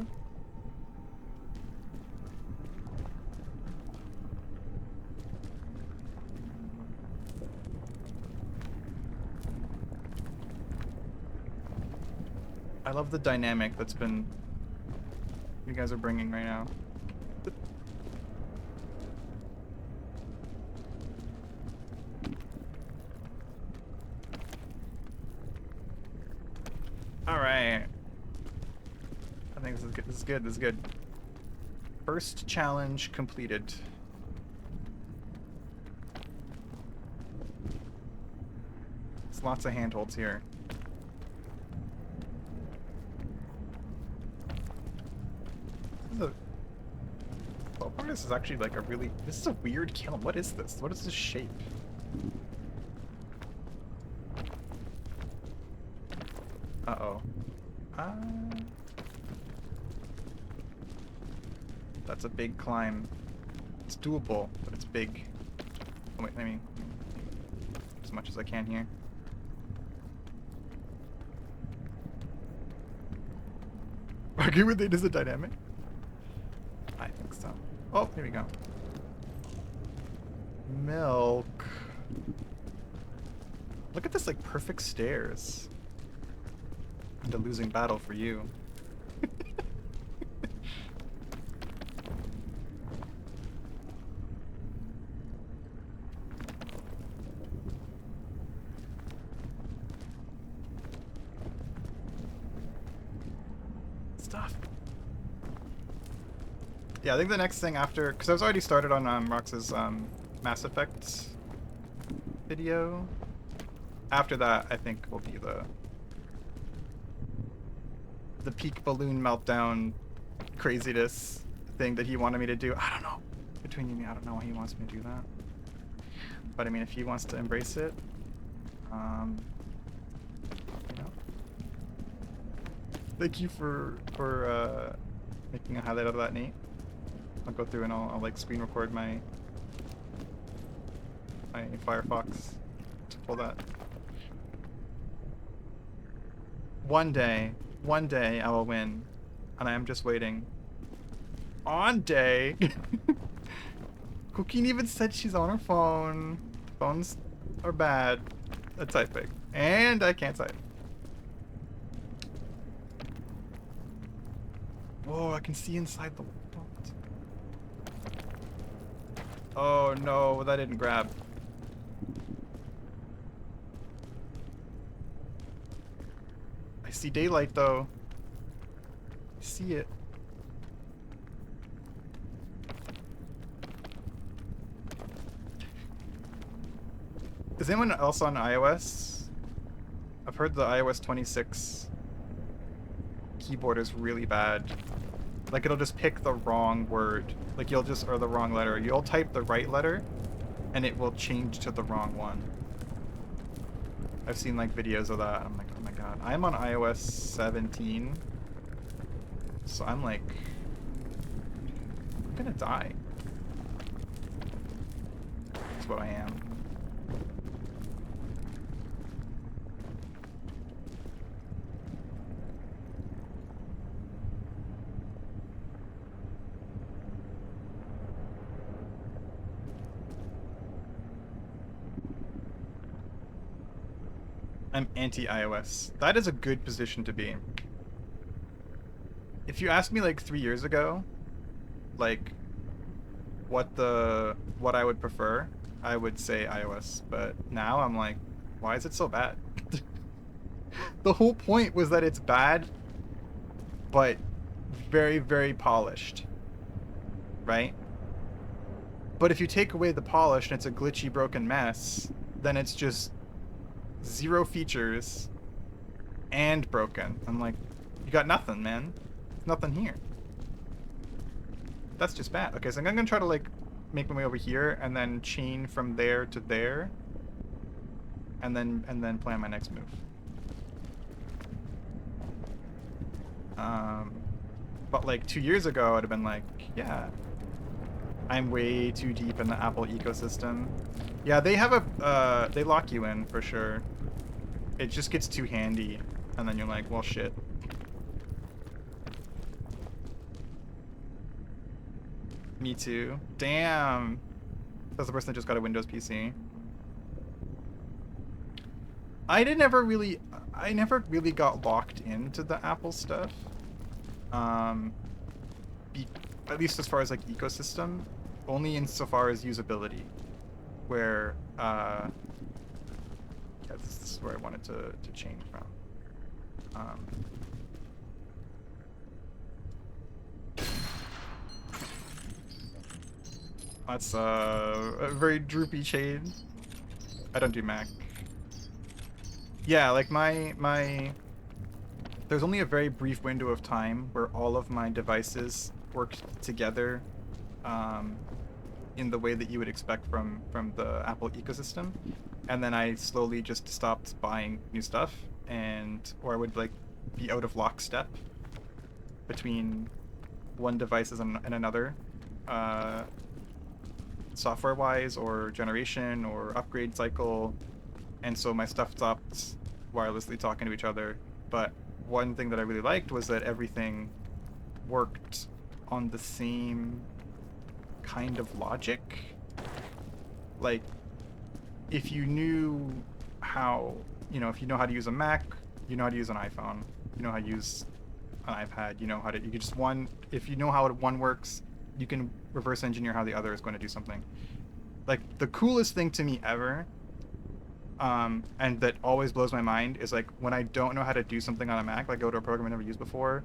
I love the dynamic that's been you guys are bringing right now. All right. I think this is good. This is good. This is good. First challenge completed. There's lots of handholds here. Oh, this is actually like a really... This is a weird kiln. What is this? What is this shape? Uh-oh. That's a big climb. It's doable, but it's big. Oh, wait, let me... As much as I can here. Agree with it is a dynamic? I think so. Oh, here we go. Milk. Look at this, like, perfect stairs. And a losing battle for you. Stuff. Yeah, I think the next thing after, because I was already started on Rox's Mass Effect video. After that, I think will be the peak balloon meltdown craziness thing that he wanted me to do. I don't know. Between you and me, I don't know why he wants me to do that. But I mean, if he wants to embrace it, you know. Thank you for making a highlight of that, Nate. I'll go through and I'll like screen record my Firefox to pull that. One day I will win, and I am just waiting. On day. Cookie even said she's on her phone. Phones are bad at typing, and I can't type. Whoa, I can see inside the vault. Oh no, that didn't grab. I see daylight though. I see it. Is anyone else on iOS? I've heard the iOS 26 keyboard is really bad. Like it'll just pick the wrong word. Like or the wrong letter. You'll type the right letter and it will change to the wrong one. I've seen like videos of that. I'm like, oh my god. I'm on iOS 17. So I'm like, I'm gonna die. That's what I am. I'm anti-iOS. That is a good position to be. If you asked me like 3 years ago, like what I would prefer, I would say iOS. But now I'm like, why is it so bad? The whole point was that it's bad, but very, very polished, right? But if you take away the polish and it's a glitchy, broken mess, then it's just 0 features and broken. I'm like, you got nothing, man. There's nothing here. That's just bad. Okay, so I'm gonna try to like make my way over here and then chain from there to there, and then plan my next move. But like 2 years ago, I'd have been like, yeah, I'm way too deep in the Apple ecosystem. Yeah, they have a they lock you in for sure. It just gets too handy, and then you're like, well, shit. Me too. Damn. That's the person that just got a Windows PC. I never really got locked into the Apple stuff. At least as far as like ecosystem, only insofar as usability. Where yeah, this is where I wanted to change from. That's a very droopy chain. I don't do Mac. Yeah, like my there's only a very brief window of time where all of my devices worked together in the way that you would expect from the Apple ecosystem, and then I slowly just stopped buying new stuff, or I would like be out of lockstep between one device and another, software wise or generation or upgrade cycle, and so my stuff stopped wirelessly talking to each other. But one thing that I really liked was that everything worked on the same kind of logic. Like, if you knew how, if you know how to use a Mac, you know how to use an iPhone, you know how to use an iPad, you could just if you know how one works, you can reverse engineer how the other is going to do something. Like, the coolest thing to me ever, and that always blows my mind, is like when I don't know how to do something on a Mac, like go to a program I've never used before,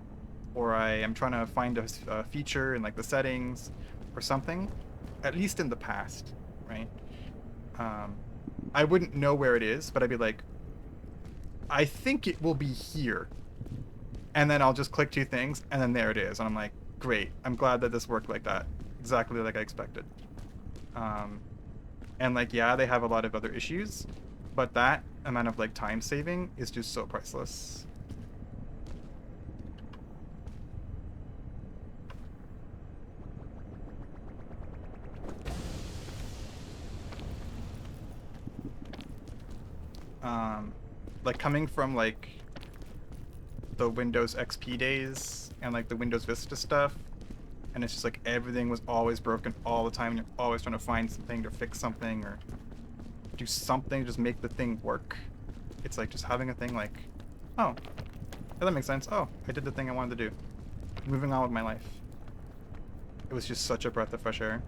or I am trying to find a feature in like the settings or something, at least in the past, right? I wouldn't know where it is, but I'd be like, I think it will be here. And then I'll just click 2 things, and then there it is. And I'm like, great. I'm glad that this worked like that. Exactly like I expected. And like, yeah, they have a lot of other issues, but that amount of like time saving is just so priceless. Um, like coming from like the Windows XP days and like the Windows Vista stuff, and it's just like everything was always broken all the time, and you're always trying to find something to fix something or do something to just make the thing work. It's like just having a thing like, oh, yeah, that makes sense. Oh, I did the thing I wanted to do. Moving on with my life. It was just such a breath of fresh air.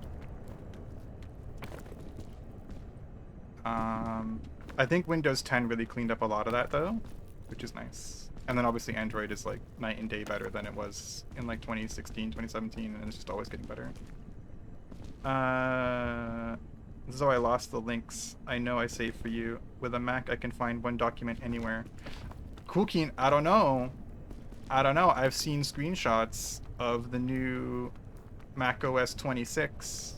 I think Windows 10 really cleaned up a lot of that though, which is nice. And then obviously Android is like night and day better than it was in like 2016, 2017, and it's just always getting better. This is how I lost the links. I know I saved for you. With a Mac, I can find one document anywhere. Cool, Keen. I don't know. I don't know. I've seen screenshots of the new Mac OS 26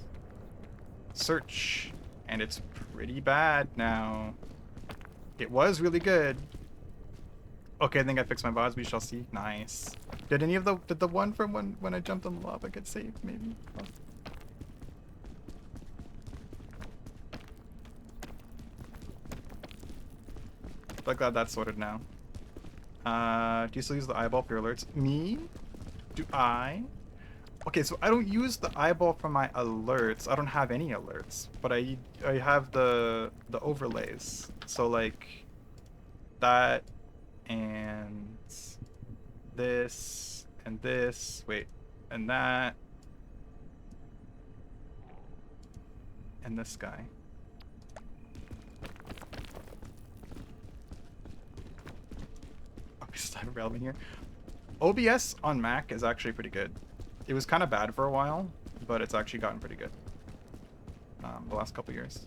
search, and it's pretty bad now. It was really good. Okay, I think I fixed my VODs. We shall see. Nice. Did the one from when I jumped on the lava get saved? Maybe. Oh. But glad that's sorted now. Do you still use the eyeball for your alerts? Me? Do I? Okay, so I don't use the eyeball for my alerts. I don't have any alerts, but I have the overlays. So like that and this and this. Wait, and that and this guy. Oh, we still have Railman here. OBS on Mac is actually pretty good. It was kind of bad for a while, but it's actually gotten pretty good the last couple years.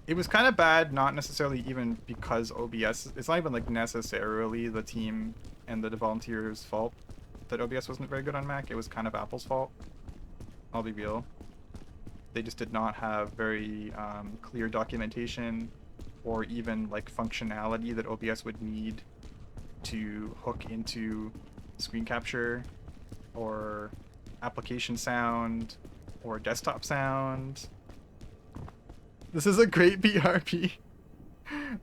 It was kind of bad, not necessarily even because OBS. It's not even like necessarily the team and the volunteers' fault that OBS wasn't very good on Mac. It was kind of Apple's fault. I'll be real. They just did not have very clear documentation or even like functionality that OBS would need to hook into screen capture or application sound or desktop sound. This is a great BRP.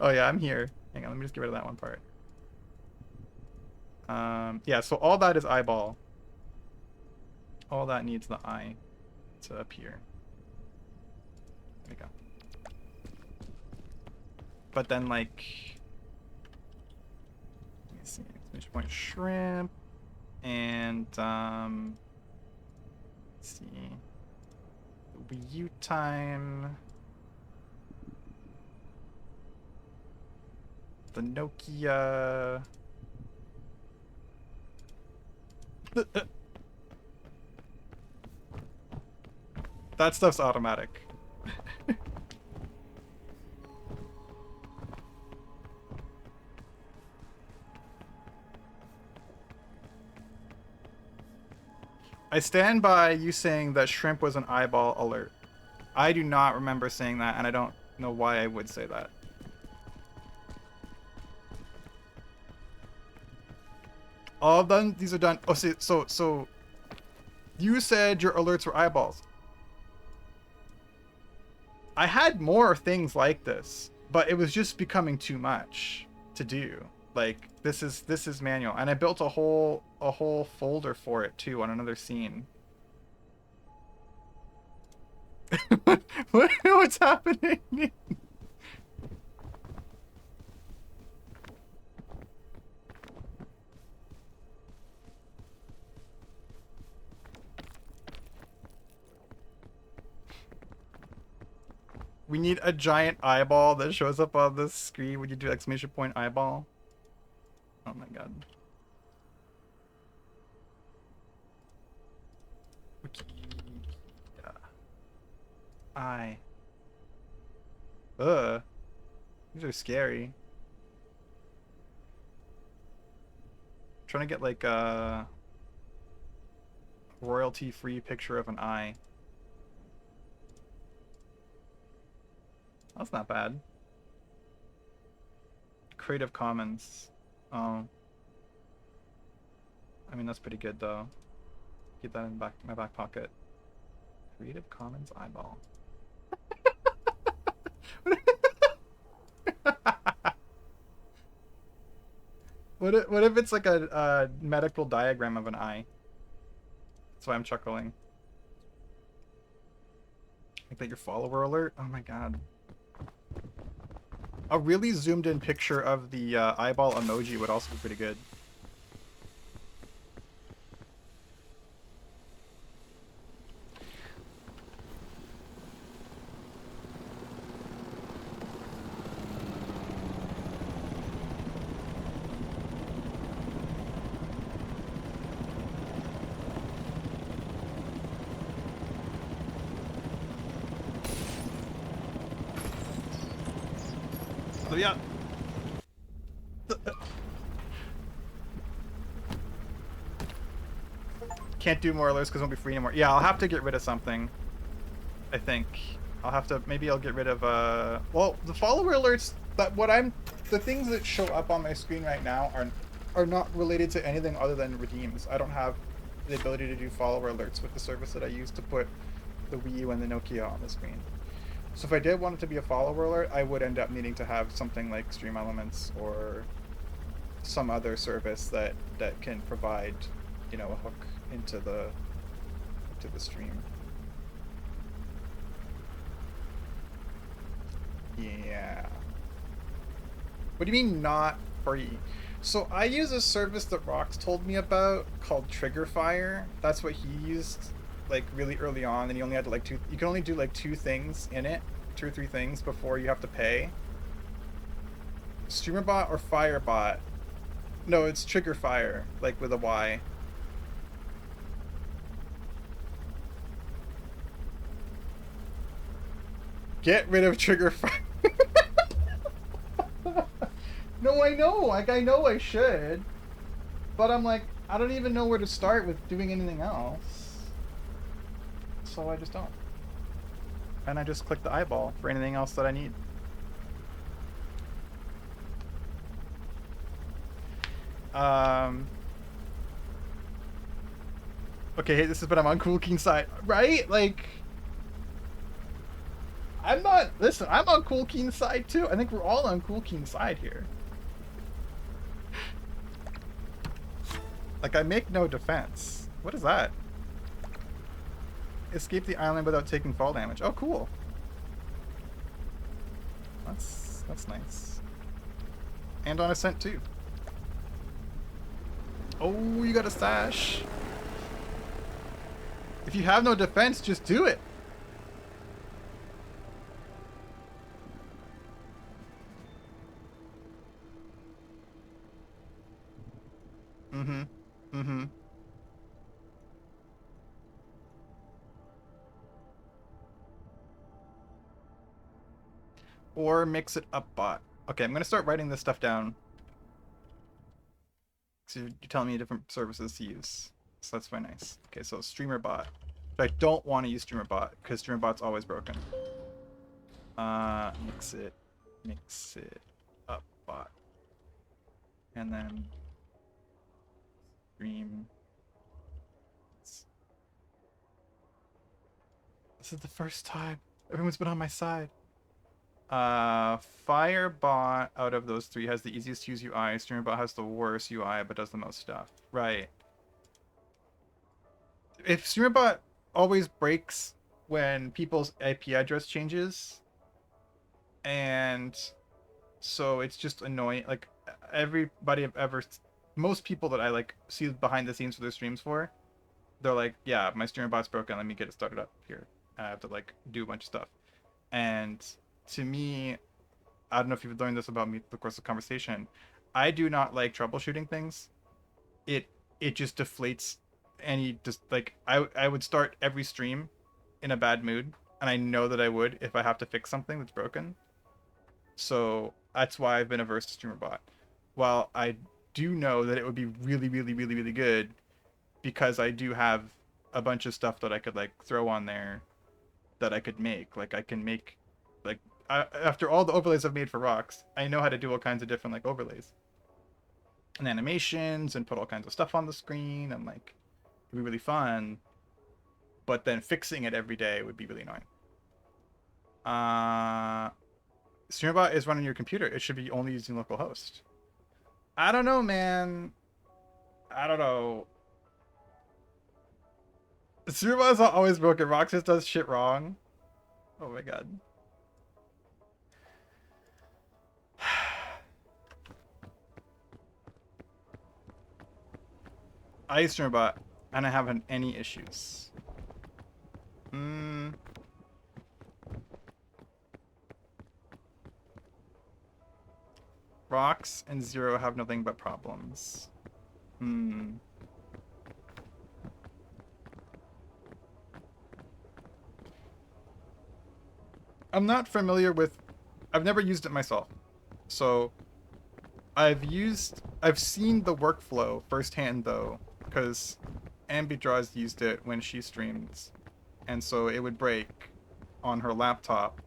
Oh yeah, I'm here. Hang on, let me just get rid of that one part. Yeah, so all that is eyeball. All that needs the eye to appear. There we go. But then like, let me see, exclamation point shrimp, and let's see, Wii U time, the Nokia. That stuff's automatic. I stand by you saying that shrimp was an eyeball alert. I do not remember saying that, and I don't know why I would say that. All done. These are done. Oh, see, so you said your alerts were eyeballs. I had more things like this, but it was just becoming too much to do. Like this is manual, and I built a whole folder for it too on another scene. What's happening? We need a giant eyeball that shows up on the screen when you do exclamation point eyeball. Oh my god. Yeah. Ugh. These are scary. I'm trying to get like a royalty-free picture of an eye. That's not bad. Creative Commons. Oh. I mean, that's pretty good though. Keep that in my back pocket. Creative Commons eyeball. What if it's like a medical diagram of an eye? That's why I'm chuckling. Like that your follower alert? Oh my god. A really zoomed in picture of the eyeball emoji would also be pretty good. So yeah. Can't do more alerts because it won't be free anymore. Yeah, I'll have to get rid of something. I think. I'll have to, maybe I'll get rid of, well, the follower alerts, the things that show up on my screen right now are not related to anything other than redeems. I don't have the ability to do follower alerts with the service that I use to put the Wii U and the Nokia on the screen. So if I did want it to be a follower alert, I would end up needing to have something like Stream Elements or some other service that can provide, you know, a hook into the stream. Yeah. What do you mean not free? So I use a service that Rox told me about called Triggerfire. That's what he used like really early on, and he only had to you can only do like 2 things in it, 2 or 3 things before you have to pay. StreamerBot or Firebot? No, it's Triggerfire, like with a Y. Get rid of Triggerfire. No, I know. Like, I know I should. But I'm like, I don't even know where to start with doing anything else. So I just don't. And I just click the eyeball for anything else that I need. Okay, hey, this is, but I'm on Cool Keen's side. Right? Like, I'm not, listen, I'm on Cool Keen's side too. I think we're all on Cool Keen's side here. Like, I make no defense. What is that? Escape the island without taking fall damage. Oh, cool. That's nice. And on Ascent too. Oh, you got a stash. If you have no defense, just do it. Mm-hmm. Mm-hmm. Or mix it up bot. Okay, I'm gonna start writing this stuff down. So you're telling me different services to use. So that's very nice. Okay, so streamer bot. But I don't want to use streamer bot because streamer bot's always broken. Mix it up bot. And then stream. This is the first time everyone's been on my side. Firebot out of those 3 has the easiest to use UI. StreamerBot has the worst UI but does the most stuff. Right. If StreamerBot always breaks when people's IP address changes, and so it's just annoying. Like everybody I've ever, most people that I like see behind the scenes for their streams for, they're like, yeah, my StreamerBot's broken. Let me get it started up here. I have to like do a bunch of stuff, and to me, I don't know if you've learned this about me through the course of the conversation. I do not like troubleshooting things. It just deflates any, just like I would start every stream in a bad mood, and I know that I would if I have to fix something that's broken. So that's why I've been averse to StreamerBot. While I do know that it would be really, really, really, really good because I do have a bunch of stuff that I could like throw on there that I could make. Like I can make, like after all the overlays I've made for rocks, I know how to do all kinds of different like overlays and animations and put all kinds of stuff on the screen, and like it'd be really fun. But then fixing it every day would be really annoying. StreamerBot is running your computer. It should be only using localhost. I don't know, man. I don't know. Suruba is always broken. Roxas does shit wrong. Oh my god. I used Suruba, and I haven't any issues. Hmm. Rox and Zero have nothing but problems. Hmm. I'm not familiar with. I've never used it myself, so I've seen the workflow firsthand though, because Ambidra's used it when she streams, and so it would break on her laptop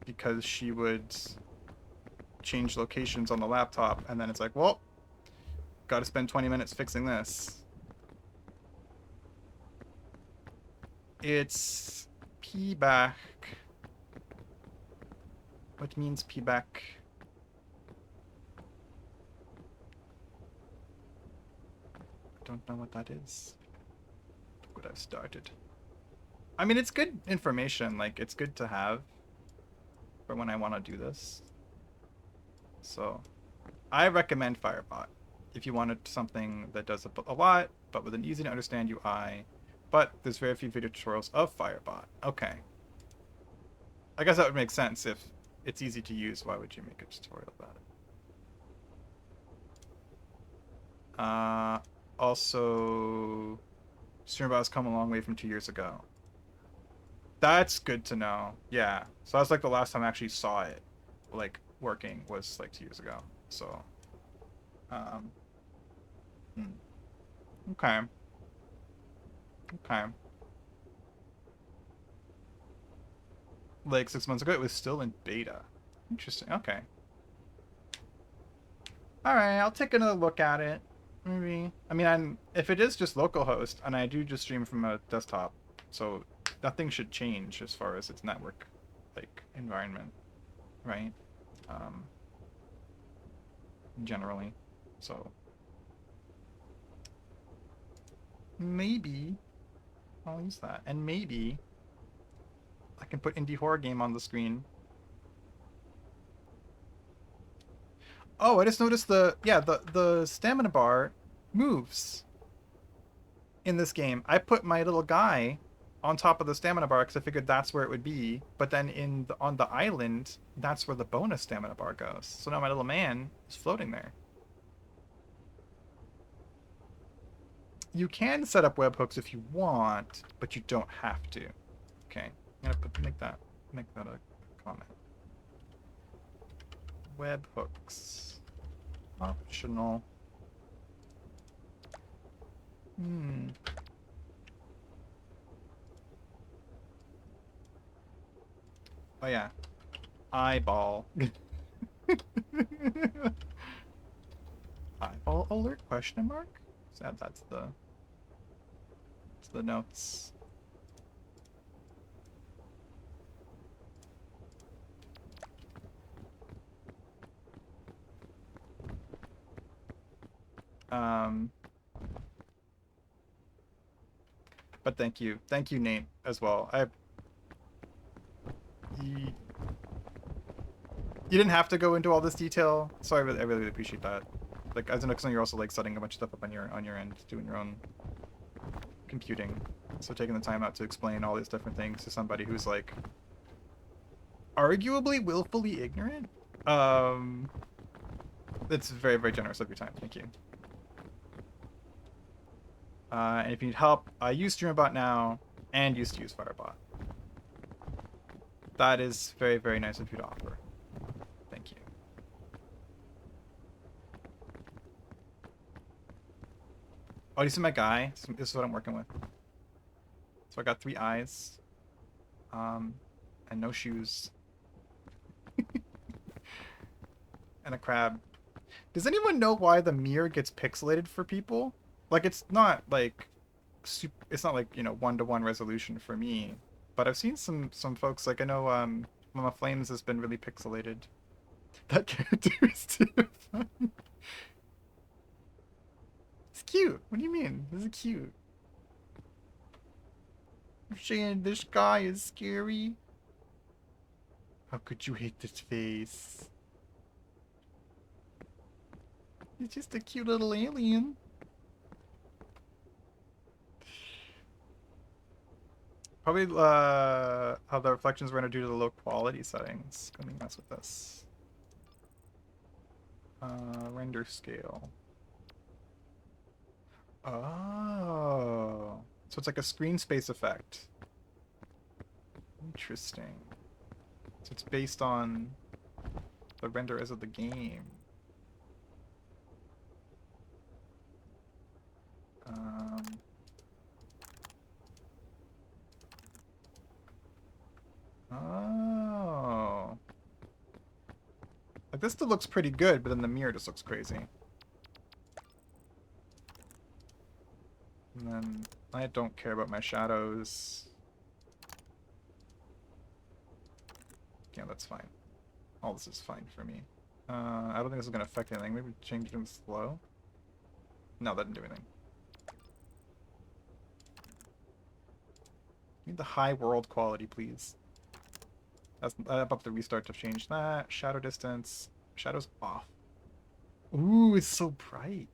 because she would change locations on the laptop, and then it's like, well, got to spend 20 minutes fixing this. It's pback. What means pback? I don't know what that is. Look what I've started. I mean, it's good information. Like, it's good to have for when I want to do this. So, I recommend Firebot if you wanted something that does a lot, but with an easy to understand UI. But there's very few video tutorials of Firebot. Okay. I guess that would make sense if it's easy to use. Why would you make a tutorial about it? Also, Streamerbot has come a long way from 2 years ago. That's good to know. Yeah. So that's like the last time I actually saw it, like working was like 2 years ago. So, um, hmm. Okay. Okay. Like 6 months ago, it was still in beta. Interesting. Okay. All right, I'll take another look at it. Maybe. I mean, if it is just localhost, and I do just stream from a desktop, so nothing should change as far as its network, like environment, right? Um, generally, so maybe I'll use that, and maybe I can put indie horror game on the screen. Oh, I just noticed the stamina bar moves in this game. I put my little guy on top of the stamina bar because I figured that's where it would be. But then on the island, that's where the bonus stamina bar goes. So now my little man is floating there. You can set up webhooks if you want, but you don't have to. Okay, I'm gonna make that a comment. Webhooks optional. Hmm. Oh yeah, eyeball. Eyeball alert? Question mark? So that's the notes. Um, but thank you, Nate, as well. You, you didn't have to go into all this detail, so I really appreciate that. Like, as an example, you're also like setting a bunch of stuff up on your end, doing your own computing. So taking the time out to explain all these different things to somebody who's like arguably willfully ignorant. Um, it's very, very generous of your time. Thank you. And if you need help, I use StreamerBot now and used to use Firebot. That is very, very nice of you to offer. Thank you. Oh, you see my guy? This is what I'm working with. So I got 3 eyes. And no shoes. And a crab. Does anyone know why the mirror gets pixelated for people? Like, it's not like it's not like, you know, 1-to-1 resolution for me. But I've seen some folks, like I know Mama Flames has been really pixelated. That character is terrifying. cute. What do you mean? This is cute. You're saying this guy is scary? How could you hate this face? He's just a cute little alien. Probably how the reflections were due to the low quality settings. Let me mess with this. Render scale. Oh. So it's like a screen space effect. Interesting. So it's based on the render as of the game. Oh. Like this still looks pretty good, but then the mirror just looks crazy. And then I don't care about my shadows. Yeah, that's fine. All this is fine for me. I don't think this is gonna affect anything. Maybe change it in slow. No, that didn't do anything. Need the high world quality, please. That's up the restart to change that. Shadow distance. Shadows off. Ooh, it's so bright.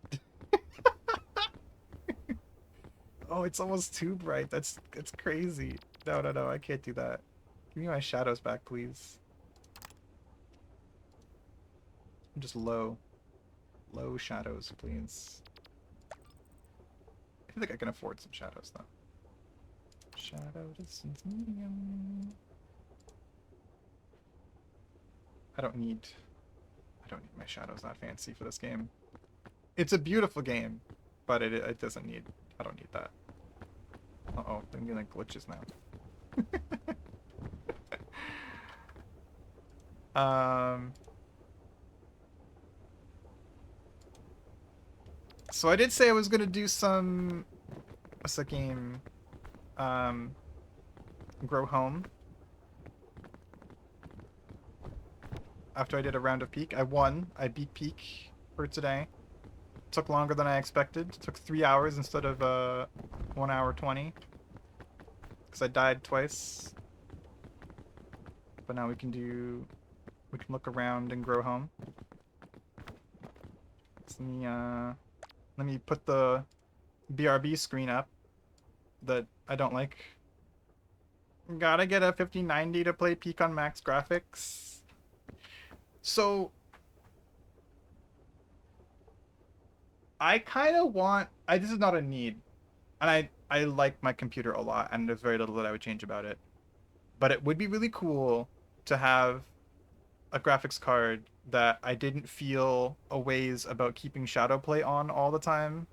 Oh, it's almost too bright. That's crazy. No, no, no, I can't do that. Give me my shadows back, please. I'm just low. Low shadows, please. I think I can afford some shadows, though. Shadow distance medium. I don't need my shadows that fancy for this game. It's a beautiful game, but it doesn't need. I don't need that. Uh-oh, I'm getting glitches now. So I did say I was gonna do some. What's the game? Grow Home. After I did a round of Peak, I won. I beat Peak for today. Took longer than I expected. Took 3 hours instead of 1 hour 20. Because I died twice. But now we can look around and grow home. So let me put the BRB screen up that I don't like. Gotta get a 5090 to play Peak on max graphics. So I kind of want. This is not a need, and I like my computer a lot, and there's very little that I would change about it. But it would be really cool to have a graphics card that I didn't feel a ways about keeping Shadowplay on all the time.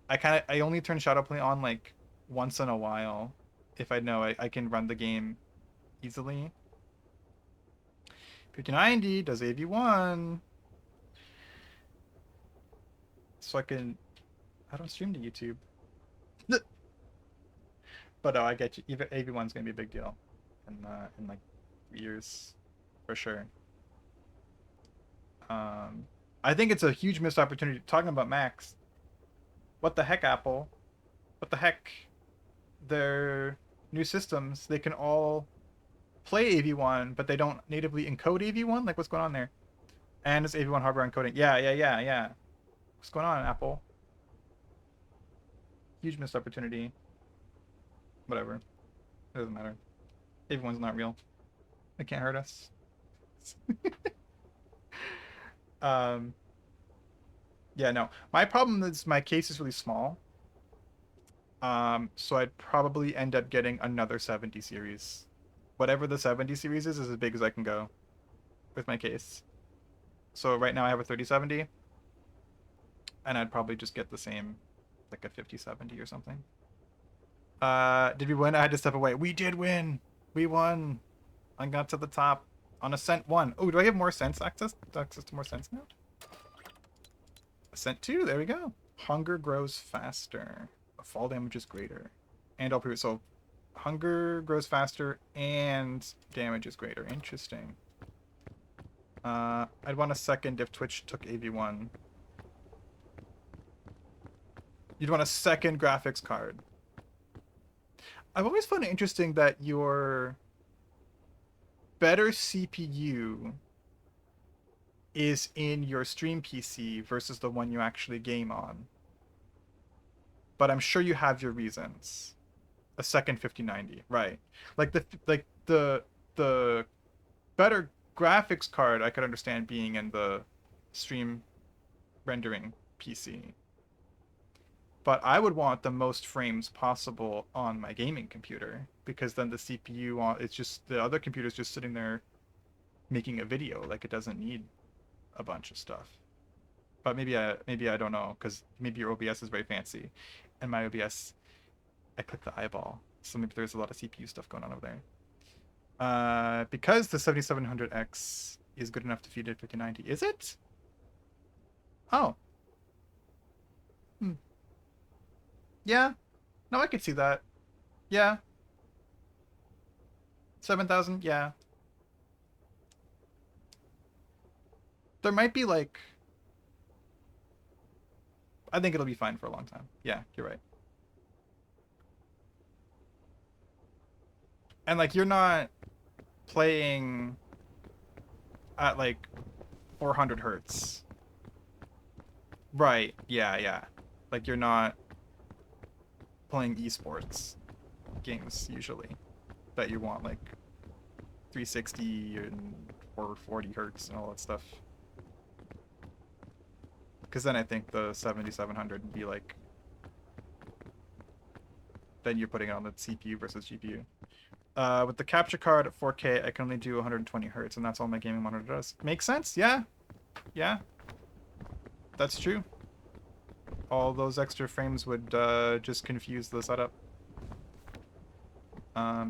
I only turn Shadowplay on like once in a while if I know I can run the game easily. 5090 does AV1. So I don't stream to YouTube. But no, I get you. Even AV1's gonna be a big deal in like years, for sure. I think it's a huge missed opportunity. Talking about Max, what the heck, Apple? What the heck? Their new systems, they can all play AV1, but they don't natively encode AV1. Like, what's going on there? And it's AV1 hardware encoding. Yeah. What's going on, Apple? Huge missed opportunity. Whatever. It doesn't matter. AV1's not real. It can't hurt us. Yeah, no. My problem is my case is really small. So I'd probably end up getting another 70 series. Whatever the 70 series is as big as I can go with my case. So right now I have a 3070, and I'd probably just get the same, like a 5070 or something. Did we win? I had to step away. We did win. We won. I got to the top on Ascent 1. Oh, do I have more sense access? Access to more sense now? Ascent 2, there we go. Hunger grows faster. Fall damage is greater. And all previous. So hunger grows faster and damage is greater. Interesting. I'd want a second if Twitch took AV1. You'd want a second graphics card. I've always found it interesting that your better CPU is in your stream PC versus the one you actually game on. But I'm sure you have your reasons. A second 5090, right? Like the better graphics card I could understand being in the stream rendering PC. But I would want the most frames possible on my gaming computer because then the CPU on it's just the other computer's just sitting there making a video like it doesn't need a bunch of stuff. But maybe I don't know because maybe your OBS is very fancy, and my OBS I click the eyeball, so maybe there's a lot of CPU stuff going on over there. Because the 7700X is good enough to feed it 5090, is it? Oh, hmm. Yeah. No, I could see that. Yeah, 7,000. Yeah, there might be like I think it'll be fine for a long time. Yeah, you're right. And like you're not playing at like 400 hertz. Right. Yeah, yeah. Like you're not playing esports games usually that you want like 360 and 440 hertz and all that stuff. Because then I think the 7700 would be like then you're putting it on the CPU versus GPU. With the capture card at 4K, I can only do 120 hertz, and that's all my gaming monitor does. Makes sense? Yeah, yeah, that's true. All those extra frames would just confuse the setup.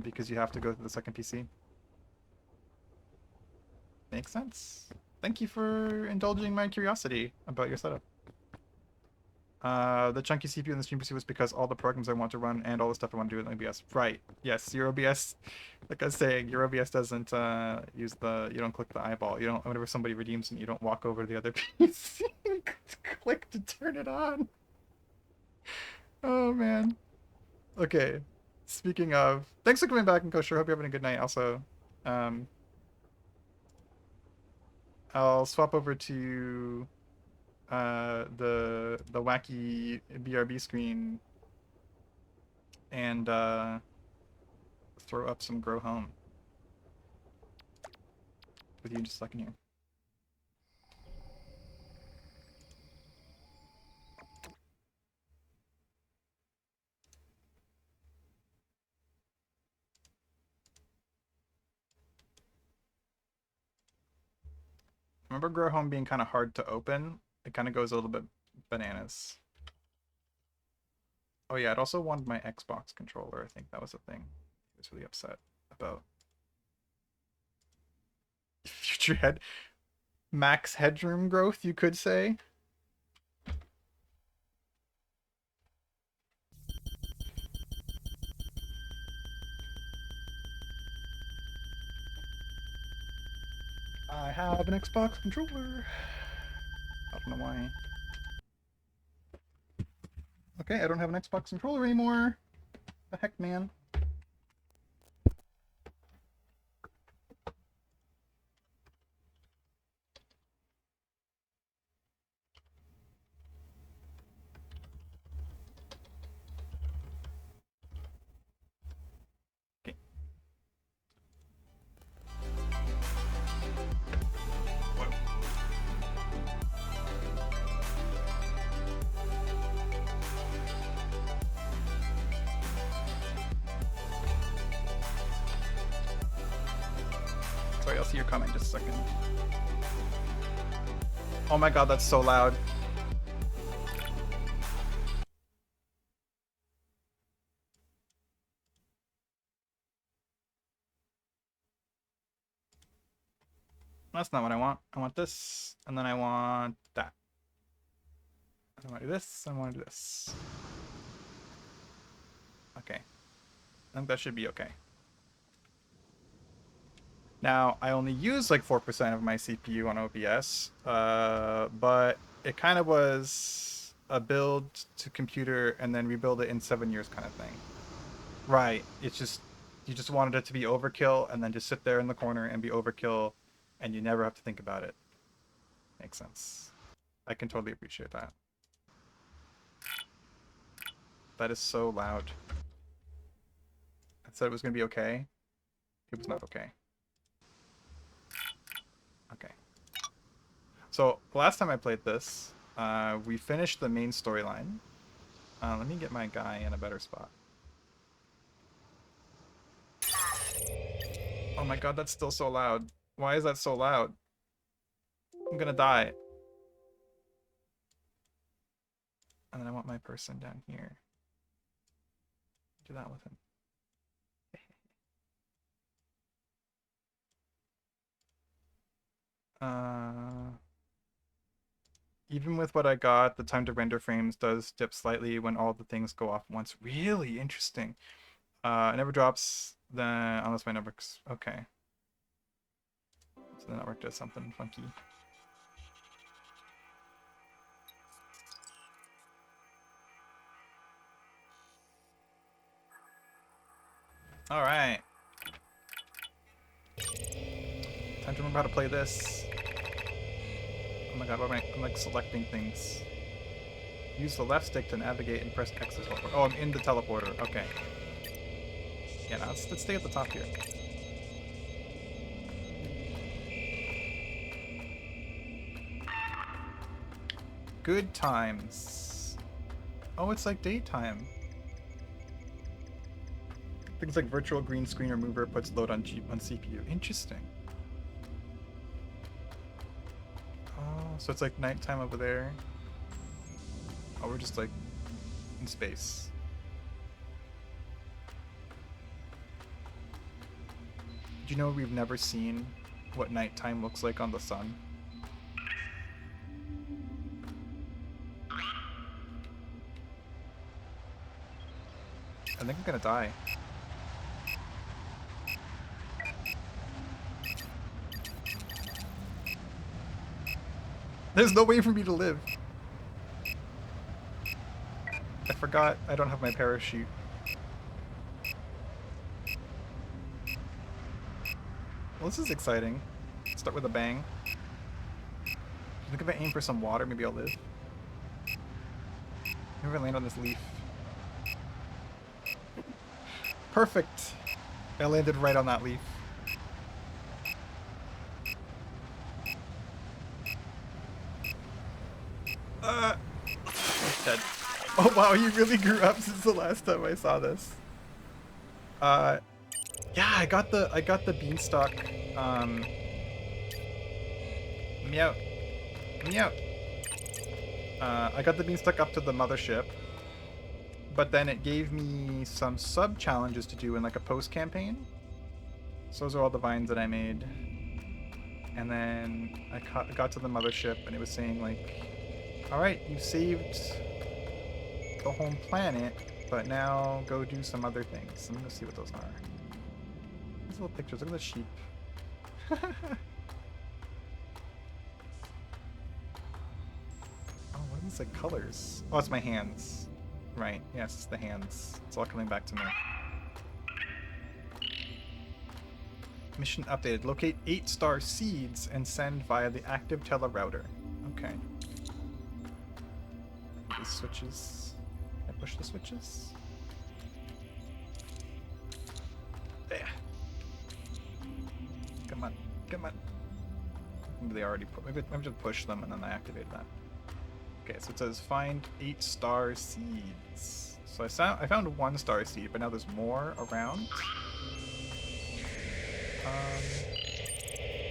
Because you have to go to the second PC. Makes sense. Thank you for indulging my curiosity about your setup. The chunky CPU in the stream PC was because all the programs I want to run and all the stuff I want to do in OBS. Right. Yes, your OBS, like I was saying, your OBS doesn't use you don't click the eyeball. You don't, whenever somebody redeems and you don't walk over to the other PC and click to turn it on. Oh, man. Okay. Speaking of, thanks for coming back and kosher. Hope you're having a good night. Also, um, I'll swap over to the wacky BRB screen and throw up some grow home with you in just a second here. Remember grow home being kind of hard to open? It kind of goes a little bit bananas. Oh yeah, it also wanted my Xbox controller. I think that was a thing. He was really upset about. Future head max headroom growth, you could say. I have an Xbox controller. I don't know why. Okay, I don't have an Xbox controller anymore. The heck, man. Okay. Whoa. Sorry, I'll see your comment in just a second. Oh my god, that's so loud. That's not what I want. I want this, and then I want that. I want to do this, I want to do this. Okay. I think that should be okay. Now, I only use like 4% of my CPU on OBS, but it kind of was a build to computer and then rebuild it in 7 years kind of thing. Right. It's just you just wanted it to be overkill and then just sit there in the corner and be overkill and you never have to think about it. Makes sense. I can totally appreciate that. That is so loud. I said it was going to be okay. It was not okay. Okay. So, the last time I played this, we finished the main storyline. Let me get my guy in a better spot. Oh my god, that's still so loud. Why is that so loud? I'm gonna die. And then I want my person down here. Do that with him. Even with what I got, the time to render frames does dip slightly when all the things go off once. Really interesting. It never drops then unless my network's okay. So the network does something funky. All right. Time to remember how to play this. Oh my god, what am I? I'm like selecting things. Use the left stick to navigate and press X to teleport. Oh, I'm in the teleporter. Okay. Yeah, now let's stay at the top here. Good times. Oh, it's like daytime. Things like virtual green screen remover puts load on CPU. Interesting. Oh, so it's like nighttime over there. Oh, we're just like in space. Do you know we've never seen what nighttime looks like on the sun? I think I'm gonna die. There's no way for me to live. I forgot I don't have my parachute. Well, this is exciting. Start with a bang. I think if I aim for some water, maybe I'll live. Maybe if I land on this leaf. Perfect! I landed right on that leaf. I'm dead. Oh wow, you really grew up since the last time I saw this. Yeah, I got the beanstalk. Meow. Meow. I got the beanstalk up to the mothership, but then it gave me some sub challenges to do in like a post campaign. So those are all the vines that I made. And then I got to the mothership and it was saying like, all right, you've saved the home planet, but now go do some other things. I'm gonna see what those are. These little pictures. Look at the sheep. Oh, what are these like colors? Oh, it's my hands. Right. Yes, it's the hands. It's all coming back to me. Mission updated. Locate 8-star seeds and send via the active telerouter. Okay. These switches. Can I push the switches? There. Come on. Come on. Maybe they already put. Maybe I just push them and then I activate that. Okay, so it says find 8-star seeds. So I found 1-star seed, but now there's more around.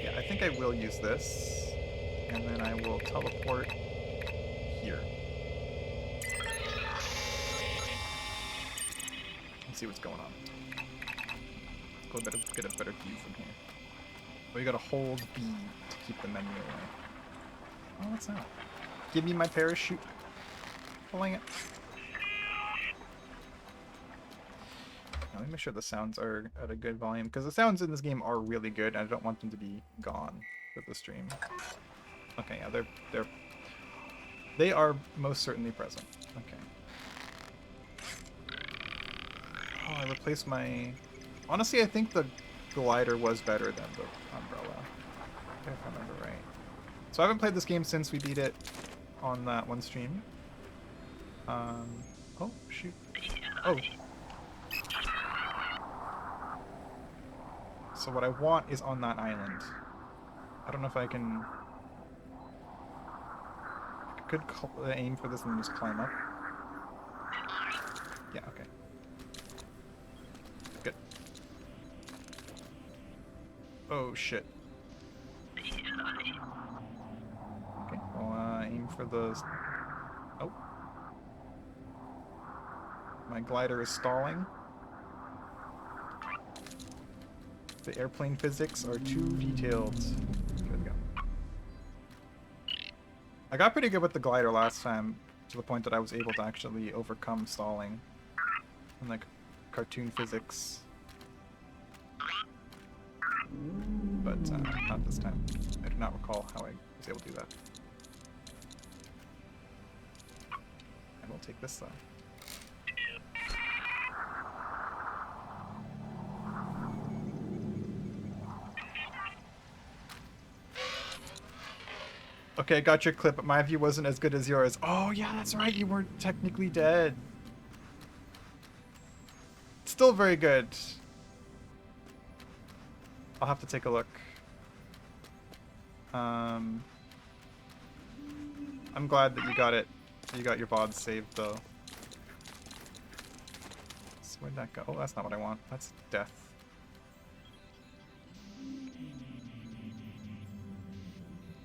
Yeah, I think I will use this, and then I will teleport here. Let's see what's going on. Let's go get a better view from here. Oh, you gotta hold B to keep the menu away. Oh, what's that? Give me my parachute. Pulling it. Now, let me make sure the sounds are at a good volume, because the sounds in this game are really good, and I don't want them to be gone with the stream. Okay, yeah, they're They are most certainly present. Okay. Oh, I replaced my... Honestly, I think the glider was better than the umbrella, if I remember right. So I haven't played this game since we beat it on that one stream. Oh, shoot. Oh. So what I want is on that island. I don't know if I can... I could aim for this and just climb up. Yeah, okay. Good. Oh, shit. Okay, well, aim for the... Oh. My glider is stalling. The airplane physics are too detailed. There we go. I got pretty good with the glider last time, to the point that I was able to actually overcome stalling. And like cartoon physics. But not this time. I do not recall how I was able to do that. I will take this though. Okay, I got your clip, but my view wasn't as good as yours. Oh yeah, that's right, you weren't technically dead. Still very good. I'll have to take a look. I'm glad that you got it. You got your VOD saved though. So where'd that go? Oh, that's not what I want. That's death.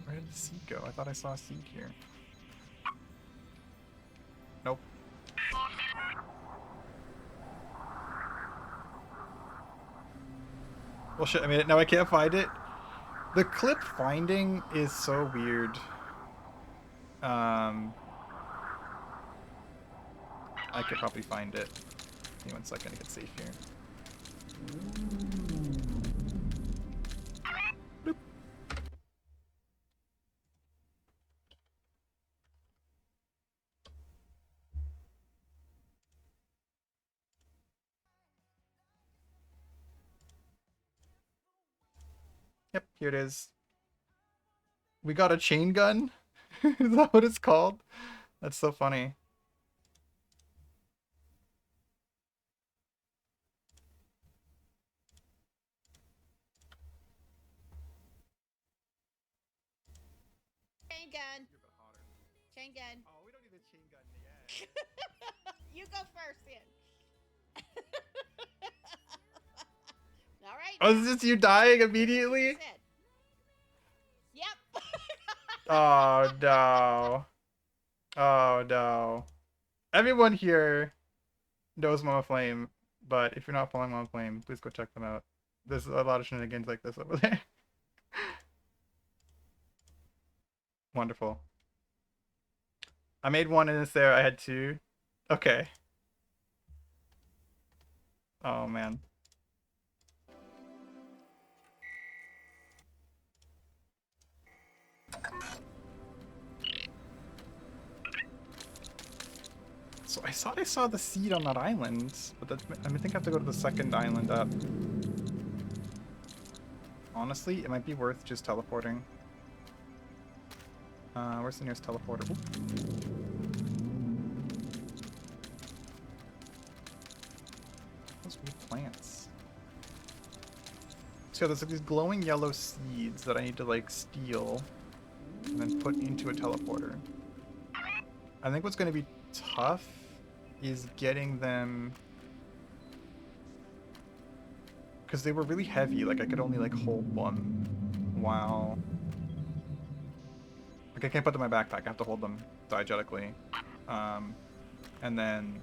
Where did the seed go? I thought I saw a seed here. Nope. Well, shit, I made it. Now I can't find it. The clip finding is so weird. I could probably find it. Give me 1 second to get safe here. Bloop. Yep, here it is. We got a chain gun? Is that what it's called? That's so funny. Chain gun. Chain gun. Oh, we don't need a chain gun yet. You go first then. All right. Oh, is this you dying immediately? Yep. Oh no. Oh no. Everyone here knows Mama Flame, but if you're not following Mama Flame, please go check them out. There's a lot of shenanigans like this over there. Wonderful. I made one in this there. I had two. Okay. Oh man. So I thought I saw the seed on that island, but that, I think I have to go to the second island up. Honestly, it might be worth just teleporting. Where's the nearest teleporter? Oop. Those weird plants. So there's like these glowing yellow seeds that I need to like steal and then put into a teleporter. I think what's going to be tough is getting them, because they were really heavy. Like I could only like hold one while, like I can't put them in my backpack. I have to hold them diegetically, and then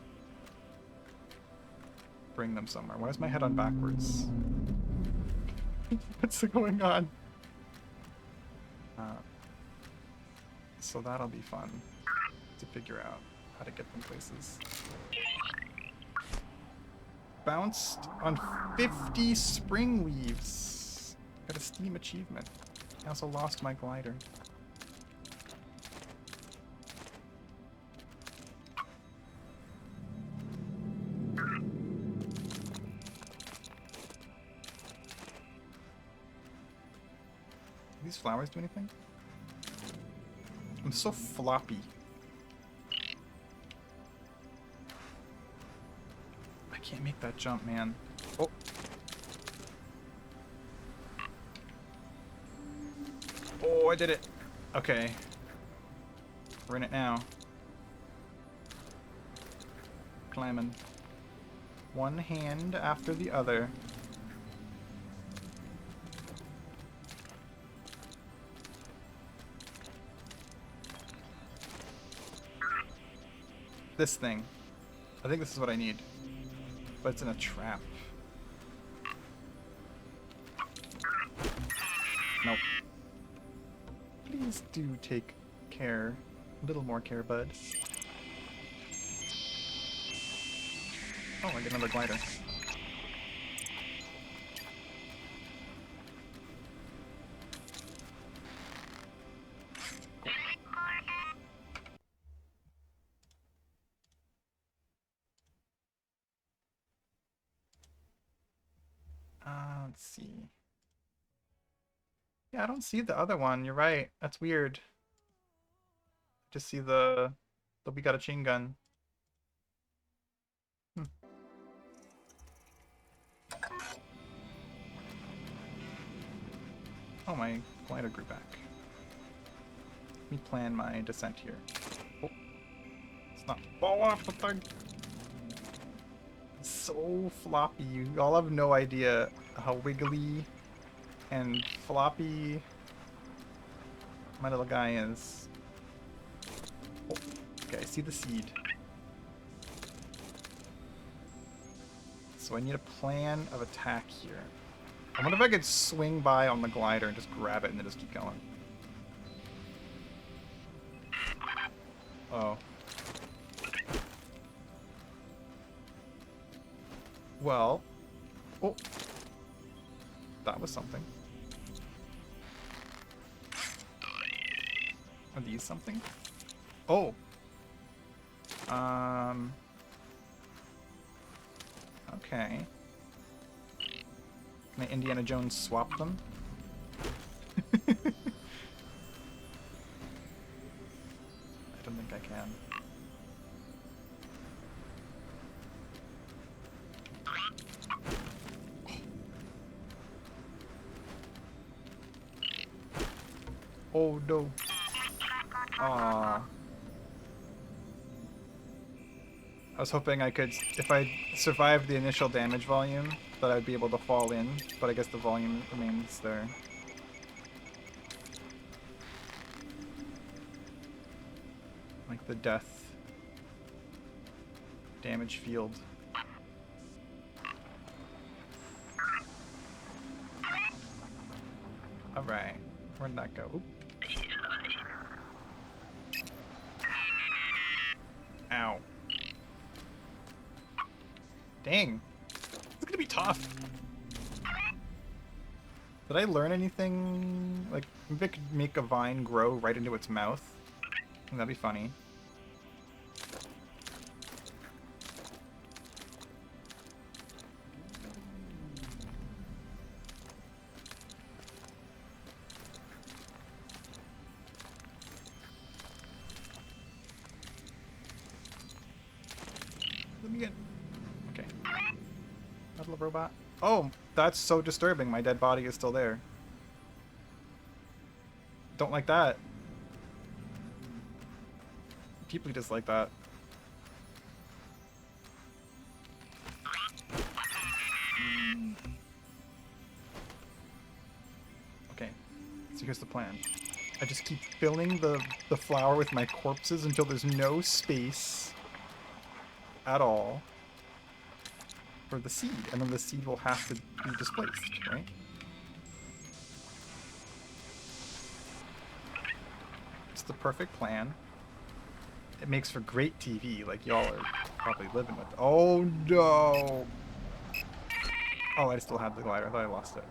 bring them somewhere. Why is my head on backwards? What's going on? So that'll be fun to figure out how to get them places. Bounced on 50 spring leaves. Got a Steam achievement. I also lost my glider. these flowers do anything? I'm so floppy. I can't make that jump, man. Oh. Oh, I did it. Okay. We're in it now. Climbing. One hand after the other. This thing. I think this is what I need. But it's in a trap. Nope. Please do take care. A little more care, bud. Oh, I get another glider. Let's see. Yeah, I don't see the other one. You're right. That's weird. Just see the we got a chain gun. Hmm. Oh, my glider grew back. Let me plan my descent here. Oh, it's not fall off the thing. It's so floppy. You all have no idea how wiggly and floppy my little guy is. Oh, okay, I see the seed. So I need a plan of attack here. I wonder if I could swing by on the glider and just grab it and then just keep going. Oh. Well. Oh. That was something. Are these something? Oh. Okay. Can I Indiana Jones swap them? I don't think I can. Oh no. Aww. I was hoping I could, if I survived the initial damage volume, that I'd be able to fall in, but I guess the volume remains there. Like the death damage field. Alright, where'd that go? Oop. Ow. Dang. It's gonna be tough. Did I learn anything? Like, maybe I could make a vine grow right into its mouth. That'd be funny. Let me get... Okay. Metal robot. Oh, that's so disturbing. My dead body is still there. Don't like that. Deeply dislike that. Okay, so here's the plan. I just keep filling the flower with my corpses until there's no space at all for the seed, and then the seed will have to be displaced, right? It's the perfect plan. It makes for great TV, like y'all are probably living with. Oh no! Oh, I still had the glider. I thought I lost it.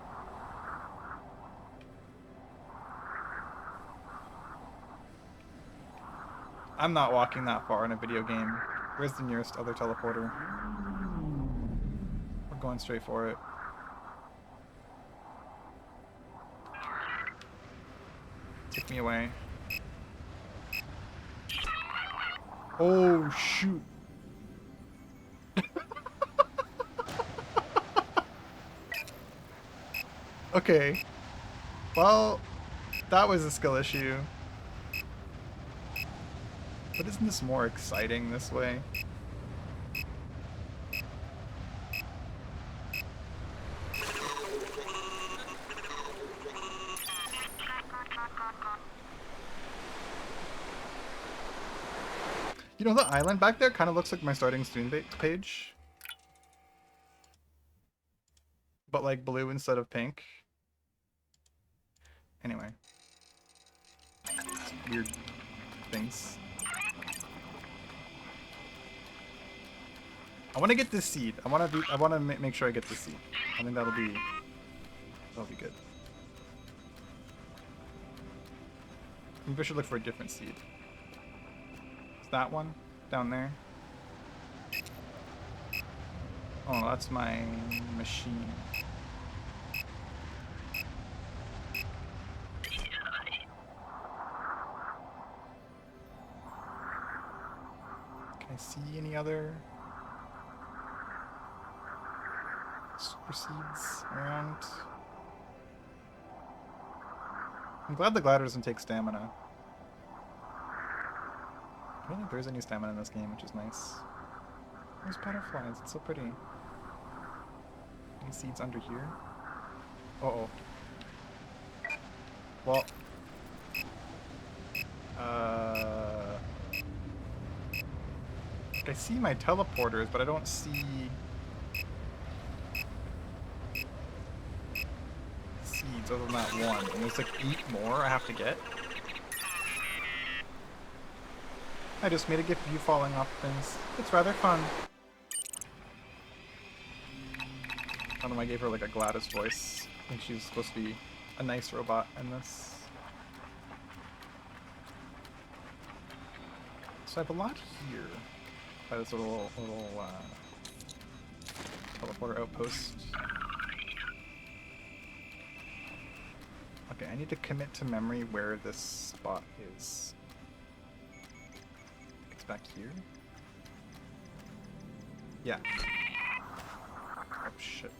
I'm not walking that far in a video game. Where's the nearest other teleporter? We're going straight for it. Take me away. Oh, shoot. Okay. Well, that was a skill issue. But isn't this more exciting this way? You know, the island back there kind of looks like my starting stream page. But like blue instead of pink. Anyway. Weird things. I want to get this seed. I want to make sure I get this seed. I think that'll be good. Maybe I should look for a different seed. Is that one down there? Oh, that's my machine. Can I see any other super seeds around? I'm glad the glider doesn't take stamina. I don't think there's any stamina in this game, which is nice. There's butterflies, it's so pretty. Any seeds under here? Uh-oh. Well... I see my teleporters, but I don't see... seeds other than that one. And there's like 8 more I have to get. I just made a gif of you falling off things. It's rather fun. I don't know, I gave her like a Gladys voice. I think she was supposed to be a nice robot in this. So I have a lot here. By this little teleporter outpost. Okay, I need to commit to memory where this spot is. It's back here? Yeah. Oh shit.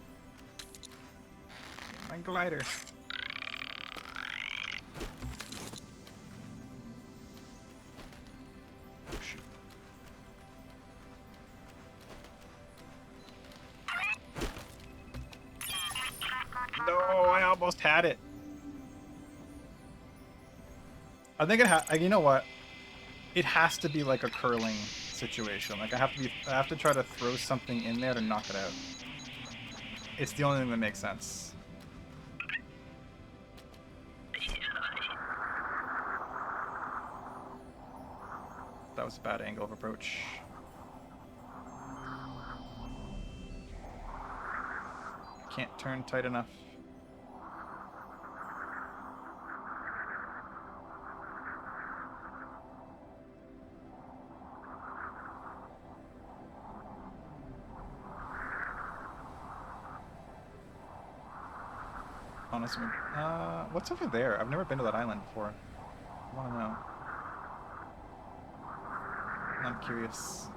My glider. Oh shoot. No, I almost had it. I think you know what? It has to be like a curling situation. Like I have to try to throw something in there to knock it out. It's the only thing that makes sense. That was a bad angle of approach. Can't turn tight enough. Honestly, what's over there? I've never been to that island before. I want to know. I'm curious.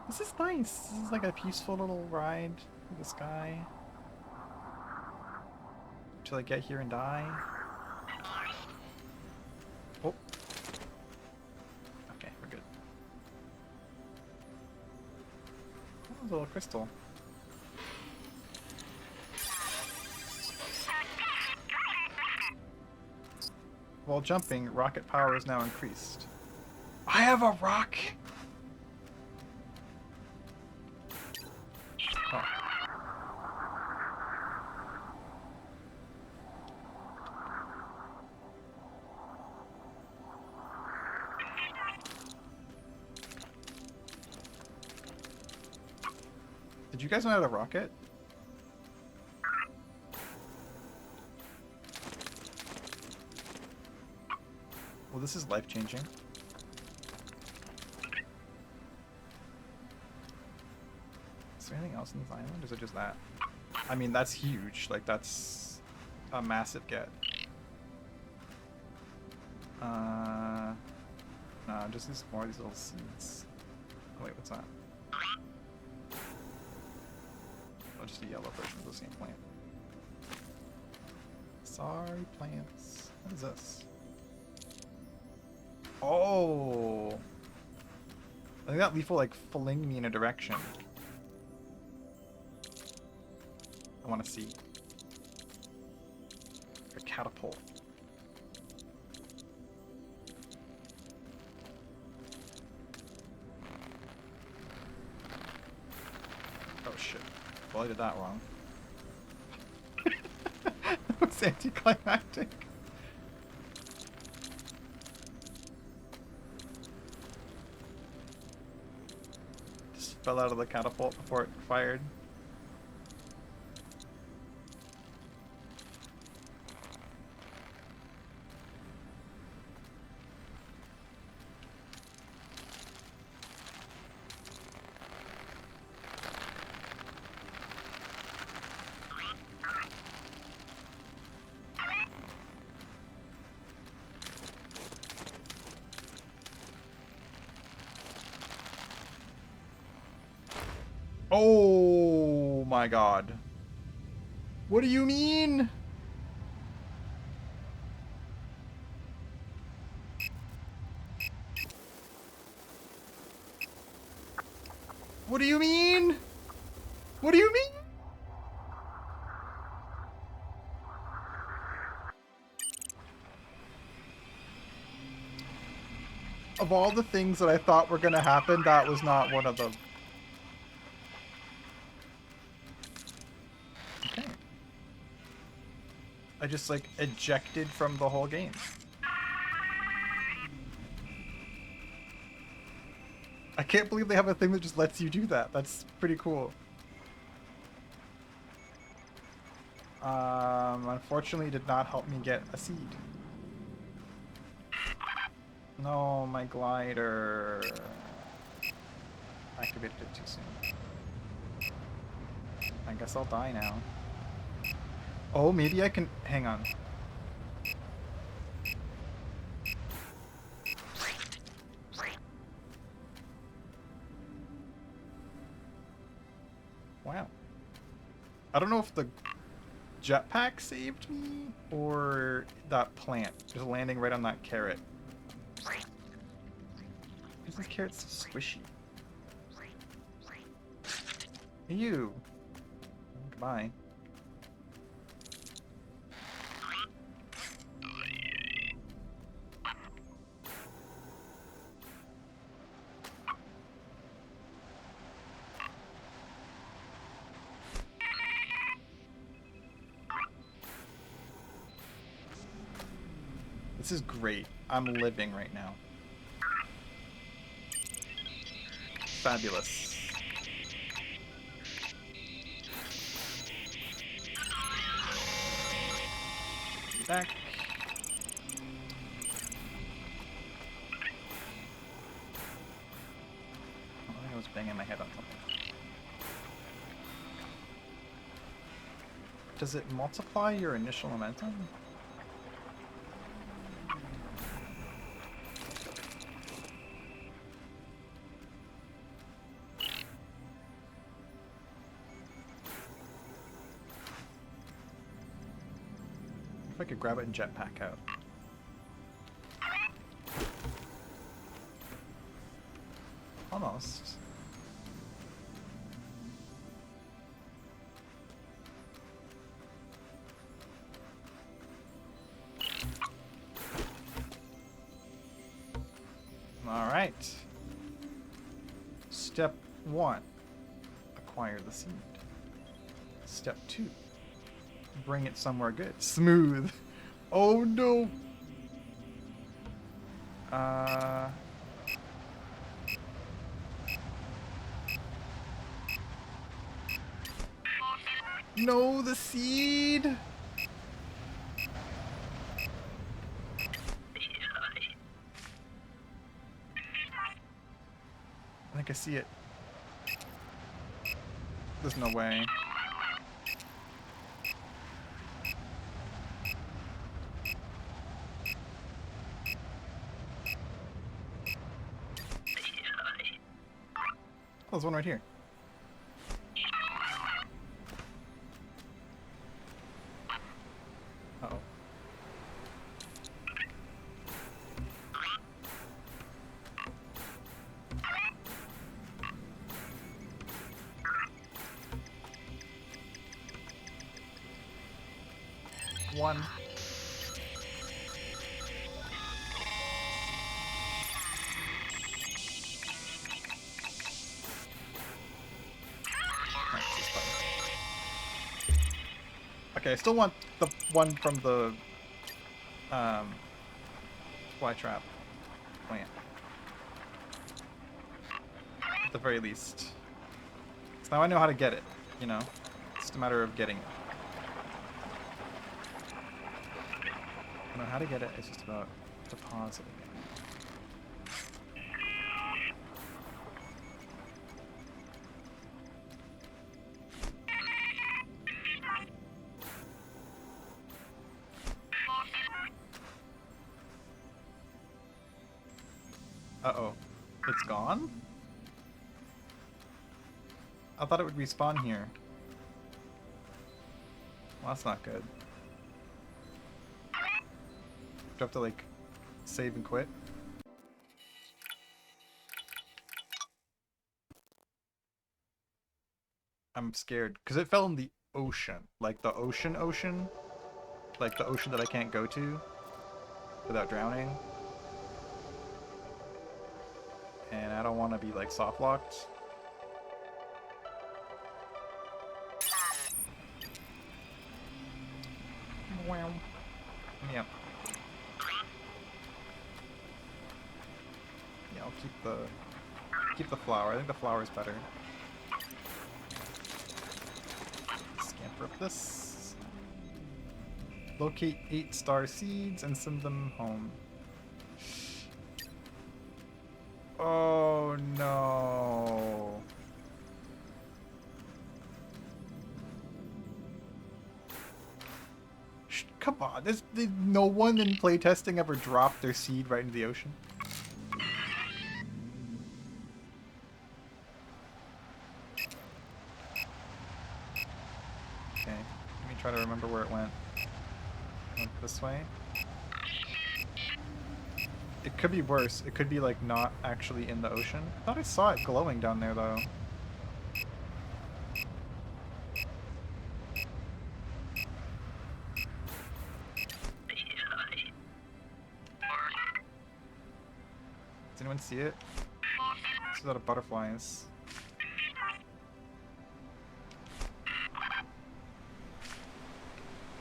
This is nice. This is like a peaceful little ride through the sky. Till I get here and die. Oh. Okay, we're good. Oh, a little crystal. While jumping, rocket power is now increased. I have a rock! Oh. Did you guys know how to rocket? Well, this is life-changing. Is there anything else in this island, or is it just that? I mean, that's huge. Like, that's a massive get. No, just these more of these little seeds. Oh, wait, what's that? Oh, just a yellow version of the same plant. Sorry, plants. What is this? Oh! I think that leaf will, like, fling me in a direction. I want to see. A catapult. Oh shit. Well, I did that wrong. That was anticlimactic. Just fell out of the catapult before it fired. Oh my god. What do you mean? What do you mean? What do you mean? Of all the things that I thought were gonna happen, that was not one of them. Okay. I just, like, ejected from the whole game. I can't believe they have a thing that just lets you do that. That's pretty cool. Unfortunately, it did not help me get a seed. No, my glider. Activated it too soon. I guess I'll die now. Oh, maybe I can... Hang on. Wow. I don't know if the jetpack saved me or that plant just landing right on that carrot. Because this carrot's so squishy. Ew. Goodbye. This is great. I'm living right now. Fabulous. Be back. Oh, I was banging my head on something. Does it multiply your initial momentum? If I could grab it and jetpack out. Almost. Alright. Step 1. Acquire the seed. Step 2. Bring it somewhere good. Smooth. Oh no. No, the seed. I think I see it. There's no way. there's one right here. Uh-oh. One. Okay, I still want the one from the fly trap plant. At the very least. So now I know how to get it, you know? It's just a matter of getting it. I know how to get it, it's just about depositing it. Uh-oh. It's gone? I thought it would respawn here. Well, that's not good. Do I have to, like, save and quit? I'm scared. Because it fell in the ocean. Like, the ocean? Like, the ocean that I can't go to without drowning. And I don't want to be, like, soft-locked. Wow. Yeah. Yeah, I'll keep the flower. I think the flower is better. Scamper up this. Locate 8-star seeds and send them home. Oh no. Come on, no one in playtesting ever dropped their seed right into the ocean. Okay, let me try to remember where it went. Went this way. It could be worse. It could be like not actually in the ocean. I thought I saw it glowing down there though. Does anyone see it? It's a lot of butterflies.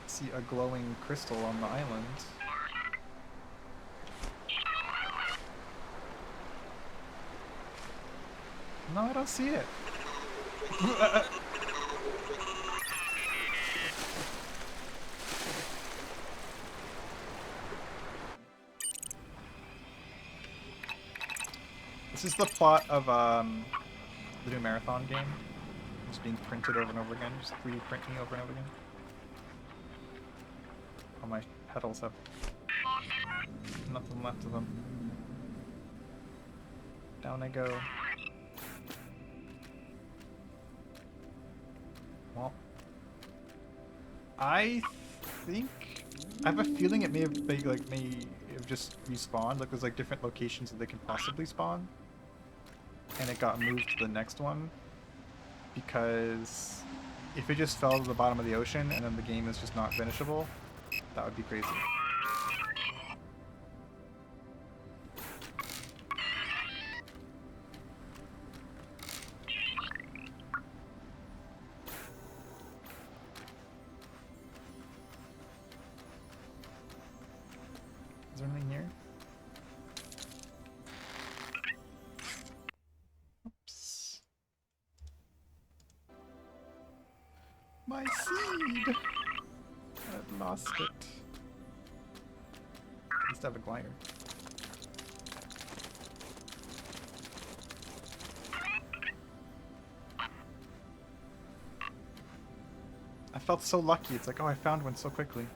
See a glowing crystal on the island. No, I don't see it. This is the plot of the new Marathon game. Just being printed over and over again. Just 3D printing over and over again. All my petals have nothing left of them. Down I go. Well, I think I have a feeling it may have just respawned. Like there's like different locations that they can possibly spawn, and it got moved to the next one because if it just fell to the bottom of the ocean and then the game is just not finishable, that would be crazy. Is there anything here? Oops. My seed! I've lost it. I used to have a glider. I felt so lucky. It's like, oh, I found one so quickly.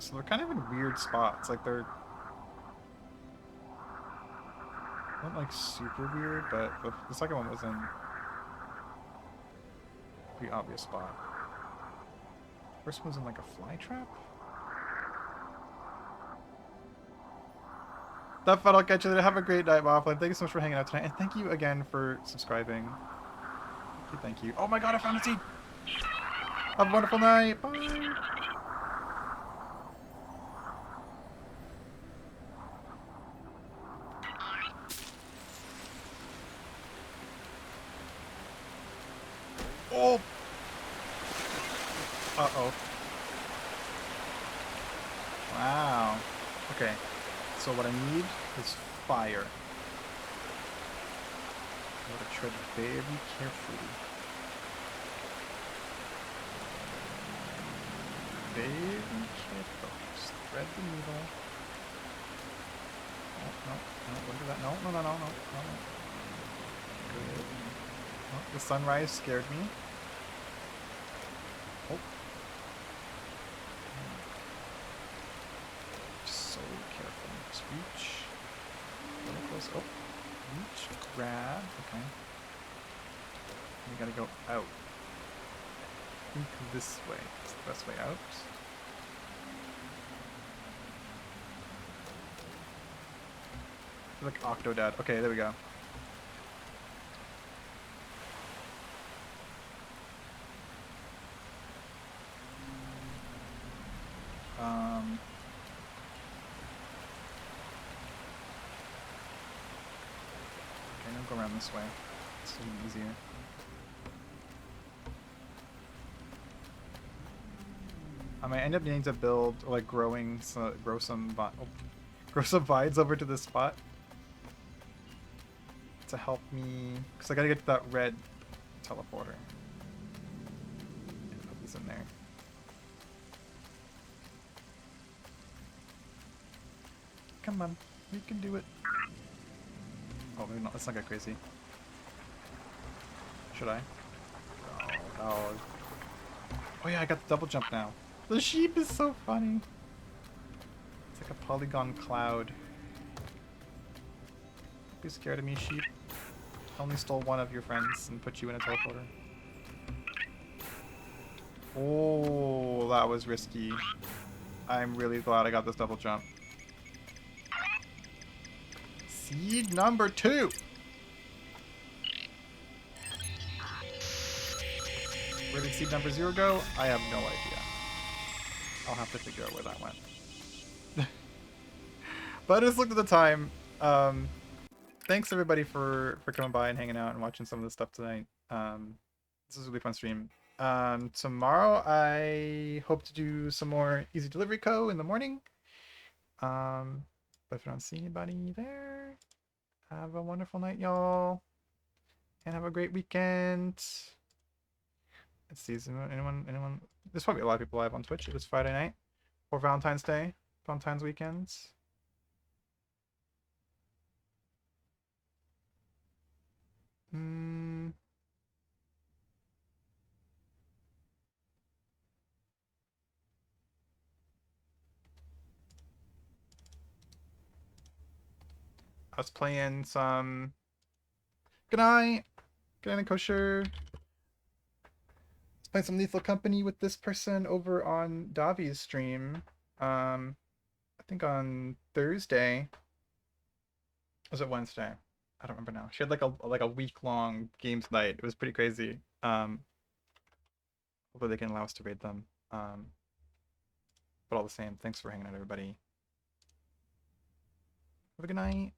So they're kind of in weird spots. Like they're not like super weird, but the second one was in a pretty obvious spot. First one was in like a fly trap. That fun, I'll catch you later. Have a great night, Waffle. Thank you so much for hanging out tonight, and thank you again for subscribing. Thank you, thank you. Oh my god, I found a seed! Have a wonderful night. Bye. Oh! Uh-oh. Wow. Okay. So what I need is fire. I gotta tread very carefully. Very careful. Just thread the needle. No, don't do that. No. Good. Oh, the sunrise scared me. Oh. Just so careful. Just reach. A little close. Oh. Reach. Grab. Okay. We gotta go out. I think this way is the best way out. Like Octodad. Okay, there we go. Okay, I'm gonna go around this way. It's a little easier. I might end up needing to build, or like grow some vines over to this spot to help me, because I gotta get to that red teleporter. Put these in there. Come on, we can do it. Oh, maybe not. Let's not get crazy. Should I? Oh. Oh yeah, I got the double jump now. The sheep is so funny. It's like a polygon cloud. Don't be scared of me, sheep. I only stole one of your friends and put you in a teleporter. Oh, that was risky. I'm really glad I got this double jump. Seed number 2! Where did seed number 0 go? I have no idea. I'll have to figure out where that went. But I just looked at the time. Thanks everybody for coming by and hanging out and watching some of this stuff tonight. This was a really fun stream. Tomorrow I hope to do some more Easy Delivery Co. in the morning. But if I don't see anybody there, have a wonderful night, y'all. And have a great weekend. Let's see, is anyone? There's probably a lot of people live on Twitch. It was Friday night. Or Valentine's Day. Valentine's weekends. I was playing some... Good night! Good night, Kosher. Playing some Lethal Company with this person over on Davi's stream. I think on Thursday. Was it Wednesday? I don't remember now. She had like a week-long games night. It was pretty crazy. Hopefully they can allow us to raid them. But all the same, thanks for hanging out, everybody. Have a good night.